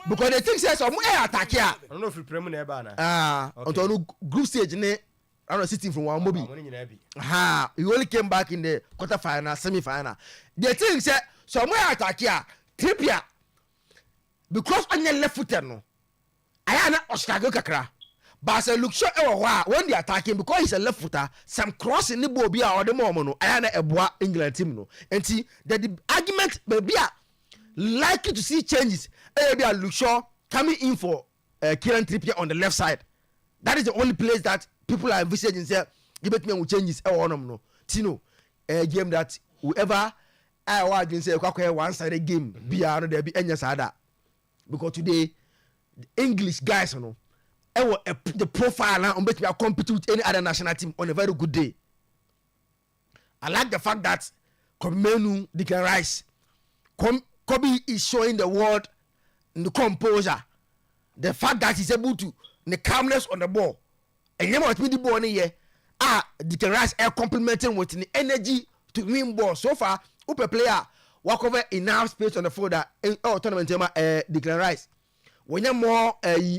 Because they think that some attack here. I don't know if you play money on group stage, I don't know, sitting from one movie. He only came back in the quarterfinal, semi-final. They think that somewhere attack here, trip here. Because on your left foot, no, I am not Ostago Kakra. But I look sure when they attack him because he's a left footer, some cross in the bobia or the moment, I am a boy England team. No, and see that the argument may be likely to see changes. Maybe I look sure coming in for Kieran Trippier on the left side. That is the only place that people are envisaging. Say, give it me will changes. No, Tino, a game that whoever I can say one-sided game. Be there be any sada. Because today, the English guys, you know, the profile now, bet me compete with any other national team on a very good day. I like the fact that Komenu Declan Rice, Kobe is showing the world the composure, the fact that he's able to the calmness on the ball. And you know what the ball here? Declan Rice are complementing with the energy to win ball. So far, Upe player walk over enough space on the field that tournament Declan Rice. When you more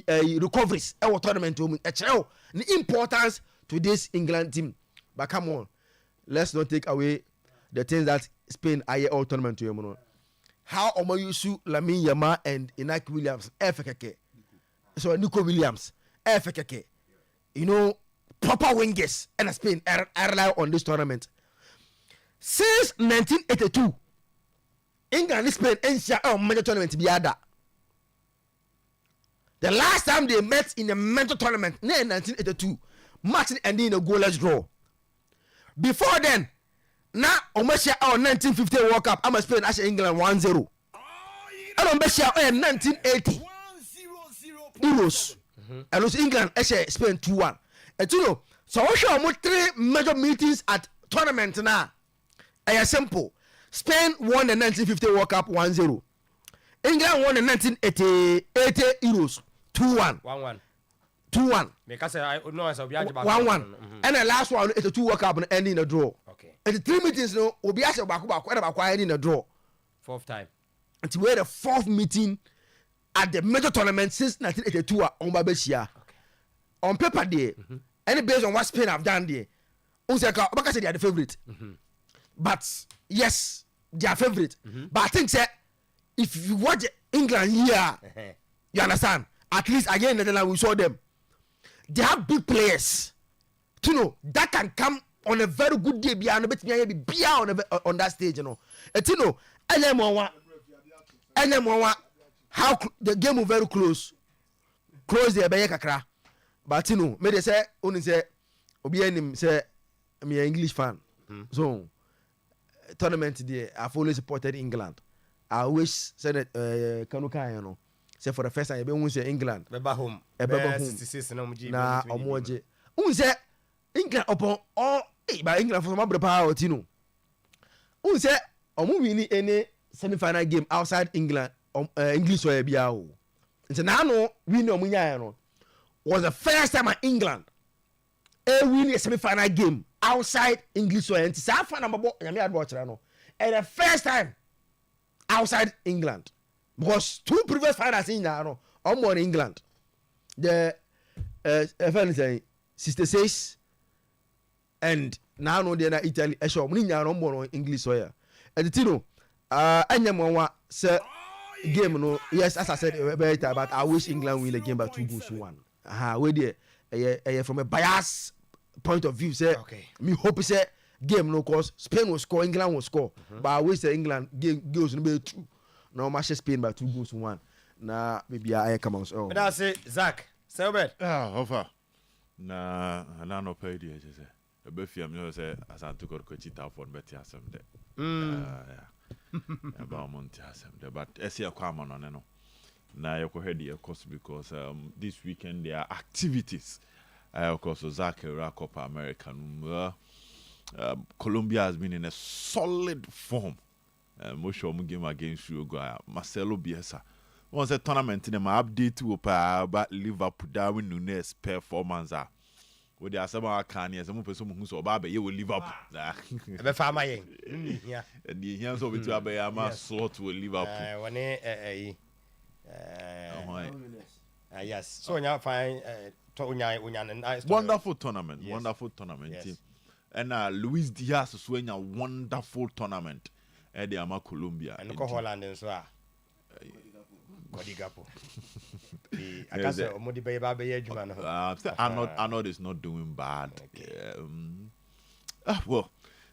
recoveries our tournament the importance to this England team But come on, let's not take away the things that Spain are all tournament to you. How Omoyusu, Lamine Yamal, and Inaki Williams, FKK. So Nico Williams, FKK. You know, proper wingers and Spain are rely on this tournament. Since 1982, England and Spain ain't major tournament to be had. The last time they met in a major tournament, in 1982, match ending in a goalless draw. Before then, now almost 1950 World Cup, I'm Spain as England 1-0. And on 1980 Euros, and also England as Spain 2-1. And you know, so we show almost 3 major meetings at tournament now. And simple. Spain won the 1950 World Cup 1-0. England won the 1980 Euros 2-1. 1-1. 2-1. Because I know as a 1-1. And the last one, it's a 2 World Cup ending in a draw. Okay. And the 3 meetings, no, will be asked about ending in a draw. 4th time. Until we had the 4th meeting at the major tournament since 1982 on Babeshia. Okay. On paper, there, and based on what Spain have done there, Obaka said they are the favorite. But yes, they are favorite. But I think that if you watch England here, you understand. At least again, we saw them. They have big players, you know, that can come on a very good day. Be on that stage, you know. And you know, how the game was very close there by kakra. But you know, me they say only say obi enim say me an English fan. So tournament there, I've always supported England. I wish said that Kanuka, you know. Say for the first time, you say England. Beba home. Beba home. Na omoje. Say England upon all. By England for some power, you know. Say win any semi-final game outside England. English or biao. So now no win no munya no. Was the first time at England win a semi-final game outside English or and the first time outside England. Because 2 previous finals in now, on England. The 66 and now no they na Italy. I show me on English soya. And you know, anyone say game no. Yes, as I said better, but I wish England win the game by 2-1. We there. From a bias point of view, say me hope say game no cause Spain will score, England will score. But I wish the England game goes no be 2. No match Spain by 2-1. Nah, maybe I come out. But I say Zach, say obed. Hofa. Na no pay the say. E be fiam no say asanto ko chita for beti asem de. Yeah. About monti asem de, but esi akwa no no. Na yokohedi of course because this weekend there are activities. Of course Zach Copa America. Colombia has been in a solid form. Most of them game against Uruguay. Marcelo Bielsa. Once a tournament in my update to about Liverpool Darwin Nunes performance. With the Asama Kanye, some person who's about you will Liverpool. The farmer, yeah. And the hands of it to Abayama slot to Liverpool. Yes. So now fine. Wonderful tournament. Wonderful tournament team. And Luis Diaz is winning a wonderful tournament. Eddie Ama Colombia and look Holland and so Godigapo. I can say Omodi Baby Arnold is not doing bad. Well,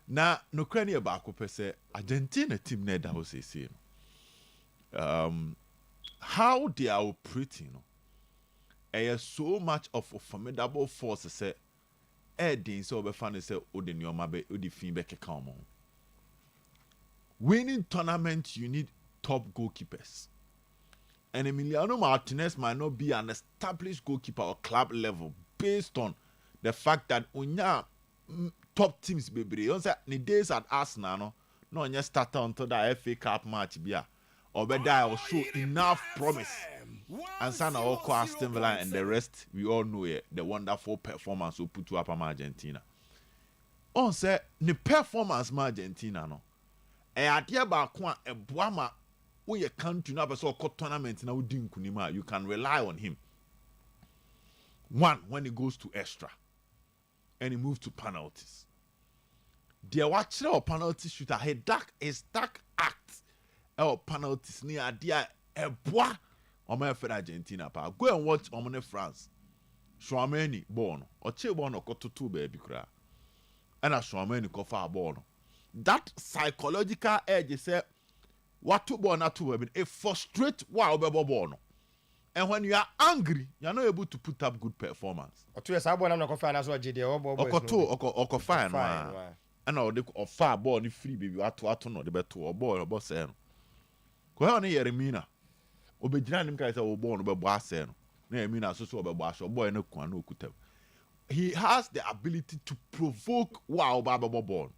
now no crane about say Argentina team that was saying how they are operating, so much of a formidable force say Eddie so be funny say Odenioma be Odi Finbeke come on. Winning tournament, you need top goalkeepers. And Emiliano Martinez might not be an established goalkeeper or club level based on the fact that unya top teams baby. You say the days at Arsenal no only starter until the FA Cup match bia. Or better I will show enough promise. And Sana Oko Aston Villa and the rest we all know it, the wonderful performance we put up Argentina. On say the performance Argentina no. Adia ba kwa eboama wo ye country na be so tournament na wo di nkunima you can rely on him. One, when he goes to extra and he moves to penalties. deɛ wakyerɛ wɔ penalty shooter his dark act ɛwɔ penalties ne adeɛ a ɛboa ɔmo ɛfɛ Argentina paa. Go and watch ɔmo ne France. Chouameni ball no ɔkye ball no ɔkɔtoto baabi koraa ɛna Chouameni kɔfa ball no. That psychological edge sɛ wato ball na to baabi it frustrate wa ɔbɛbɔ ball no. And when you are angry, you are not able to put up good performance. Otu esa ball na kɔfa na so ɔgye deɛ ɔbɔ ball. Ɔkɔto fine no. Ɛna ɔde ɔfa ball ni free baby ato no de bɛto ɔbɔ sɛ no. Kɔ ne Yeremina. Obegyina nim kai sɛ ɔbɔ no bɛbɔ asɛ no. Na Yeremina so ɔbɛbɔ asɛ ɔbɔ no kwan na okuta. He has the ability to provoke wa ɔbɛbɔ ball.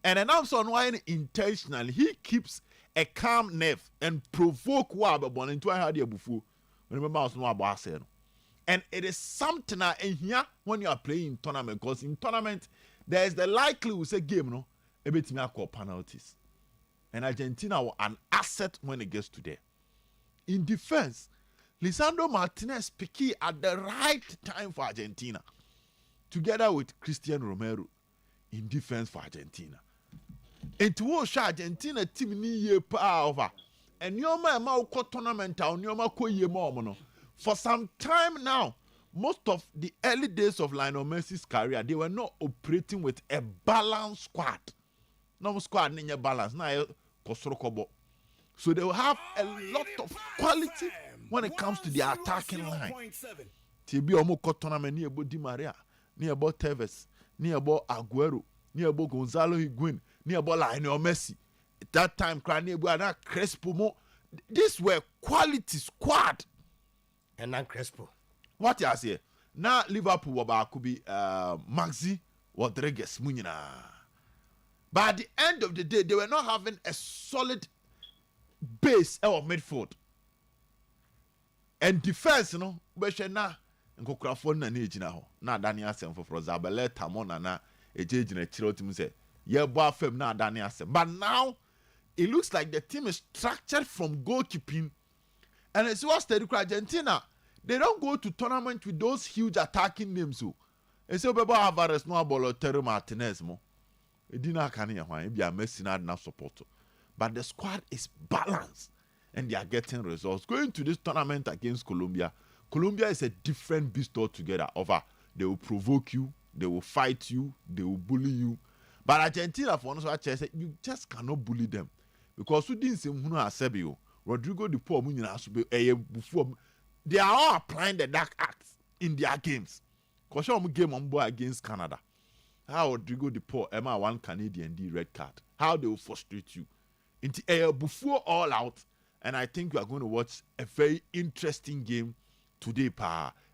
And then also no intentionally he keeps a calm nerve and provoke wa ɔbɛbɔ into how the abufu. Remember also no about asɛ no. And it is something in here when you are playing in tournament, because in tournament there is the likelihood say game no ebetimi akɔ penalties. And Argentina were an asset when it gets to there. In defense, Lisandro Martinez picky at the right time for Argentina, together with Cristian Romero in defense for Argentina. And towards Argentina team ni ye power and your man tournament town your no. For some time now, most of the early days of Lionel Messi's career, they were not operating with a balanced squad. No squad in your balance. Now, so they will have a lot of quality when it comes to the attacking line. TB Omoko tournament near Di Maria, near about Tevez, near about Aguero, near about Gonzalo Higuain, near about Lionel Messi. At that time, near about Crespo. These were quality squad. And then Crespo. What you say? Now Liverpool could be Maxi Rodriguez Munina. But at the end of the day, they were not having a solid base of midfield. And defense, you know, but na nkokrafo na na ejina ho. Na Daniel Asem for Zabele Tamona na ejina chiro tim say, "Ye bo afem na Daniel Asem." But now it looks like the team is structured from goalkeeping. And it's what's the Argentina. They don't go to tournament with those huge attacking names. So, it's a Beba Alvarez, no Balotelli Martinez. Mo, it didn't can hear why be a Messi na support. But the squad is balanced, and they are getting results. Going to this tournament against Colombia, Colombia is a different beast altogether. Over, they will provoke you, they will fight you, they will bully you. But Argentina, for us, you just cannot bully them because we didn't say Asebio, Rodrigo de Paul, they are all applying the dark acts in their games. Because I'm game on board against Canada. How Rodrigo de Paul, Emma one Canadian D red card. How they will frustrate you. Before all out, and I think we are going to watch a very interesting game today,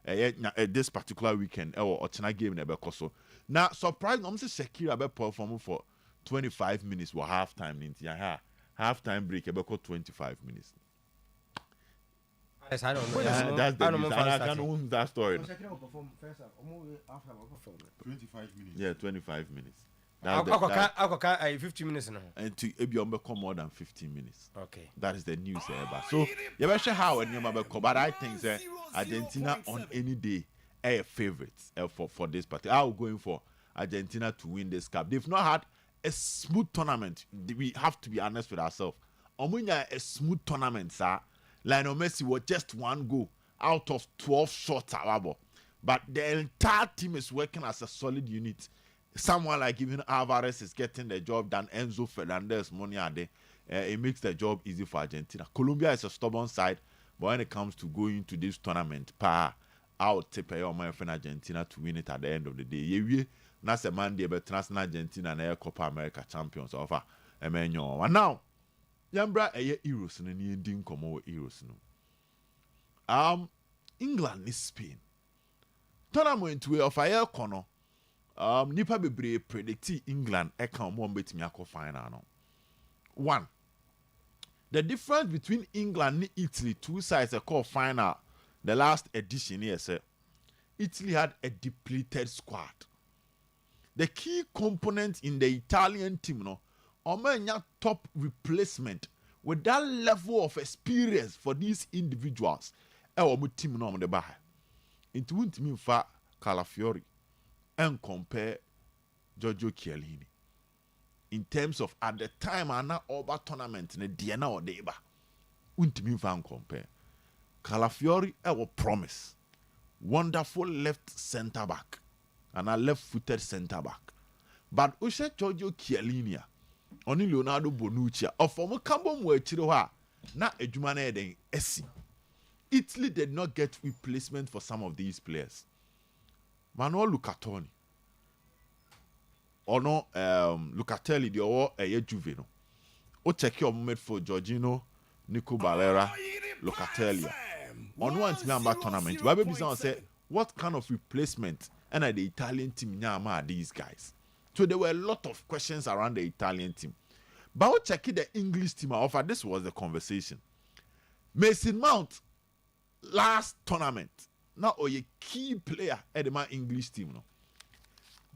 this particular weekend, or China game in Ebekoso. Now, surprise, I'm saying Shakira be performing for 25 minutes or half time. Half time break, Ebeko 25 minutes. Yes, I don't know. That's the news. I can't own that story. 25 minutes. Yeah, 25 minutes. I'll 15 minutes now. And to become more than 15 minutes. Okay. That is the news. So, you better how and you but I think that Argentina on any day are favorites for this party. I'm going for Argentina to win this cup. They've not had a smooth tournament. We have to be honest with ourselves. A smooth tournament, sir. Lionel Messi was just one goal out of 12 shots, but the entire team is working as a solid unit. Someone like even Alvarez is getting the job done. Enzo Fernandez, Moniade, it makes the job easy for Argentina. Colombia is a stubborn side, but when it comes to going to this tournament, I'll tip my friend Argentina to win it at the end of the day. Yeah, that's a Monday, but Tanzanian Argentina and Copa America champions offer. Now. Yambra Euros and Indian Como Euros. England is Spain. Tournament to of a corner. Nipa Bebre predicted England account one bet me final. One. The difference between England and Italy, two sides a call final. The last edition here, sir. Italy had a depleted squad. The key component in the Italian team, no. Omenya top replacement with that level of experience for these individuals. Team no the back. It won't mean for Calafiori and compare Giorgio Chiellini. in terms of at the time ana over tournament ne deɛ na ɔde ba untimi fan compare Calafiori will promise wonderful left centre back and a left-footed centre back, but Ushe Giorgio Chiellini only Leonardo Bonucci or from Cambo Muechiroha na ejumane den esi. Italy did not get replacement for some of these players. Manuel Lucatoni or no Lucatelli the or Juveno. O check your moment for Giorgino, Nico Barrera, Lucatelli. On one team tournament, Baby Bizan said, what kind of replacement and the Italian team are these guys? So there were a lot of questions around the Italian team. But I'll check the English team offer. This was the conversation. Mason Mount last tournament. Now a key player at the English team. No?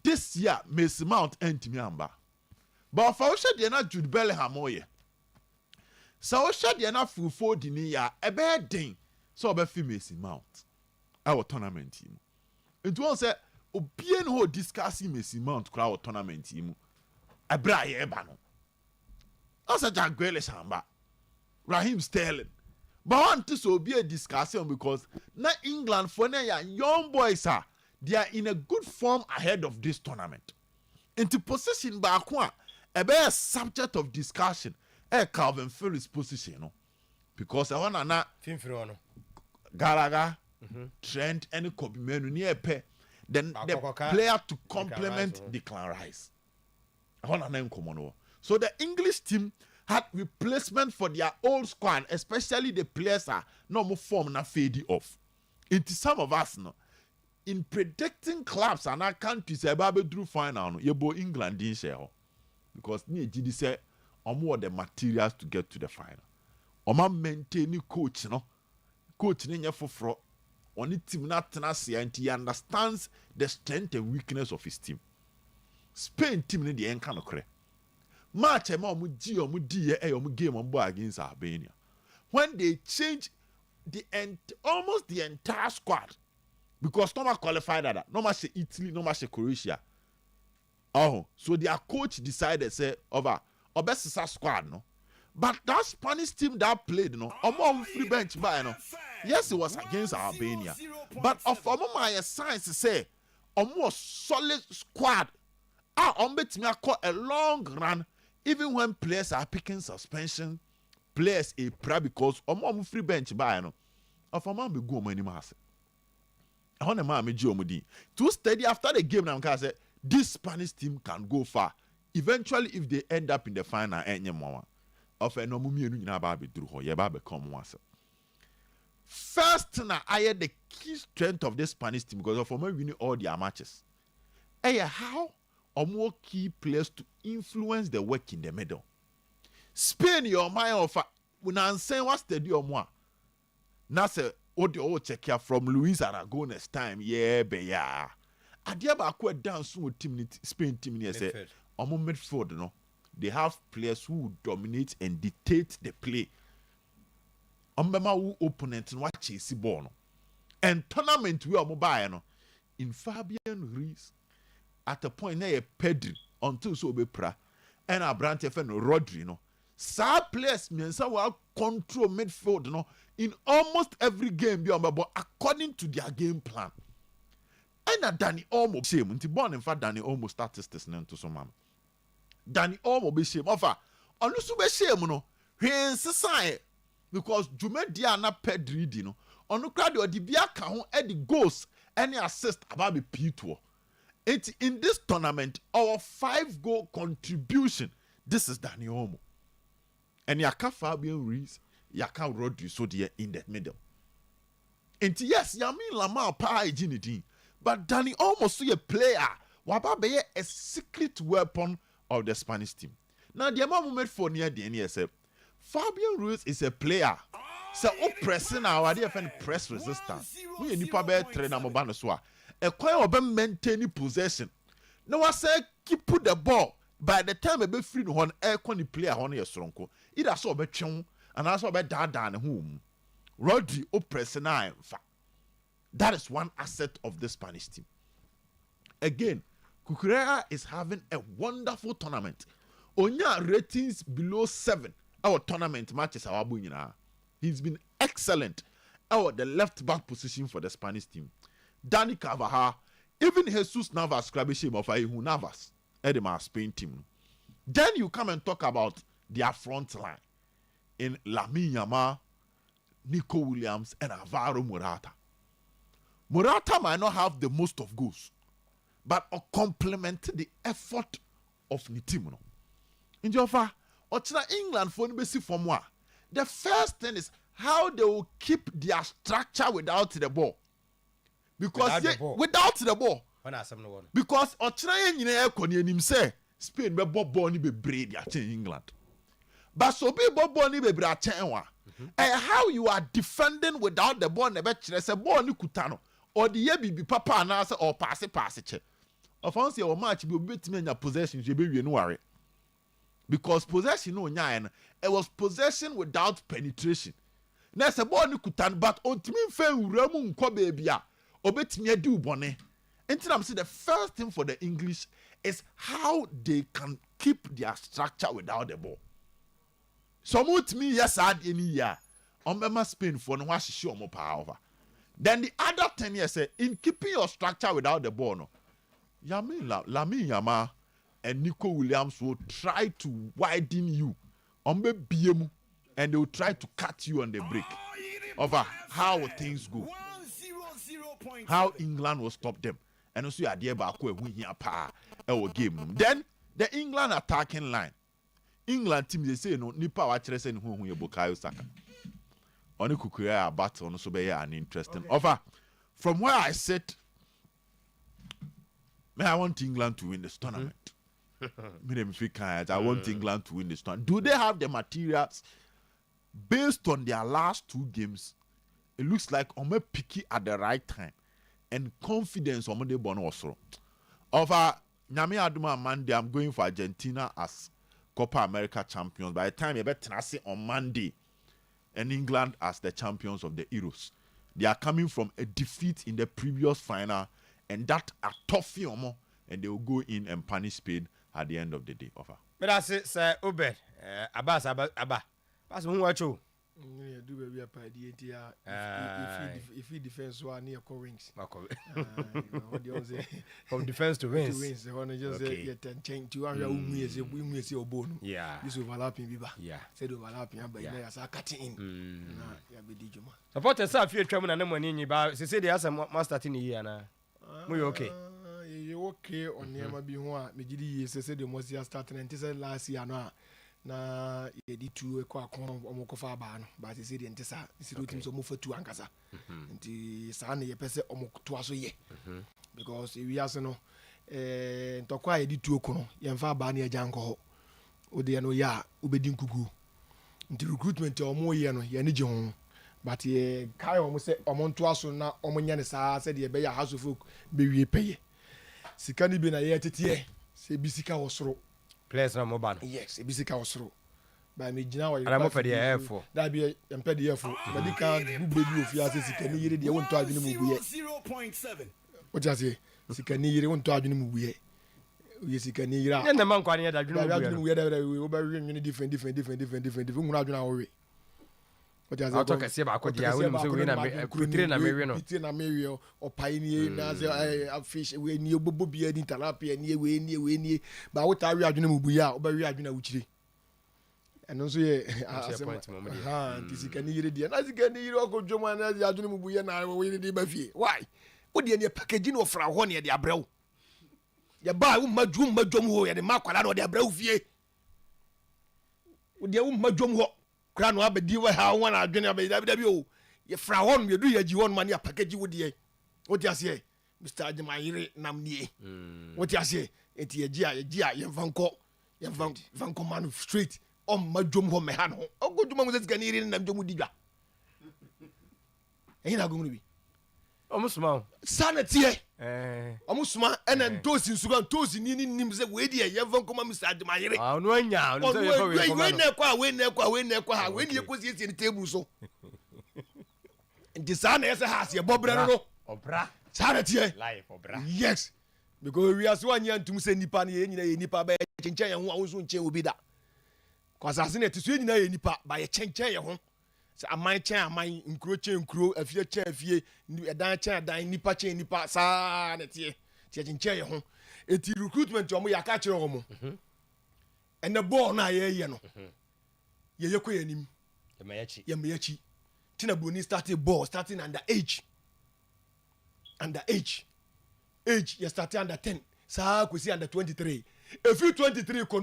This year, Mason Mount and Timiamba. But for us, they not Jude Bellingham. So us, they not full 4 year a bad thing. So be fi Mason Mount our tournament team. It was say obien ho discussing Mason Mount our tournament team. Abra ye ba no. Asa Jack Grealish hamba. Raheem Sterling. But want to so be a discussion because na England for na young boys are they are in a good form ahead of this tournament. Into position ba kwa a be a subject of discussion Calvin Phillips position no. Because I want na Finfro no. Gallagher, Trent, and Kobe Menu near pair. Then the player to complement Declan Rice. I want to name common. So the English team had replacement for their old squad, especially the players are no more form na fade off. It is some of us no. In predicting clubs and our countries about through final, no, you bo England in share because ni GD say more the materials to get to the final. Oma maintain coach no. Coach Ninya Fofro on it team not and he understands the strength and weakness of his team. Spain team in the end kind of cre. Match game on board against Albania. When they change almost the entire squad, because no one qualified that, no much Italy, no much Croatia. Oh, so their coach decided say over best squad no. But that Spanish team that played, no, among free bench by no. Yes, it was against Albania. But of my science say, a more solid squad. Bet me a long run, even when players are picking suspension, players a pra because among free bench by no. Of a man be go many mass. I want a man me Jomudi. Too steady after the game now, because this Spanish team can go far. Eventually, if they end up in the final, any more. Of a no mummy and Nababi drew her, Yababe come once. First, I had the key strength of this Spanish team because of me winning all their matches. How or more key players to influence the work in the middle. Spain, your mind of when I'm saying what's the deal more. Now, say, what the old check here from Luis Aragon's time, yeah, be ya. I dear backward down soon with team Spain team here say, I'm on midfield, no. They have players who dominate and dictate the play. Umbema who opponent and watch chase ball. And tournament we are mobile in Fabian Ruiz at a point near Pedri until so be pra and a branch of Rodri no. Sa players means will control midfield no in almost every game but according to their game plan. And a Danny almost shame until born in fact Danny almost statistics to some man. Danny almost be shame offer. On the super shame no. Hence sign because Jume Diana Pedri dino. On the crowd or the Biaka who the goals any assist about the P2. It's in this tournament our 5-goal contribution. This is Danny Olmo. And Yaka Fabian Ruiz, Yaka Rodri so dear in that middle. And yes, Yamin Lamar pa Jinidin. But Danny Olmo see a player. Wababe a secret weapon of the Spanish team. Now the amount made for near the NSF. Fabian Ruiz is a player. So pressing our different press resistance. We need to be trainer mobile so. A coin of maintaining possession. Now I say keep put the ball. By the time a be free one air con player on your strong. Either so be chung and also be down home. Rodri pressing I. That is one asset of the Spanish team. Again, Cucurella is having a wonderful tournament. Onya ratings below 7 our tournament matches our bunyina. He's been excellent at the left back position for the Spanish team. Dani Carvajal, even Jesus Navas, Krabishim of Ayehu Navas, Edema Spain team. Then you come and talk about their front line in Lamine Yamal, Nico Williams, and Alvaro Morata. Morata might not have the most of goals, but complement the effort of the team. In Joffa, England for the first thing is how they will keep their structure without the ball. Because without the ball. Because say Spain be ball ni be braid ya England. But so be ball ni be braid and how you are defending without the ball ne be kire say ball ni kutano or the ye be papa na say or pass che. Of once your match be betimi nya possession you be we no worry. Because possession no nya it was possession without penetration. Na say ball ni kutano but ontimi fa wura mu nko baby a obetimi adi ubone. Until I'm saying the first thing for the English is how they can keep their structure without the ball. So with me, yes, I had any year. On Spain for no one show more power. Then the other 10 years in keeping your structure without the ball, no. Lamine Yamal and Nico Williams will try to widen you on BM and they will try to cut you on the break over how things go. How England will stop them. And also, you are there back where we hear power our game. Then the England attacking line. England team they say no nipa wa chere say who ye Bukayo Saka. Oni kukuya a battle on so be an interesting offer. From where I sit, I want England to win this tournament. I want England to win this tournament. Do they have the materials based on their last 2 games? It looks like Ome picky at the right time. And confidence on the bon also. Over Nyame Aduma Monday, I'm going for Argentina as Copa America champions. By the time you bet Tenassi on Monday, and England as the champions of the Euros. They are coming from a defeat in the previous final, and that a tough film, and they will go in and punish Spain at the end of the day. Over. But that's it, sir. Obed, Abbas. That's who watch you. Do baby up if he defense one near co-wings. From defense to wins. To wins. I want to just get and change to our we see a bone. Yeah. This overlapping biba. Yeah. Said overlapping, but as I cut in. Yeah, be Dijuma. Support a few trouble and money in you, but they say they have some master in the year now. We okay. You okay on near my B1. Mijidi said the most year starting and this last year now. Na yedi tu ekwa kon omokofa ba no but say the ntesa isiru tim so mo fatu ankasa nti sa na ye pese omoto aso ye because we as no ntokwa yedi tu okono ye mfa ba na agya nko ho ode no ya obedi nkugu nti recruitment omo ye no ye ne je ho but ye kai omo se omonto aso na omonya ne sa se de be ya house of folk be wie peye sika ni bi na ye tete se bi sika wosoro players na mobile. Yes, ebisika osoro. Ba me gina wa. And I'm for the airfo. That be emped the airfo. But the can bubedu of ya say sika ni yire de won to adwene mu buye. 0.7. What you say? Sika ni yire won to adwene mu buye. We sika ni yire. Na man kwa ni da adwene mu buye da we oba we different. Ngun adwene awo. What you say? I talk say ba ko dia we so we na me na me we no. Pitire na me we o pai ni na say fish we ni obobo bia ni talapia ni we ni ba wo ta we adwene mu buya o ba we adwene wuchire eno so ye tisika ni yire dia na sika ni yire okodwoma na adwene mu buya na we ni ba fie why wo de ni package ni ofra ho ne de abrawo ya ba wo madwom ho ya de makwala na de abrawo fie wo de wo madwom ho kra no abedi we ha won adwene abedi o ye fra hon ye du ye ji won man ya package wo de wo ti ase Mr. Ajimayire namnie wo ti ase enti ye ji a ye vanko man street o madwom ho me ha no o godwom mo sika ni ire na dwom di dwa eyin agum no bi omusuma sanity omusuma ena ntosi nsuga ntosi ni nim se we di ye vanko man Mr. Ajimayire no anya no se ye we na kwa ha we ni ekosi esi ni table so ndi sana yesa ha se bobre no obra sanity life obra yes because we are so anyan to say nipa na ye nipa ba chenchen ye ho awon so nchen obi da cause asine to so nyina ye nipa ba ye chenchen ye ho say aman chen aman nkuro chen nkuro afie chen afie edan chen edan nipa chen nipa sa na tie chenchen ye ho eti recruitment omo ya ka kire omo and the ball na ye no ye yekọ yanim ye meyachi tina boni starting under age age you start under 10 saa kwesi under 23 if you 23 ko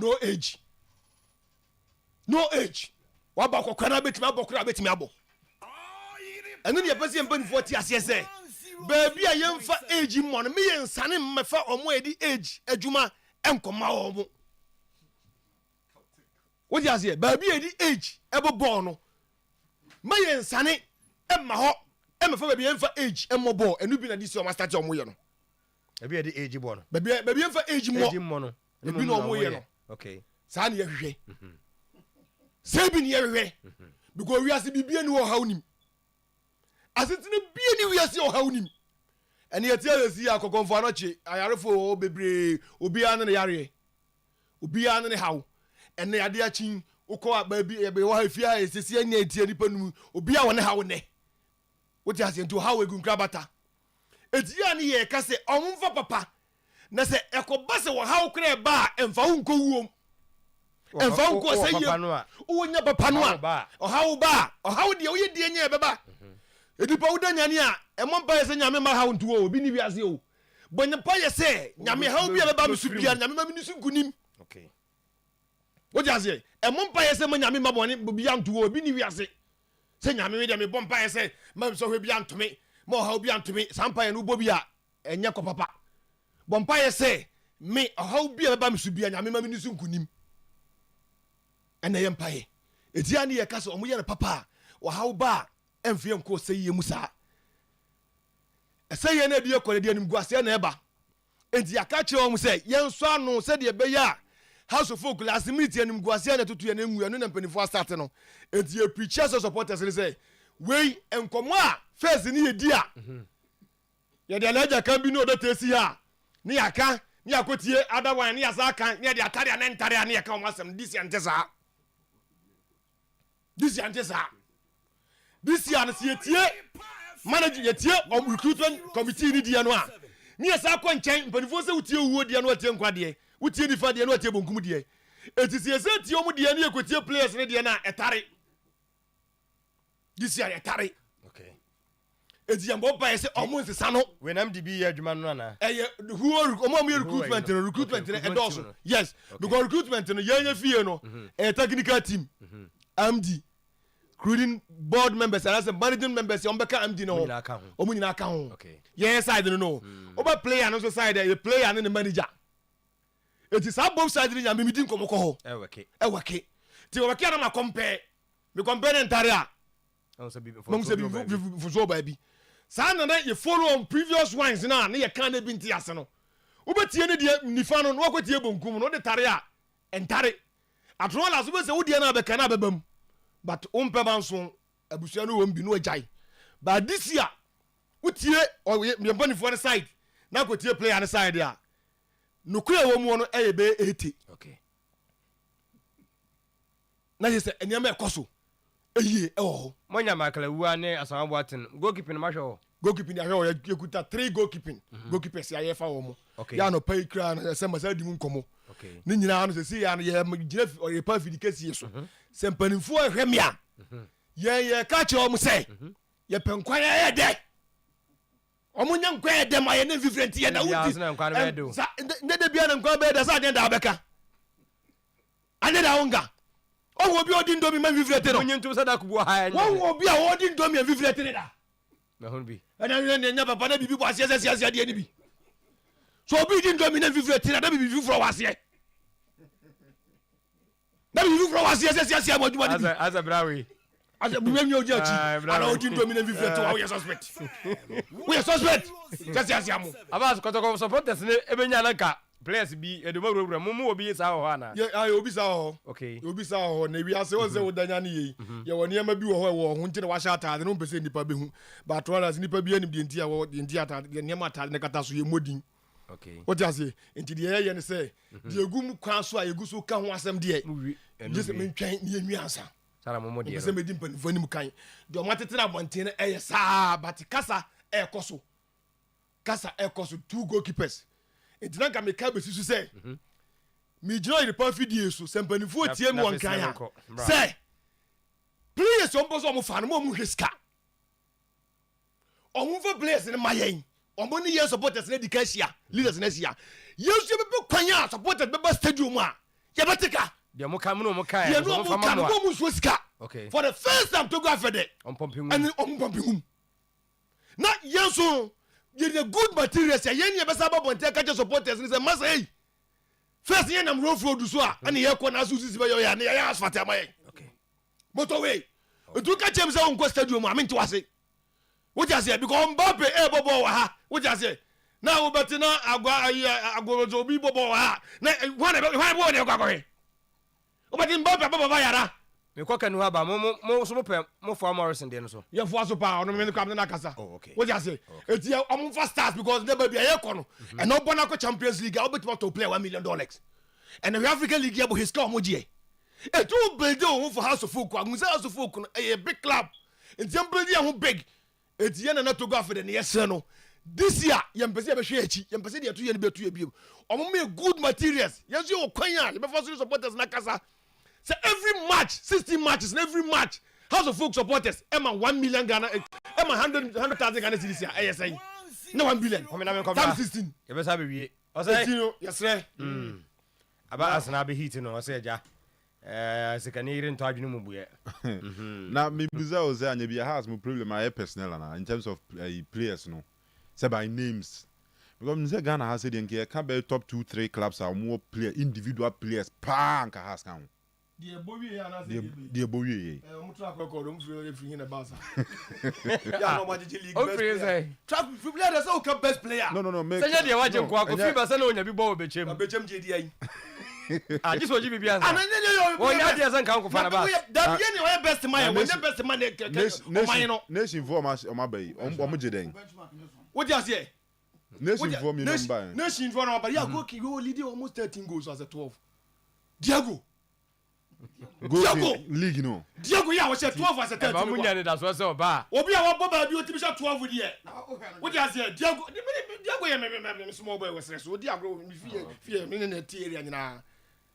no age wa ba kokwa na betimi abokura betimi abo enu ne yepese yempa ni 40 ase se baby a yemfa age mo no me yensane mmefa omo edi age adwuma enkoma omo what you say baby edi age ebo ball no me yensane emma ho emmefa baby yemfa age emmo ball enu bi na disi omo start omo ye no baby edi age ball no baby yemfa age mo no ebi no omo ye no okay sa na ye hwehwe se bi ne ye hwehwe because we ase bibie ni wo hawnim asetene bie ni we ase wo hawnim ene ye tie si akokonfo anoche ayarefo bebre obi an ne yare obi an ne haw ene ade achin ukọ baby ebe wo hafia esesi anya etie nipa num obi a wona haw ne wote ase nto haw egun krabata etia ne ye ka se omfa papa na se ekoba se wo haw kra ba emfa unko wuom emfa unko se ye wonya papa no a ohaw de wo ye de nya beba edipa wudanya ne a emompa se nyame ma haw nto obi ni wiase o bonya pa ye se nyame haw bia beba mesu bia nyame ma minisu gunim okay wote ase emompa ye se nyame ma bone bia nto obi ni wiase se nyame me de me bompa ye se ma so hwe bia ntome ma haw bia ntome sampa ye no bo bia enya ko papa bompa ye se me haw bia beba mesu bia nyame ma minisu gunim ene ye mpa ye etia ne ye ka se omo ye papa wa haw ba emfie nko seye musa eseye na die kore die nim guase na eba enti aka kire om se yenso anu se de be ya house of folk last meeting nim guase na tutu na enwu anu na mpanifo start no enti e preachers or supporters ni say we enkomo a face ni ye di a ye de alaja kan bi no do tesi ha ni aka ni akotie adawan ni asa kan ni de atare na ntare na ye kan o asem this antesa this year na tie manager ye tie recruitment committee ni dia no a ni esa kwa nchen mpanifo se utie wuo dia no atie nkwade utie nifa dia no atie bonkum dia etisi ese tie omu dia na ekotie players ni dia na etare this year etare okay eti yambo pa ese omu nsesa no we nam di bi adwuma no na who omu recruitment no endorse yes because recruitment no yenya fie no technical team MD including board members and as managing members on beka MD no omu nyina aka ho okay yes side no over player no side the player and the manager it is both side ni nyame midin komoko ho ewake ti o wake na ma compare me compare entire a on se bi for ba bi sa na ye follow on previous ones na ye kan na bi nti ase no obetie ne de nifa no wakotie bonkum no de tare a entare atrola so be se wodie na beka na bebam but umpe manso abusua no won bi no ajai but this year utie me boni for the side na ko tie player on side a no kura wo mu no be 80 okay na je se eniam ekoso eyie ho monya makala wu ane asan boaten goalkeeping ma hwe goalkeeping ahwe o yakuta 3 goalkeeping goalkeepers ya yefa wo mu ya no pay kra na se ma sa di mu nkomo okay ni nyina no se si ya no ye gina Oyerepa fidikasi so se mpanimfo ahwemia ye ka che o mu se ye penkwan ye de omunya nkwa ye de ma ye na vivrenti ye na wuti ne de bia na nkwa be de sa de da beka ane da onga o obi odi ndomi ma vivrenti no munyi ntum sada kubo ha wo obi a odi ndomi vivrenti ne da na hon bi ana nya papa na bibi bo asiase de ni bi so obi di ndomi na vivrenti na da bibi fufro wase na bibi fufro wase asiase mo djuma ni as brawi as buwemi oji achi ana odi ndomi na vivrenti wa we suspect asiase mo abas kotoko supporters ne ebenya na ka players bi edoma wura mu obi sa ho ana ye obi sa ho okay obi sa ho na wi ase wonse wodanya ne yi ye woni ema bi wo ho wo ho ntine wa sha atade no pese nipa behu but rollers nipa bi anim de ntia wo de ntia atade ne ma atade ne kata so ye modin Okay. What does he? Into the air and say, the gum council, you go so come once some day. Just mean train near me answer. Salamomo, the same dimple, Venimukai. The Matina Montana, eh, sir, but Casa, air coso. Casa, air coso, 2 goalkeepers. It's not going to make to say. Me join the perfect years, so somebody 41 can say. Players on both of fan, more Muska. Or move a players in my aim. Or money years supporters in the leaders next year. You should be Quanya supported by Stadium. Yabatika. The Mokamuno Mokai. Okay. For the first time to go for it. On pumping and on pumping. Not Yanso. You're the good materials. Yen Yabasaba and take supporters and say, Masay. First year I'm road for Duswa and the Yakon Asus by your ass for Tamay. Okay. Motorway. Do catch him on Stadium. I mean to say. What I say? Because Mbappe, Bobo, what I say? Now, but now I go to be Bobo. Why won't you go? But in Mbappe, Baba Yara. Me kwa kanu haba mo for Morrison dey no so. You for so power no me come na kasa. Oh, okay. What I say? It's here am for stars because never be a kono. And no bona Champions League, I'll bet to play $1 million. And the African League here his come moje. E to build for House of Folk, House of Folk, a big club. It's build here big. It's yen na to go for the near no. This year, yam pese be hwe echi, yam pese de to yen be to ebiem. Omo me good materials. Yes you kwanya, you be for supporters na kasa. So every match, 60 matches, and every match, House of Folk supporters, Emma 1 million Ghana, Emma 100,000 Ghana cedis here. ASA. No 1 billion. Time 16. You best have it. Yes, sir. About us na be heating no, I say ja. Se kan ire nto adwene mu buye. Na me buza o say anya bi has mo problem my personnel na in terms of players no. Say by names. Because me say Ghana has said nke can be top 2-3 clubs are more player individual players pa nka has kan. The Bowie here na say the Bowie. Omo track record omo free in the Barca. Yeah, no Madrid league best player. Track player that's all best player. No, make. Say dey waje kwa ko fi ba say na onya bi ball be chem. Be chem je di ayi. Just what you be behind. Oh, yeah, there's a count for about that. You best man, when the best man, nation for my bay, what do you say? Nation for me, nation for my yeah, go lead almost 13 goals as a 12. Diego, league, no. Diego, yeah, was 12 as a 13. That's what's so bad. Obi a Boba beauty 12 with you. What do you say? Diego, small boy was so Diego, fear, meaning a tear and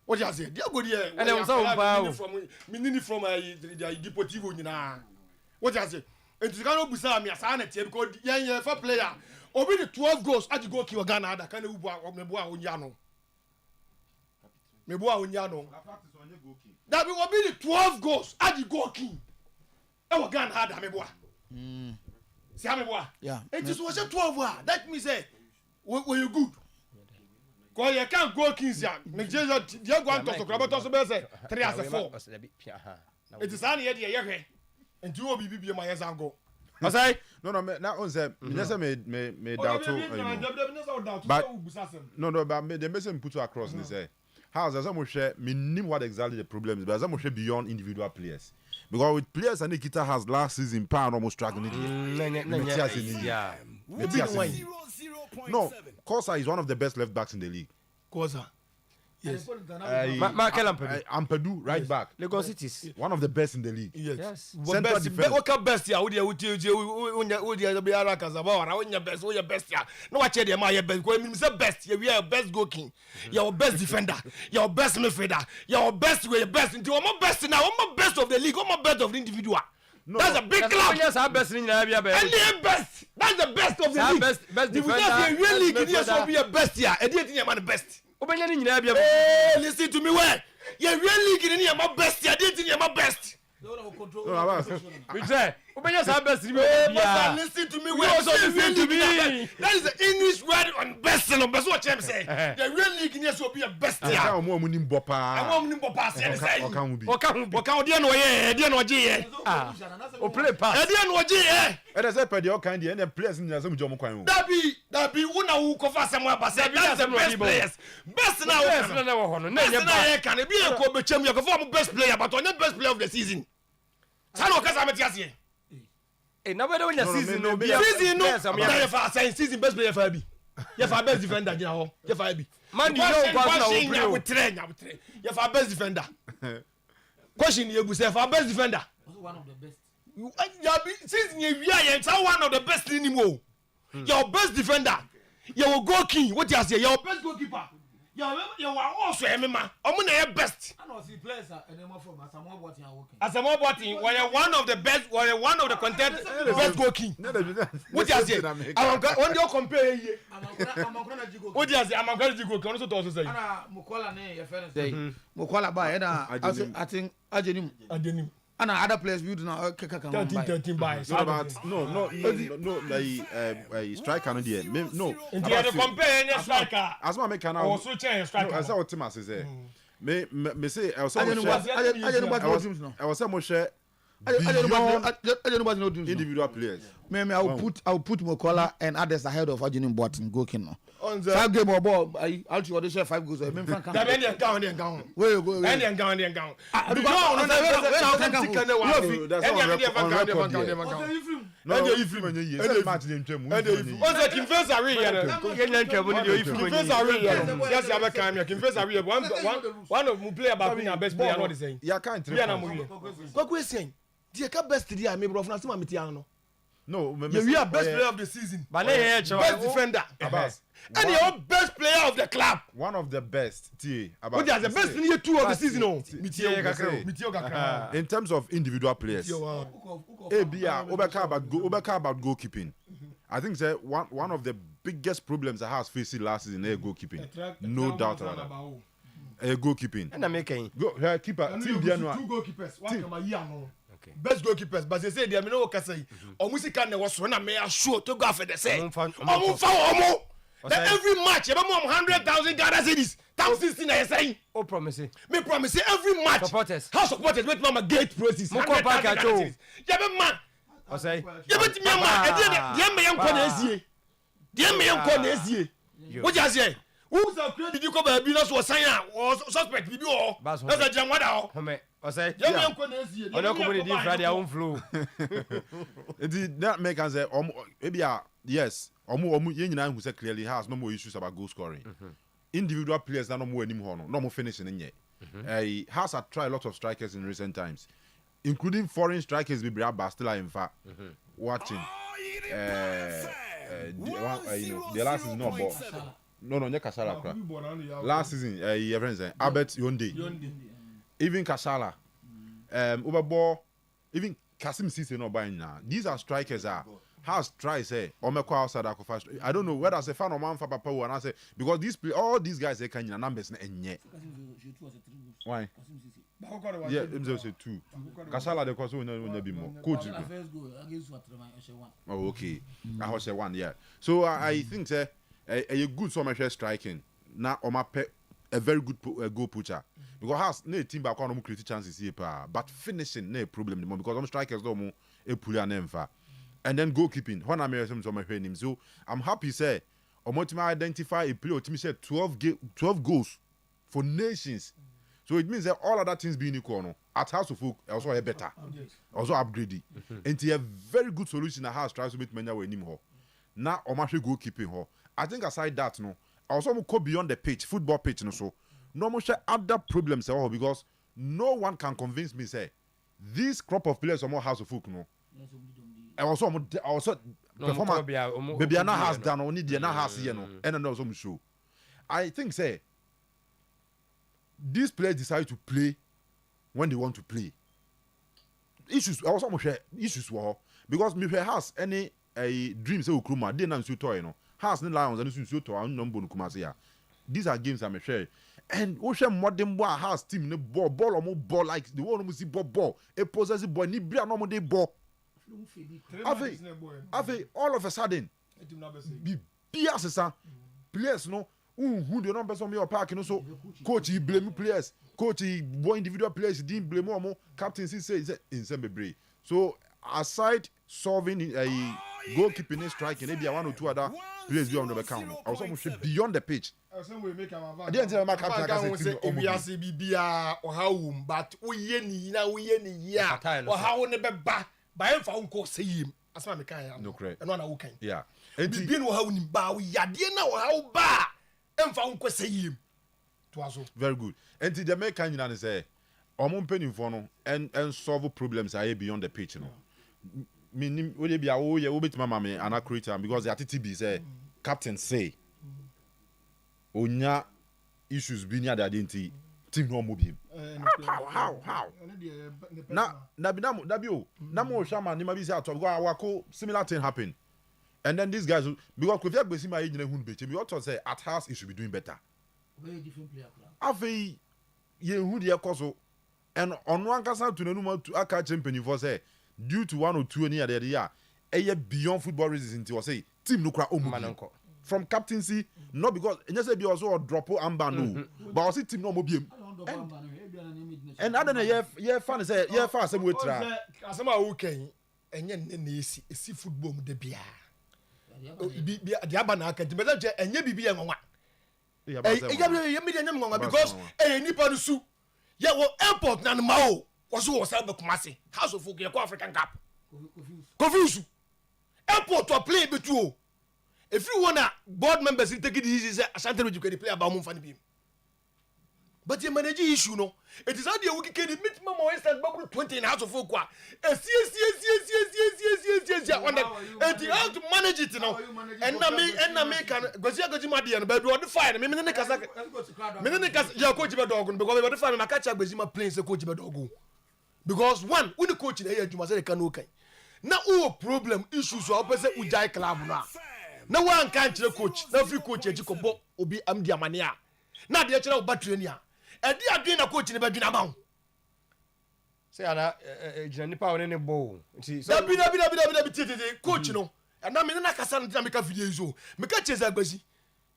what you say? Diego there. And there was so bad from the Deportivo na. What you say? And you cannot busa me as an because young for player. Obi the 12 goals at the goalkeeper Ghana that can Meboa Onyano. Meboa Onyano. That will be the 12 goals at the goalkeeper. Our Ghana had Meboa. See Meboa? Yeah. It just was a 12. That means say were you good? Because you can't go Kings here. Diego Antos, the club to say 3 as a 4. It is only a year. And 2 will be my years ago. I say, no, not on them. Just me doubt. But no, but they mustn't put across and say, how's as I share, me name what exactly the problem is, but as I share beyond individual players. Because with players and Nikita has last season, pound almost struggling. Yeah. No, Kosa is one of the best left backs in the league. Kosa. Yes. Ampadu, right back. Lagos Cities. One of the best in the league. Yes. Central defense. What best here? What you best here? No, watch it. My best. Go mean say best. You are best goalkeeper. Your best defender. Your best midfielder. Your best way. Best. You are my best now. I'm best of the league. I'm my best of the individual. No, that's a big club. Yes, our best in the best. That's the best of the league. Best defender. If you really league, you should be a best here. And you think you're the best. Hey, listen to me well. You're really league in my best here. You think you're my best. We say, best. Listen to me well. Listen to me. That is the English word on best. That's what I'm saying. The real league in here should be a best here. I want to play pass. And as I pay your kind and the players in the Jomo Kwan. That be una who cover somewhere, but that's the best players. Best now. Best can be a Kobe champion, best player, but on the best player of the season. Sano Casametias. Nobody win the season. Season, no. Season best player for me. Ye fa best defender gina ho. Ye fa bi. Man you know question na we train. Ye fa best defender. Question ye bu say fa best defender. Also one of the best. Since you are one of the best in the your best defender, your goalkeeper, what you say, your best goalkeeper, you are also MMA. I'm your best. I know see players and them from Asamoah Boateng are working. Asamoah Boateng, one of the best, one of the contenders, the best goalkeeper. What you say? When you compare here, what you say? I'm going to go. Also to also say. Ana Mukola ne your friend say. Mukola ba na I think Ajenim. And other players we do not 13 buy. No, like striker no there. No. If you compare any striker, as my make now. Also change striker. As our team say. Me say I was say mo share individual players. I will put Mukola and others ahead of Ajenim Boateng goalkeeper. 5 game or ball, I'll show 5 goals. That mean count. Where you go? Count. One of mu player back in best player not the same. Ya can't. No, we are best player of the season. Best defender. And your best player of the club. One of the best. What is the best in year 2 of the season? In terms of individual players. Obeka about goalkeeping. I think that one of the biggest problems I has faced last season is goalkeeping. No doubt about that. Goalkeeping. And I'm making keeper. Team 2 goalkeepers. One come a year no. Best goalkeepers, but they say they are no say. Omusi can was when I may sure to go for the say. That every match, about 100,000 Ghana cedis. 16 I say. Oh promise. Me promise every match. Supporters. How supporters make mama gate process. Moko back at you. Yeah, man. I say. Yeah, but me man. Dey me am esie. What you say? Who's a credit you come be no so sign or suspect be or. That's a jam what out. I say. Yeah, me am esie. On your community Friday own flow. That make us say maybe yes. Omu yenyina who say clearly has no more issues about goal scoring. Individual players that no more anymore no more finishing in yet. Has tried a lot of strikers in recent times, including foreign strikers. We brought Bastila in fact watching. The last season no ball. No, Kasala. Last season, Albert Yonde. Even Kasala. Overball. Even Kasim Cisse no buying now. These are strikers has tried say Omeko outside first. I don't know whether as a fan or man for Papa and I say because all these guys they can numbers and yet. Why? Yeah, them say 2. Kasala the cause no be more. Coach. Oh, okay. I was say 1, yeah. So I think say a good summer striking. Now a very good goal pusher. Because has no team back on create chances here, but finishing no problem anymore because I'm strikers don't a pull an emfa. And then goalkeeping. When I'm here, so I'm happy say Omotima identify a player to me say 12 goals for nations. So it means that all other things being equal at House of Folk also a better. Also upgraded. And a very good solution that has tries to make many way anymore. Now Omashi goalkeeping. I think aside that I also go beyond the pitch, football pitch so. No more other problems because no one can convince me say this crop of players are more House of Folk I also perform baby na has done only the na has here no and no some show. I think say these players decide to play when they want to play. Issues also share issues because me has any dream say Okruma dey na nsu toy no has no Lions and nsu toy no mbo Nkruma say these are games I'm share and we share modern boy has team no ball or more ball like the one we see ball a possessive boy ni bria no more dey ball. All of a sudden, be players no who the numbers on me or parking so coach he blame players, coach he boy individual players he didn't blame more captain he said in some so aside solving a goalkeeping and striking maybe 1 or 2 other players be on the account. I was almost beyond the pitch. I didn't tell my captain say we are CBBA or how but we or how never back. By if I say him, as my kind, no correct. And one I can. Yeah. Bibi no ha unim ba wo yade na wo ha ba emfa wo kwese yim to aso. Very good. And the Jamaican nyina say omo mpanimfo no and solve problems are beyond the pitch no. Me we dey bia wo ye wo betima ma me ana creator because the TTB say captain say onya issues bi nya that nti team no mo biem. How? Na bi o. Na mo shama ni ma bi say ato because awako similar thing happen. And then these guys because Kofi Agbesi ma nyina hu beche me ought say at house he should be doing better. Very different player. Afi ye hu de ekoso and on one kasa to nanu to aka champion for say due to one or two any other year beyond football reasons nti say team no kra omo from captaincy not because you say be also drop amba no but also team no mo biem and other than ye fan say ye fan say we tra asema wo kan enye ne esi football mu de bia aba na aka nti je enye bibi ye nwanwa ye me de nwanwa because nipa no su ye wo airport na ma o waso wo sa be Kumasi house of folk ye ko African Cup confuse airport to play betu o if you wanna board members take it easy say Asante Road you can play about mum fan bi but the manage issue no it is how the wiki can meet mama instant bubble 20 in house of folk kwa yes on that and you have to manage it now and na me can gozi ma dey no be do fine me ne kasa ya coach be dog because be fine na catch gozi ma play say coach be dog because one when the coach na here adwuma say they can okay na o problem issues o pese ujai club na one kan kire coach na free coach eji ko bo obi am di amane a na de kire o battery ni a e di adwen na coach ne ba dwuna ma ho say ana ejina nipa woni ne bo nti so da bi coach no na me na kasa na make video zo me ka cheze Agbasi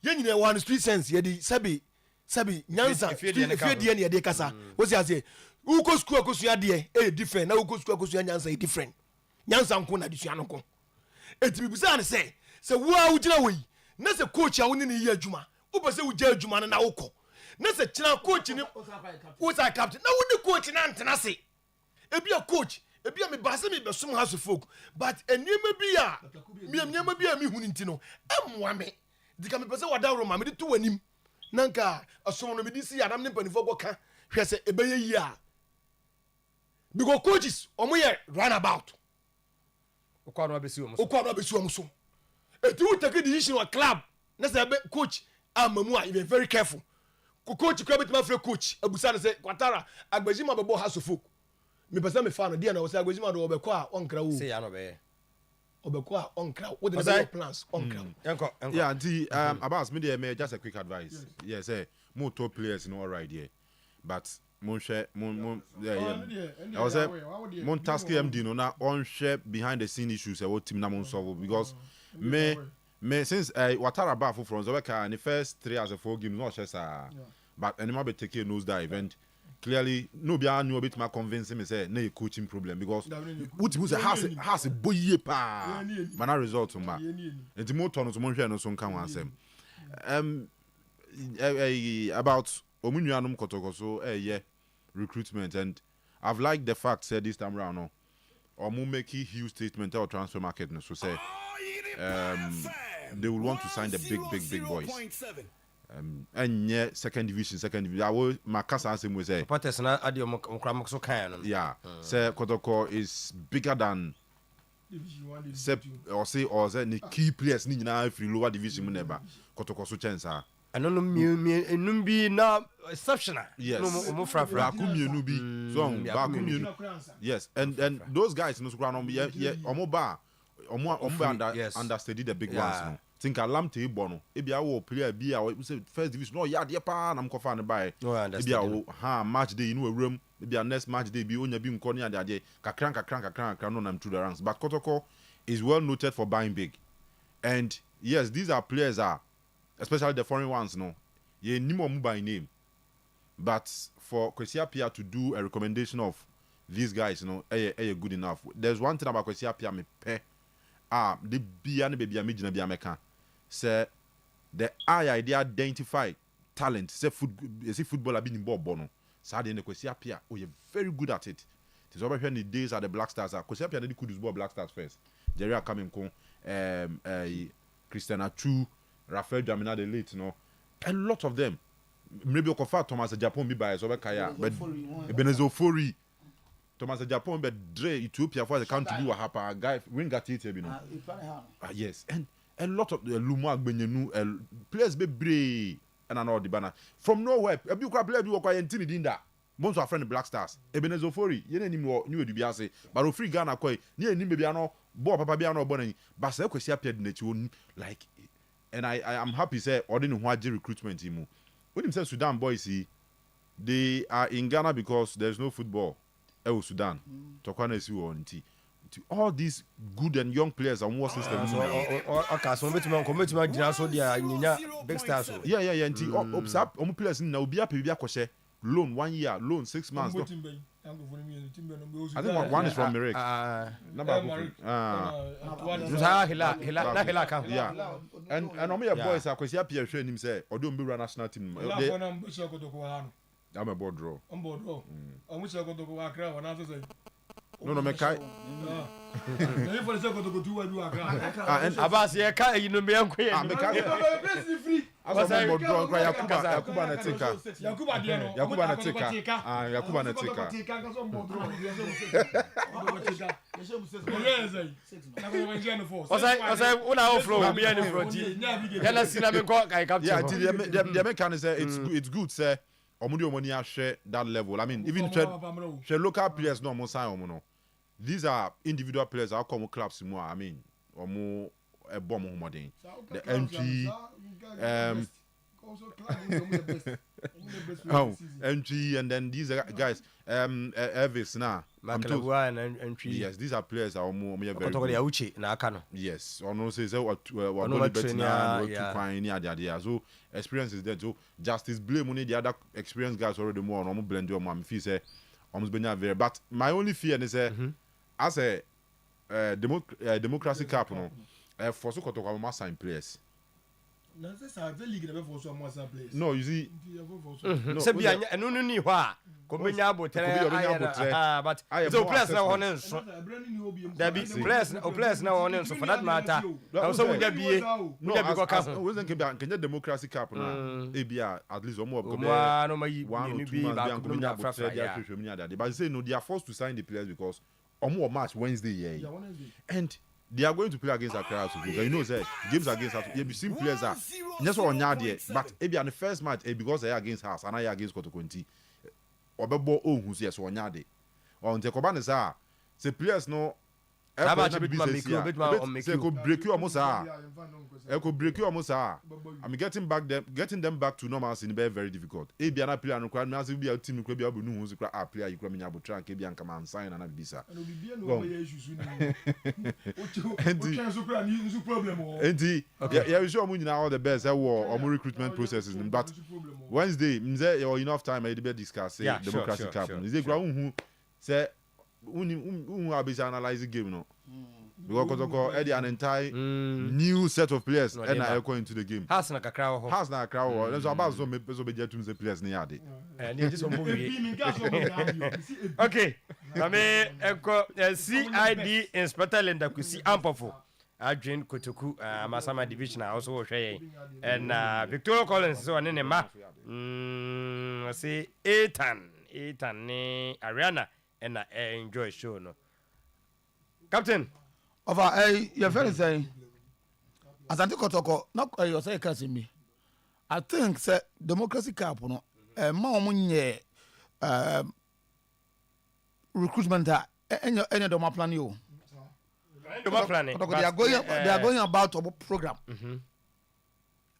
ye nyine one street sense ye di sabi nyansa fie die ne ye de kasa wo say ase u ko school akosua de different na u ko school akosua nyansa e different nyansa nko na disua no ko etibibisa ne say wo a wo gina wo yi na se coach a wo ni ye adwuma wo be se wo gya adwuma na wo ko na se kina coach ni wo sa captain na wo ni coach na ntena se ebi a coach ebi a me ba se me be som house folk but enima bi a me bi a me hunu ntino emwa me dika me pese wada roma me de to wanim nanka asom no me di si adam ne panifo go ka hwe se ebeye yi a because coaches omoye run about okwa no abesi omo so eti wo take decision wa club na say coach amamu a you be very careful coach ko betima free coach abusa na say kwatara Agbasi ma bebo house folk me pese me fa no dia na wo say Agbasi ma do obekọ a onkra wo say ya no be obekọ a onkra wo the plans onkra enko yeah auntie about me there just a quick advice yes more top players no all right here but mon share mon I was say mon task MD no na on share behind the scene issues what team na mon solve because me since Watara ba from Zobeka in the first 3 as a 4 games not sure sir but anima be take knows that event clearly no be anu bit ma convince me say na coaching problem because what you say has a boye pa man result ma enti mo turn to mo hwe no so nka wan asem about omunuanum kotokoso recruitment and I've liked the fact said this time around no omu make a huge statement or transfer market no so say they will want to sign the big boys and yeah second division I will makasa asem we say supporters na ade omkram so kan no yeah say Kotoko is bigger than division 1 or say the key players ni nyina free lower division mu never Kotoko so chance ano no enum bi na exceptional yes no mo frafra akumienu bi so akumienu yes and those guys no so kra no omo ba understudy the big ones no think alamte ibo no e bia wo player bi a we say first division no ya de pa na mkofa ne bai e bia wo match day no awram e bia next match day bi onya bi nko ne ade kakran no nam through the ranks but Kotoko is well noted for buying big and yes these are players especially the foreign ones no ye nimo mu by name but for Kwesi Appiah to do a recommendation of these guys you know good enough. There's one thing about Kwesi Appiah me pe the bia ne baby amegina bia meka say the idea identify talent say footballer bi ni ball no say the Kwesi Appiah you very good at it. It's over here in the days at the Black Stars Kwesi Appiah dey could use ball Black Stars first Jerry coming ko Christian Achu, Rafael Jamina the late, you know, a lot of them. Maybe Okofa Thomas Japan be by Kaya, but Ebenezer Fori, Thomas Japan, but Dre Ethiopia for the country do a hapa guy win got it, you know. Yes, and a lot of the Lumwa Benyenu players be brave and an the banner from nowhere. A big player do quite intimidating that. Most of our friend Black Stars, Ebenezer Fori, you know, new Dubiase, but free Ghana Koi, near Nibiano, Bob Papabiano Bonnie, but I could see appeared in the like, and I am happy say, or didn't want recruitment team. When him say Sudan boys, they are in Ghana because there's no football. Sudan, Tokwana is on T. All these good and young players are more system. Okay, so I'm going to so they big stars. Yeah. And players now be up with loan 1 year, loan 6 months. I think one is from Merrick. Yeah. And on me boys are because Pierre showing him say, or don't be run national team. I'm a board draw. I'm board draw. I'm which I go to go Accra when I say. No, Mekai. If I go to do Accra. And Abbas, you know me, I'm free. I was a board draw. Yakuba Natika. Yakuba Natika. Yakuba Natika. Was I when I flow be any front? Yeah, the American say it's good, sir. Omuni share that level. I mean, even share local players no more sign. These are individual players. How come clubs more? I mean, or more a bomb more than the entry. Entry and then these guys. Elvis now. Yes, these are players that are more very good. Yes, or no says what so experience is there. So Justice Blame only the other experienced guys already more normal blend your mom fee say almost been very. But my only fear is as a democracy cap for so to sign players. No, you see. No, but so players now on there be players now on so for that matter. Also we be wasn't can democracy cap now. At least more one or 2 months. But say no, they are forced to sign the players because more match Wednesday and they are going to play against Accra today. You know, say games against us. You see players are just on yard there, but maybe on the first match, because they are against us and I against Kotokunti. Or Bebo oh who's yes on yard. Or on the Kobanesa, say players no. Could break you almost. Could break you almost. I mean, getting them back to normal is very difficult. Maybe an player no crowd now be a team could be able to know who's a player you come in able to try and come and sign and visa. Yeah, we sure now all the best. Or more recruitment processes, but Wednesday, or enough time I debate discuss democracy cap. Is it who say who are busy analyzing game no? Because Eddie an entire new set of players and I go into the game. Has na crowd. There's about so many players near the. Okay. I mean, CID Inspector Linda Kusi Ampofo. Adrian Kotoku, Masama Division also share. And Victoria Collins so an enema. Say Ethan Ariana. And I enjoy show no. Captain. Over you're very saying. As I Kotoko, not you say catching me. I think say democracy cap no more recruitment any doma plan you. They are going about a program.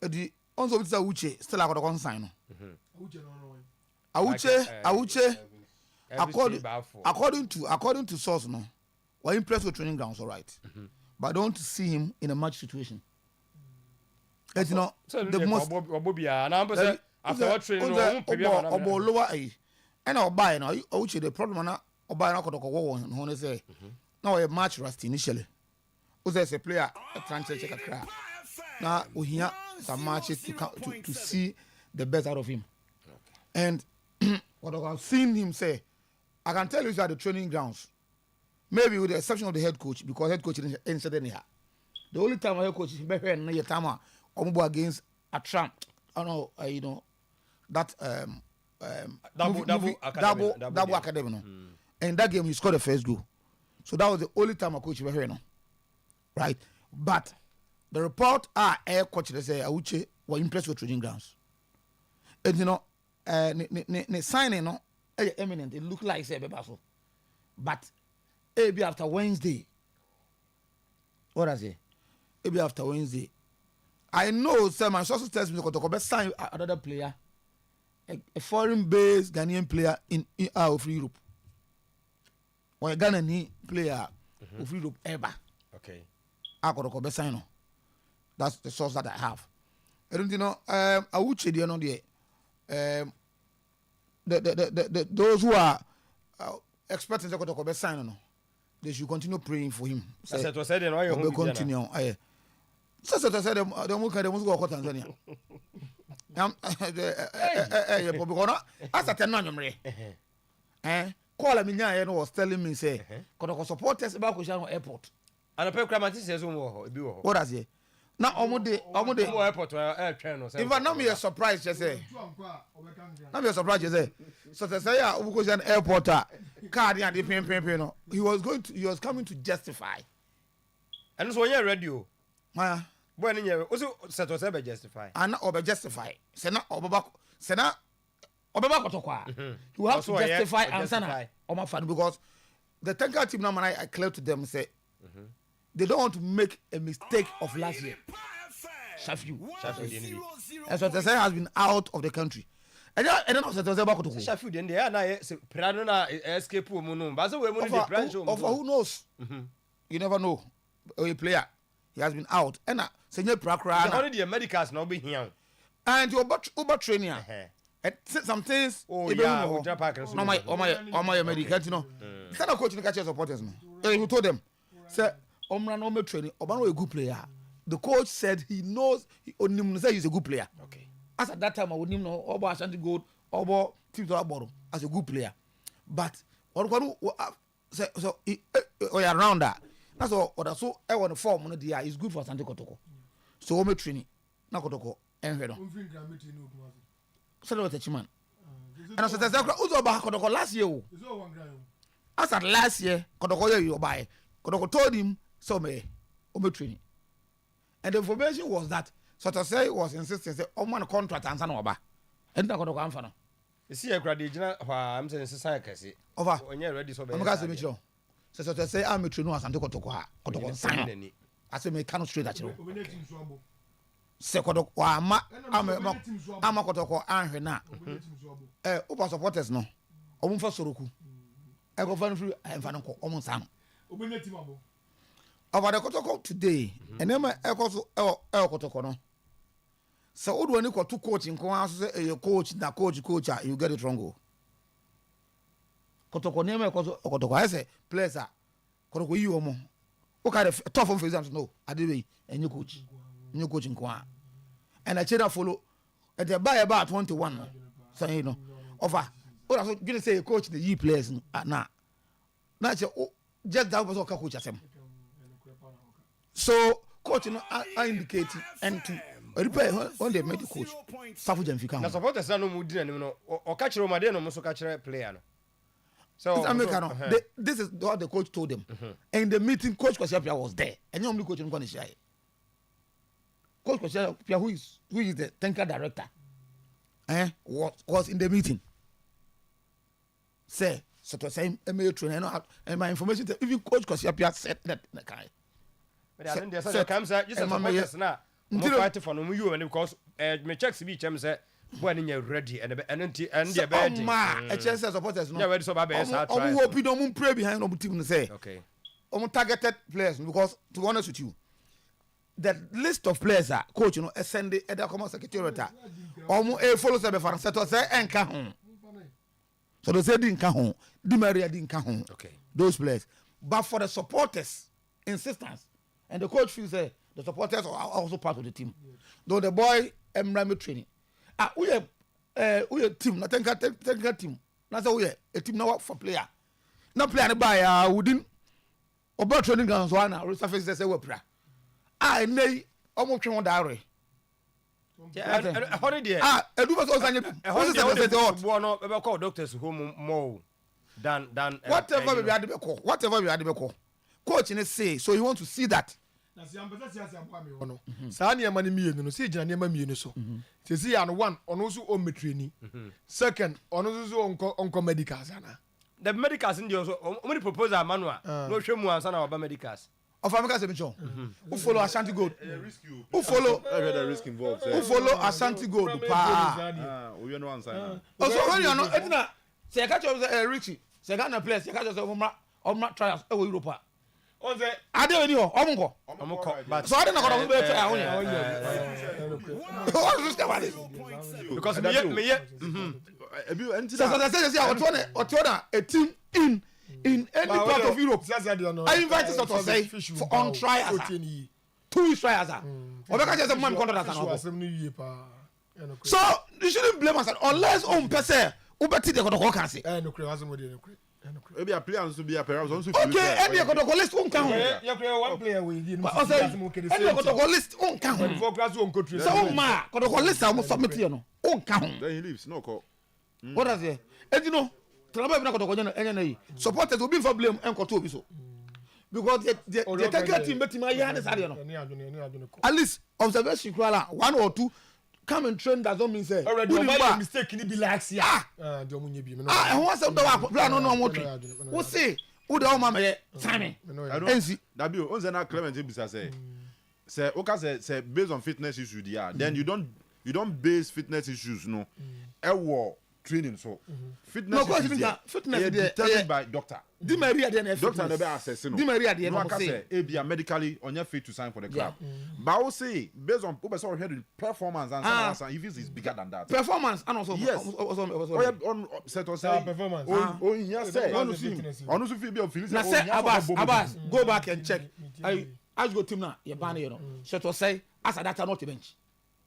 The also with Uche still I got sign. Auche according to source no. We're impressed with training grounds, all right. But I don't see him in a match situation. It's not the most after training lower and I'll buy now. The problem now or buy now say now a match rust initially. Was a player transfer check a crack. Now we hear some matches to see the best out of him. And what I've seen him say, I can tell you that the training grounds. Maybe with the exception of the head coach, because head coach isn't in here. The only time I coach is better than the time I'm against a Trump. I know, you know, that double academy. No? And that game, he scored the first goal. So that was the only time I coach better. No? Right? But the report air coach they say Auche were impressed with training grounds. And you know, the signing no eminent. It looked like say Bebaso. But maybe after Wednesday, what I say? Maybe after Wednesday, I know some my sources tells me to sign another player, a foreign-based Ghanaian player in of Europe, or a Ghanaian player of Europe ever. Okay. I got to sign. That's the source that I have. I don't know. I would say the those who are expecting to go sign. They should continue praying for him. Say, to say they know continue. So to say them must go to Tanzania. As a tenant, call me now was telling me say, "Could supporters about Kushano Airport." And a pair of crammatis says, "What does he?" Now, Omude airport train. If I know me a surprise, you say. Not be a surprise, you say. So to say, because an airport card and the he was coming to justify. And so you're radio. When you also set us ever justify. And not over justify. Sena Obaba Kotokwa. You have to justify and sana on my fan because the tanker team now I clear to them say they don't want to make a mistake of last year. Shafiu. And so they say has been out of the country. And then also they say about Shafiu then they are now Pranona escape woman. But so we money the branch of who knows. You never know. A player he has been out. And Senior Prakra. Only the medicals now be here. And you Uber training. Some things. Oh yeah. No my medical, you know. Kind of coach in the catch supporters. He told them, say, Omran training. Obano a good player. The coach said he knows. He say he's a good player. Okay. As at that time, I wouldn't know Oba Ashanti Gold, Oba Team Bottom as a good player. But what so around that. That's all. What so I want to form on the is good for Asante Kotoko. So Ome training. Na Kotoko. Envedo. So what a man. And I said, Uzo Ba Kotoko last year. As at last year, Kotoko you buy. Kotoko told him so me Ome training. And the information was that Sotosei was insisting say man contract and Sanoba. And not going to come for now. You see a graduate, I'm saying society. Over when you're ready, so I'm going to meet you. So Sotosei, I'm a trainer and Kotoko sign. I say, me cannot straight at you. Second, I'm a Kotoko and now. Open supporters no. Omun for Soroku. I go find free and Fanako, almost Sam. Over the Kotoko today, and then my Echo Kotoko no. So when you got two coaching, coach, you get it wrong. Kotoko name Kotoko, I say, players are Kotoko you more. Okay, tough for example, no, I did a new coaching Kwa. And I check follow at the buy about 21. So you know, over. What I was going to say, coach the G players now. Not just that was okay, coach at them. So, coach, I indicating and to repair when they make the coach. Safu Jemfika. Now, support the son who didn't know or catch Romadeno, most catch a player. So, this is what the coach told them. And in the meeting, Coach Kwasiapia was there. And you only coach in Konisha. Coach Kwasiapia, who is the tanker director, was in the meeting. Say, so to say, MA trainer, and my information, even Coach Kwasiapia said that. But I think there's a comes out just as now. Fight for you and because me check speech say when you're ready and the bed. A chance as supporters no. Yeah, ready so bad try. Hope you don't pray behind the team say. Okay. Targeted players because to be honest with you, the list of players are coach send the other common secretariat. Follow say for settle say enka home. So they say didn't come home. Di Maria didn't come home. Okay. Those players. But for the supporters, insistence. And the coach feels the supporters are also part of the team. Yeah. Though the boy Emrami training. We a team, not technical team. That's we a team now for player. Not player by within about training grounds one resurface they say we play. I nay almost one diary. Holiday. Edu was also we call doctors home more than whatever we had to call. Whatever we had to call. Coach in say so you want to see that. Na si ampesa si asabwa me wono. Saa ne ma ne mienu no se gina ne ma mienu so. Se si an one ono so o metreni. Second ono so onko medicals ana. The medicals in the also only proposal manual. No hwemu ansa na oba medicals. Of America se bicho. Who follow Ashanti Gold? Who follow the risk involved? Who follow Ashanti Gold? Pa. We no answer. Also when you know etina se catch of Richie. Se Ghana players se catch of Omra trials e Europa. On say ade we ni o omunko. But so ade na ko do be try ahun ya. Because me a team in any part of Europe. I invite us to say for on trials. 2 weeks trials. So you shouldn't blame us unless on person ubeti de ko kan say. Maybe a player to be a pair of okay, every ko list on kan. One player we give me. Every ko list on kan. So ma ko list am submit you no. On kan. Then he leaves no call. What does it? And you know, Traba na ko enya supporters will be for blame and ko to be so. Because the technical team betima yan is ade no. At least observation kwala 1 or 2 come and train doesn't mean say already my mistake ni be like here the omunye bi me no who say do plan no mo twi who say who the oma me time ensi that be on say na Clementino bisa say okay say based on fitness issues there then you don't base fitness issues no training so fitness fitness is determined by doctor Di Maria dey doctor no be assessing Di Maria dey no say e be medically on your fit to sign for the club but I say based on who person head performance and if is bigger than that performance and also yes on set or say performance yes say on so fit be on Philip na say Abbas go back and check I go team now you ban you know set or say as that not bench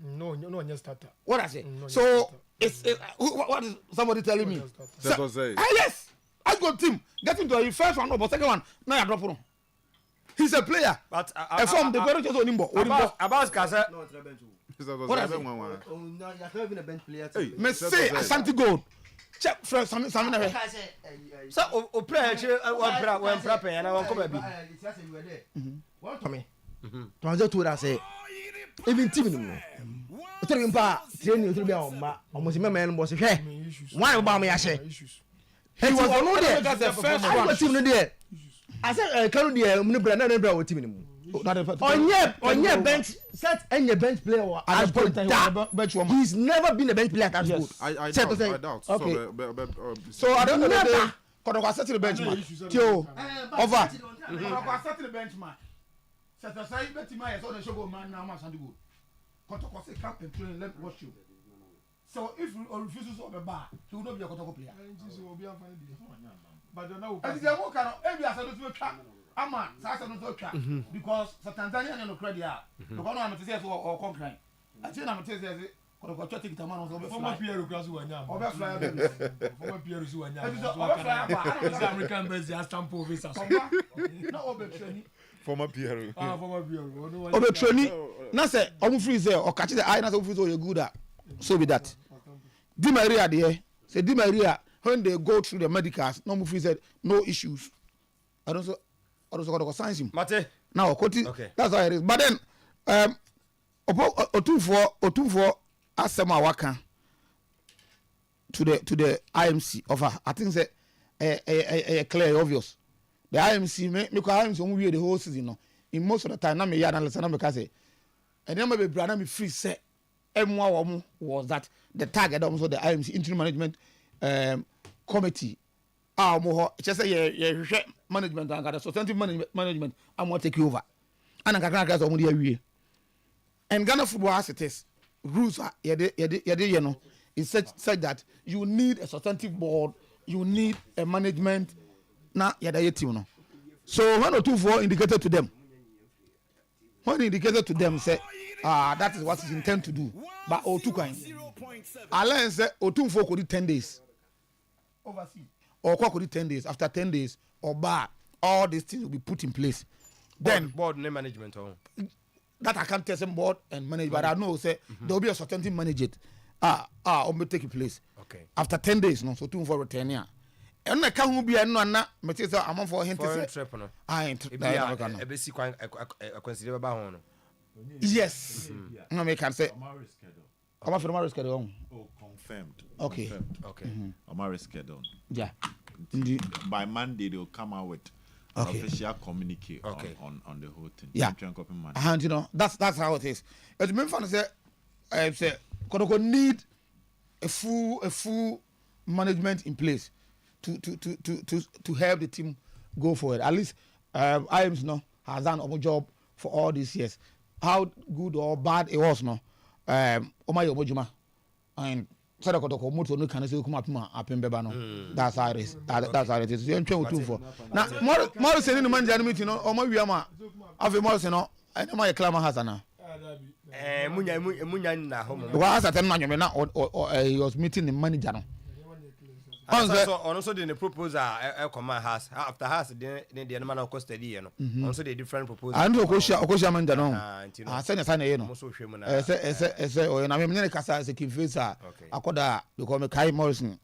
no just starter what I say so it's what is somebody telling me set or say yes I go team get into the first one but second one now you drop him. He's a player but from the very just Onimbo Abbas Kasa what is it? Me say Ashanti Gold check first some na so o player one prapen and one come be what me to that say even team no tell me pa training to be on ma almost me man boss hwe why about me ashe he was on there that's the first one team there I said can there me bra na bra team no onye bench set any bench player at point he's never been a bench player at good I doubt okay so I don't know Kodoko set the bench man tio over Kodoko set the bench man set aside betima yes on the show go man now Ashanti Gold Kodoko say come and train let me watch you so if you refuses to obey bar he will not be a Kodoko player but don't know as the work can every Ashanti to try ama sasa no to try because Tanzanian no credit because no am to say or conquer I think am to say Kodoko check it man on former Pierre Krasu wanya over fly former Pierre Krasu wanya is American base ya stamp visa no over training former Pierre over training na say omu free say o catch the eye na say free so you good at so be that Di Maria there say Di Maria when they go through the medicals no free said no issues I don't so science him Mate now okay. That's how it is but then otumfo asema waka to the IMC offer I think say clear obvious the IMC me ko IMC on we the whole season no in most of the time na me yard analyst na me ka say and then me brother me free say emwa wo mo was that the target of the IMC interim management committee mo ho che say ye management and the substantive management am want take over and kakra so mo dey awie and Ghana football as it is rules are you know it's said that you need a substantive board you need a management na yada team no so 1 or 2 4 indicated to them when indicated to them say that is what is intended to do but O2 kind Alain say O2 4 could 10 days overseas or could 10 days after 10 days or bar all these things will be put in place then board name management that I can't test them board and manage, but I know say there will be a certainty manage it. Or may take place. Okay. After 10 days, no, so 2 for return here. And I can't be a no, but it's a amount for him to say. I ain't consider about yes. No, I can say. I'm off the schedule. Oh, confirmed. Okay. Confirmed. Okay. Omar schedule. Yeah. By Monday they'll come out with official communique on the whole thing. Yeah. And you know that's how it is. As the fan say, I say, Kotoko need a full management in place to help the team go forward. At least IMS has done a job for all these years. How good or bad it was Omayo Mojuma and Sada Kotoko Moto no can say come up no. That's how it is. That's how it is. You train with for. Now more saying the manager meeting no Omo wiama afi more say no and my clama has na. Munya na home. Because at na nyome na he was meeting the manager no. Also the proposal command has after has the man of custody no. Also the different proposal. And Okosha manager no. Send sign no. Say o na me ne kasa se Kinfesa akoda because me Kai Morrison.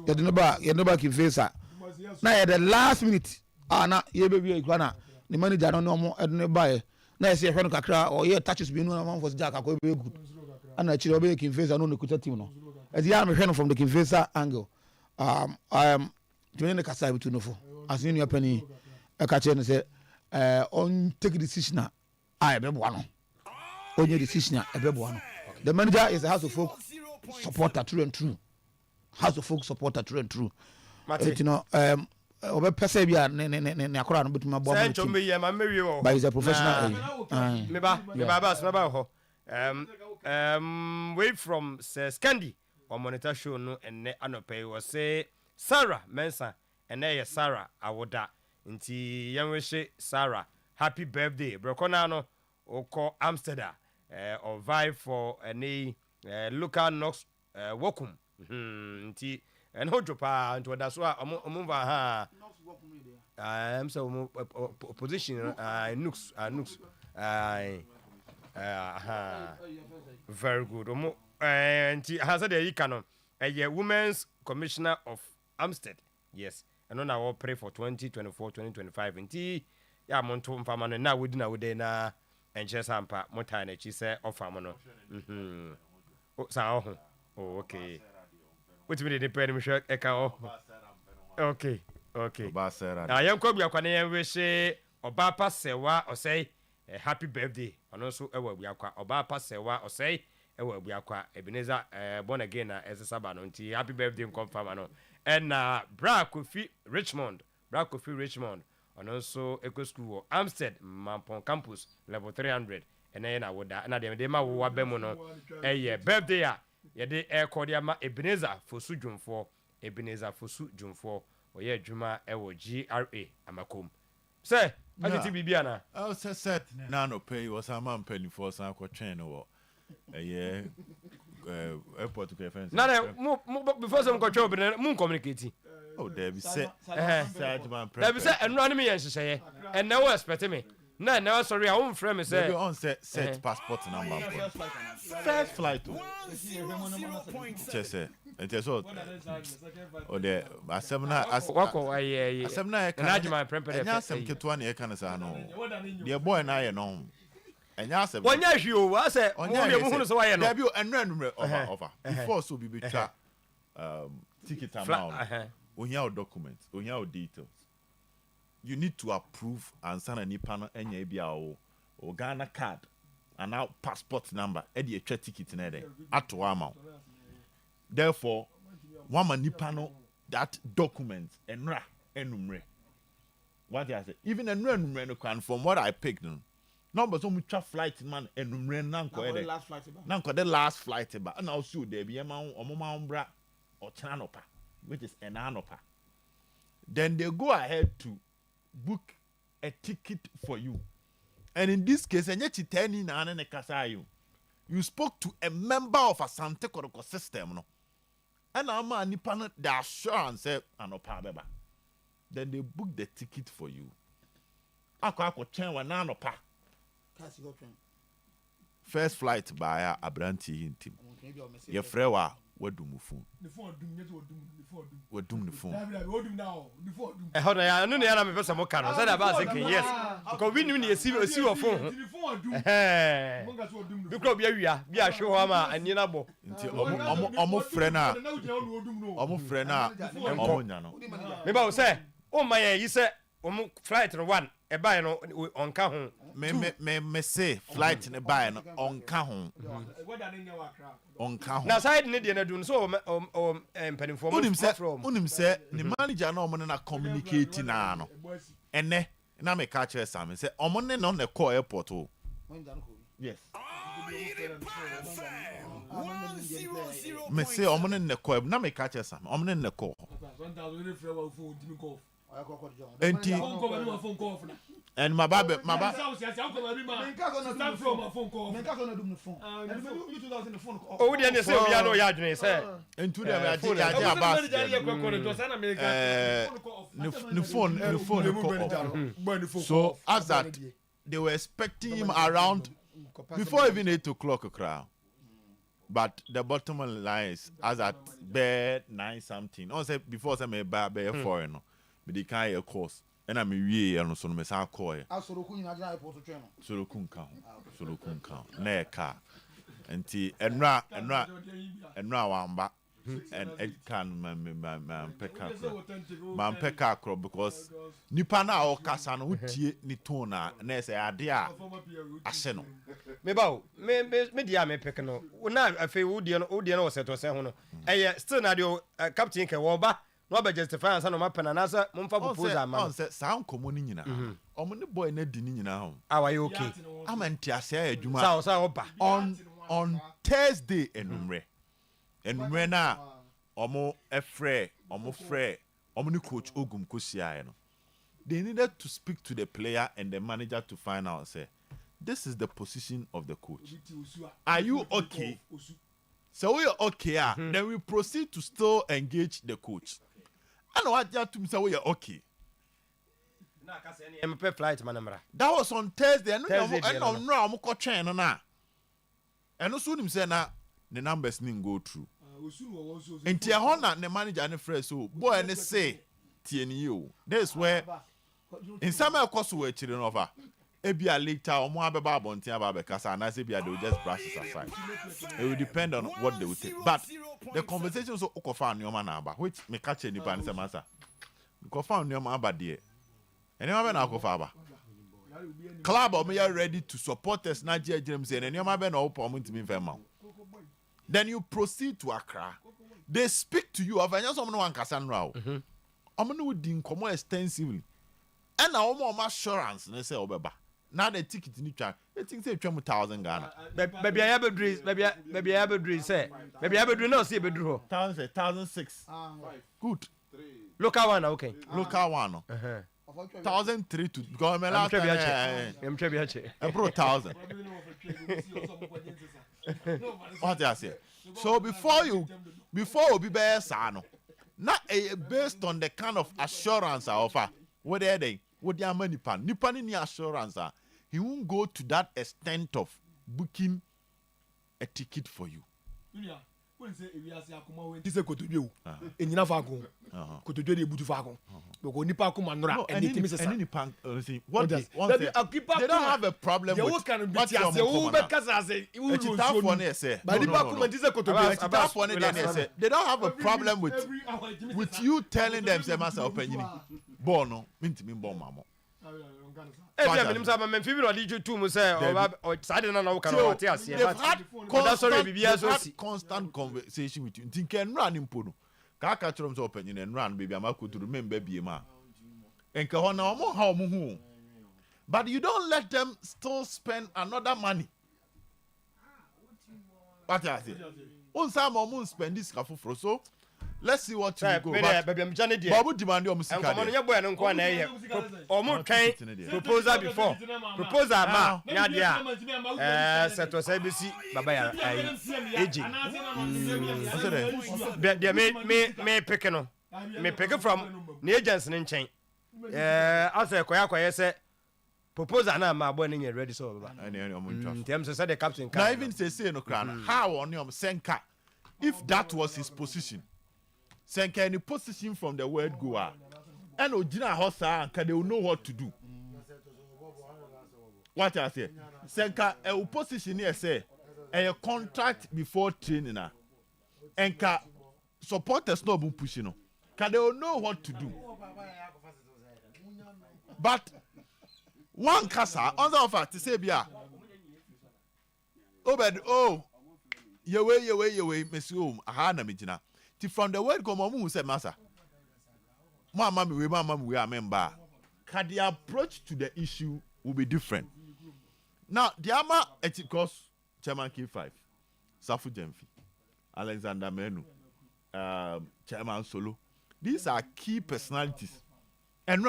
You never Kinfesa. Na at the last minute na ye be we na the manager no mo edno buy. Na say hwe no kakra or ye touches be no man for Jack akọ be good. And actually be Kinfesa no kuta team no. As ya me hwe no from the Kinfesa angle. I am doing the Kasai between the as in your penny. A catcher say, on take a decision. I be one. On your decision, a baby one. The manager is a house of folk supporter, true and true. House of folk supporter, true and true. You know, over Persevere, Nakora, but my boy, but he's a professional. Wait from Scandi. Or monitor show no and anope was say Sarah Mensa and Sarah Awoda inti yamwe Sarah happy birthday Brokonano or call Amsterdam or vibe for any local Knox Wokum inti and Hojopa and that's why Omumva ha I'm so opposition Nooks very good. And has a canon a women's commissioner of Amstead. Yes, and on our pray for 2024-2025 in tea. Ya monto famano na wudi na wude na enche sampa motane chi se ofamano. Oh sa oh okay. What me dey pen me show eka oh. Okay. Na yam kwa bia kwa na yam we she oba pa sewa o say happy birthday. Ono so ewa bia kwa oba pa sewa o say ewa buakwa Ebenezer born again na esesaba no nti happy birthday confirm no and Bra Kofi Richmond ono so eco school Amstead Mampon campus level 300 and na woda na dem ma wo abemu no birthday a ye de cordia ma Ebenezer Fosu Jumfo oye adwuma ewo GRA Amakom say agiti bibia na oh set na no pay was a man penny for san ko train no airport to fence. Before some control, moon communicating. Oh, there be set. There be set and run me and say, and now expect me. No, sorry, I won't frame say on set passport number. First flight to. Just say. And so, oh, there, as 7 as I 7 and my prepare. And yes, some Kitwani, I can say no. Dear boy, and I know. And yes, one year you I said, on your so I know. And run over before so be better ticket amount. On your documents, on your details. You need to approve and send a nipano and your or Ghana card and now passport number, Eddie a ticket in there at to amount. Therefore, one nipano that document and ra enumere. What I say, even a number from what I picked. Number so much flight man enumere nanko the last flight ba and also there be amount or mama umbra or chanopa, which is an anopa. Then they go ahead to book a ticket for you. And in this case, and yet you spoke to a member of a Sante Koroko system, no? And I'm a nippon the assurance anopa beba. Then they book the ticket for you. Ako chain wa nanopa. first flight by Abranti team. Your friend wadum phone. Wadum the phone. How do I know the other person more can say about saying yes? Because we knew see your phone. Because we are show ama and you know. Omo frena. Omo frena. Omo nyano. Maybe I say, oh my, you say, flight one, a buy no on kahun. Me say flight in a buy no on kahun. On kahun. Now side need you do so penny for unim say the manager no na communicating na no. Ene na me catch Sam say omo ne no na call airport o. Yes. Me say omo ne na call na me catch Sam. Omo ne na call. And my baby, oh, we didn't say we are no yard, sir. And today I did the phone. So as that they were expecting him around before even 8 o'clock a crowd. But the bottom line is as at bed 9 something. I said before I may buy foreign, but they can't of course. And I'm a and so me sa call. Sorokun count. Na car. Enti enra wamba and it can man peka crop because nipa na o kasa no tie ni tona na say ade a ahye no me bawo me dia me peka no na afi wo die no wo seto se ho no eh still na de captain ke wo ba no be justify ansa no mapena na sa momfa proposal ma on say sound komo ni nyina omo ne boy na di ni nyina ho awaye okay amanti ase adwuma sa oba on Thursday enumre na omo efre omo ni coach Ogum Kosia no they needed to speak to the player and the manager to find out say this is the position of the coach. Are you okay? So we are okay, then we proceed to still engage the coach. I know what you have to say we are okay. That was on Thursday. And I'm coaching na. And also him say na the numbers didn't go through. And Tiahona the manager and the friend so boy and say TNU. That's where in some course we children over. Ebia later omo abeba abontia ba be kasa na say bia they will just brush it aside. It will depend on what they will take. But the conversation so okofa anyoma na aba which me catch any pan say master. Okofa anyoma aba there. Anyoma be na okofa aba. Club o me ready to support us na Jerem say anyoma be na opo omo ntimi fema. Then you proceed to Accra. They speak to you of any some no wan kasa nra o. Omo no di nkomo extensively. And now more assurance they say obeba. Now the ticket in the I think say 20,000 Ghana. Baby I have a dream, baby I have a dream say. Baby I have a dream no see bedru. 1,006. Good. Local one okay. Local one. 1,003 to government. I'm Trebiache. I brought 1,000. What I say? So before we be sano. Not based on the kind of assurance I offer. What are they? What their money pan? Nipan in assurance. He won't go to that extent of booking a ticket for you. This is Kotojo. In Yafako. Kotojo de Butufako. Because Nipa Kumanora and it is a Nipan. What they don't have a problem with what you're they don't have a problem with you telling them say master opinion. Bono, minti mi bon mamo. They've had constant conversation with you. Think can run in Pono. Kaka Trum's opinion and run, baby. I'm to remember BMA. And Kahona mo how muhu. But you don't let them still spend another money. What I say? On some moon spend this kafu for so. Let's see what you go. Baby, I'm Johnny dear. Babu demand your music. Proposal before. Proposal ma. Yeah. Set was ABC. Baba aging. They me pick no. Me pick from the agents in chain. I say Koya say proposal na ma boy no ready so baba them say the captain can now even say no crown how on him Senka if that was his position Senka any position from the word go and Ojina Hosa and they will know what to do. What I say Senka a position here say a contract before training and supporters no be pushing no can they will know what to do. But one kasa on the offer to say bia yewe monsieur aha na megina ti from the word come mu say massa mama me we are member can the approach to the issue will be different now the ama because chairman K5 Safu Jemfi Alexander Menu chairman Solo these are key personalities and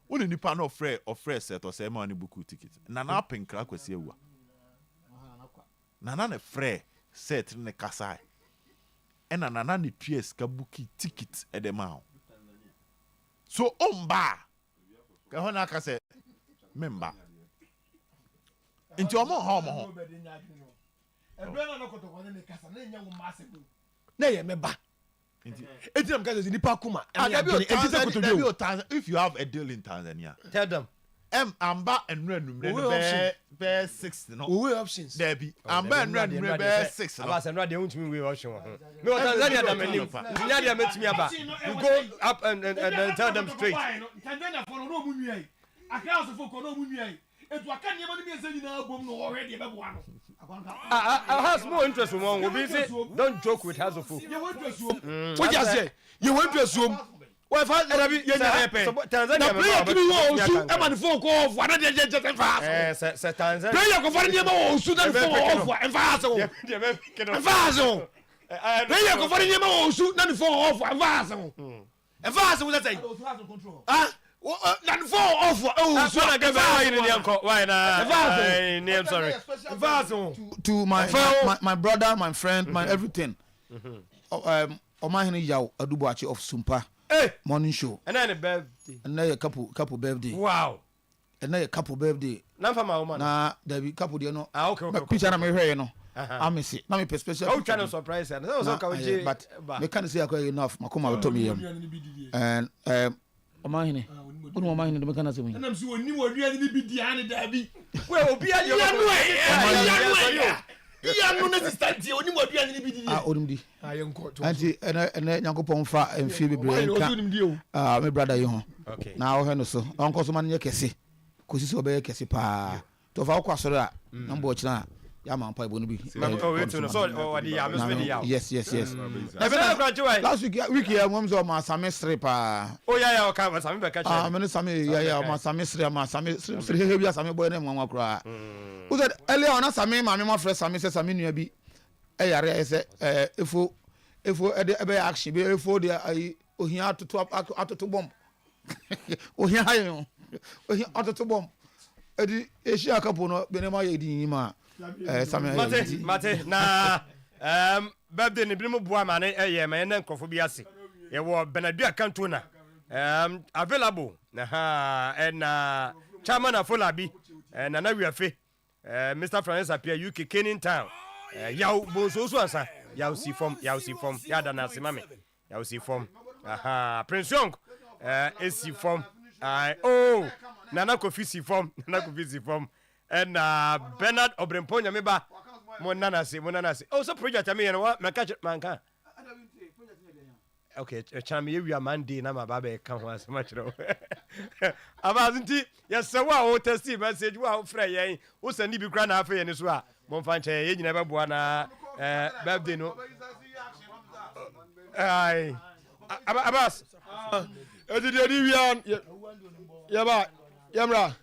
when you pan of fresh set or say money book ticket nana penkra kwesi ewa nana ne frɛ set ne kasai ena nana ne ps ka buki ticket e de ma so omba ka hona ka se memba nti omo ho ebra na kotokwa ne kasa na nya wo mase na ye meba nti am ka se nipa kuma if you have a deal in Tanzania tell them amba enra be 6 no we options there be amba enra be 6 no aba se enra dey want me we option me Tanzania da mani nya dey metimi aba you go up and tell them straight Tanzania for no mu nwie akra so for no mu nwie etu aka niam no be say nyina bom no already be bo ano has more interest one will be say don't joke with Hazofu you want to assume what you say you want to assume well fa Tanzania player to be wo e man phone call for na dey just fast se Tanzania player ko for dey ma wo su na phone off and fast so player ko for dey ma wo su na phone off and fast so and fast what say ah nan phone off so na get why in the uncle why na I'm sorry to my brother my friend my everything Omahini Yaw Adubuachi of Sumpa morning show and then a birthday and then a couple birthday wow and then a couple birthday na for my woman na there be couple there no okay picture na me hwe no I'm see na me special oh trying to surprise and so ka we but me can say akwa enough makoma to me and Omahini Unu Omahini do me kana say me na msi woni wodua ni bi dia ne da bi we obi a iya no assistant oni wodua ni bi dia onim di ayenko anti ene Nyankopon fa emfie bebre nka me brother yi ho na wo he no so onko so man nye kese kosi so be kese pa to fa kwa soro a na mbo china ya man pa ibonu bi yes last week ya mwamzo ma same strip oh yeah okay same be catch me same ya ma same strip ma same strip he bia same boy na mwanwa kura who said earlier on same ma me ma fresh same say same nua bi e yare e say efo e be action be efo de ohia atoto bomb ohia hayo ohia atoto bomb edi eshi akapo no be ne ma ye di ma mate na birthday ni bimu bua ma ne eye ma ne nkofo bi ase ye wo Benadua Cantona available na chairman afolabi na wiafe Mr. Francis appear UK Kenin Town yaw bonso so ansa yaw si form ya da na se mame yaw si form Prince Young esi form nana kofi si form and Bernard Obremponya meba monana se also project I mean what my catch man okay chama we are Monday na ma baba kan ho as much no abazinti yes so wa o test message wa o frɛ yen o send bi kra na afa yen so a mo fa nche ye nyina beboa na birthday no ai abas edidi wi an ya ba yamra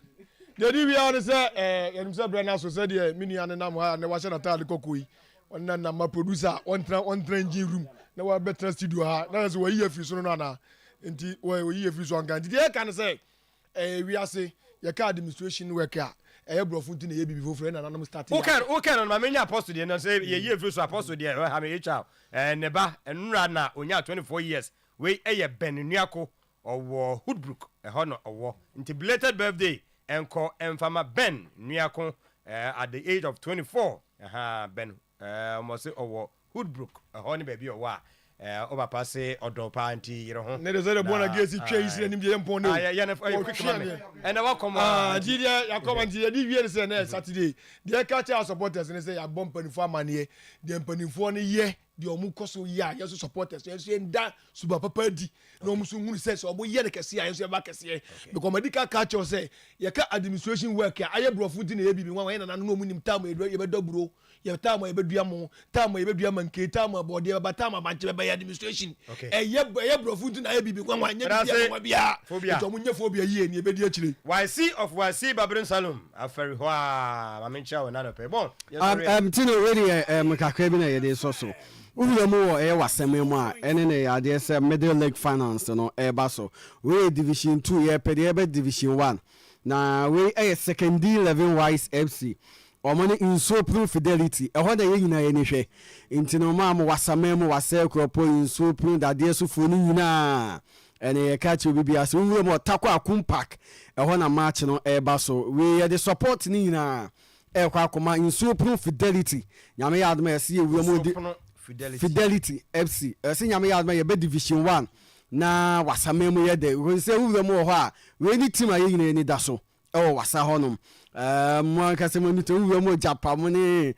dedi wi an say yem say brana so say de mini an na mo ha na wa hye na tale kokoi wannan na ma producer on engine room na wa better studio ha na so wa yi afi so no na enti wa yi afi so anka enti e kan say wi ase ye ka administration work a brofo nti na ye bibi foforo na nanam start o kan na manya apostle de na say ye yi afi so apostle de ha me HR ne ba enura na onya 24 years we eye benuako owo Hoodbrook ho no owo nti belated birthday enko emfama Ben Nuako at the age of 24 Ben almost owo Hoodbrook honey baby owa over passe odo panti you know ne de bona gesi twa isi anim je empon ne ya na quick man and I come Nigeria ya come Nigeria di wie se na Saturday the catch our supporters ne say ya bomb panifo amane the panifo ne ye the omu koso ya yeso supporters yeso nda suba papa di no musu hunu say so obo ye de kese ya yeso ba kese because medical catch say ye ka administration work ya aye brofo di na ye bibi wan na no mu nim tam ye be doburo ye tam ye be duamo tam ye be duama nke tam abode ba tam abanche be administration ye brofo di na ye bibi wan nye bia to mu nye phobia ye ni be di akire YC Babrin Salum aferi hwa ma mencha we na no pe bon tino really kakra bi na ye de so Uwe mo e waseme mo a ene ne ade se Middle League Finance no e ba so we Division 2 ye pede be Division 1 na we e second 11 Wise FC omone inso proof fidelity e ho da ye nyina ye ne hwe intino ma mo wasame mo wase kropo inso proof da de so fo ni nyina ene ye catch obi bia so uwe mo takwa akumpak e ho na match no e ba so we ye the support ni nyina e kwa akoma inso proof fidelity nyame ya adma ese ye uwe mo di Fidelity FC ese nyame ya ye be Division 1 na wasame mu ye de we say we mu ho a we ni team aye nyina ni da so e wo wasa honom mo ankase mo ni to we mu Japan mo ni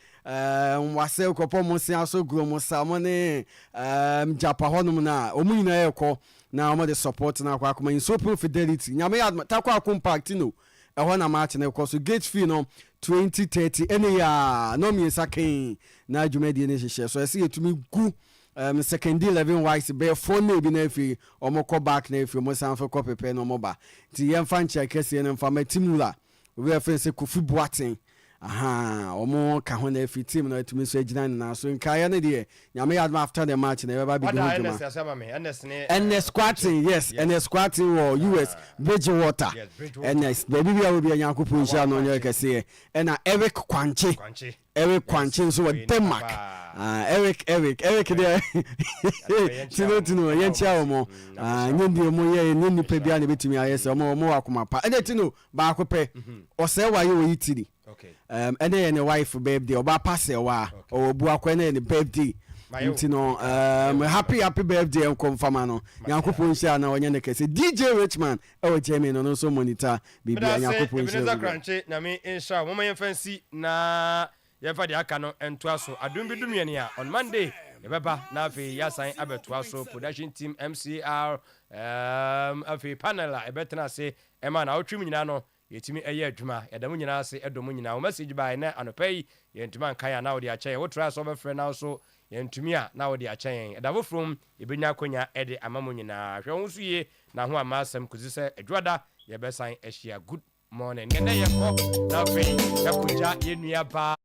wase kopo mo se aso gro mo sa mo ni Japan honom na o mu nyina ye ko na o mo de support na kwa akoma in super Fidelity nyame ya takwa compact no e ho na match na ko so gate fee no 2030 ene ya no mi sakin na jumedi ne hye so ese yetumi gu second 11 Wise be phone na bi na afi omoko back na afi mo sanfo ko pepe no mo ba ti ye mfa nche kese ne mfa matimula we afi se Kofi Boateng omo ka ho na afi team na etumi so agina na so nka ya ne de nyame ya after the match na ba bi do juma NS squatting yes NS squatting or US Bridgewater NS baby bia we bia nyakopo insha no nyo kese na Eric Kwanche so Denmark Eric there tino ye chia omo nyindi omo ye nyindi pe bia na betumi ayese omo akoma pa tino ba akope ose wa ye wo yitiri ene ne wife birthday oba pass wa obu akwa ne birthday ntino happy birthday en confirm no yankopo nsia na onye ne kese DJ Richman e Germany no so monitor bibia yankopo nsia Ebenezer Kranche na me insha mo man fancy na ye fa de aka no ento aso adum bi dum ye on Monday ebeba na afi yasan abeto aso production team MCR afi panel ebetena se ema na otwim nyina no yetimi eye adwuma yadamu nyina ase edomu nyina o message by na anopai yentuma nkan ya na odi achen wo try so be frɛ na so yentumi a na odi achen edavo from ebenya konya ede amamu nyina hwe wo so ye na ho amasem kuzi se adwada ye besan ehia good morning ngene ye ko na afi yakuja yenua ba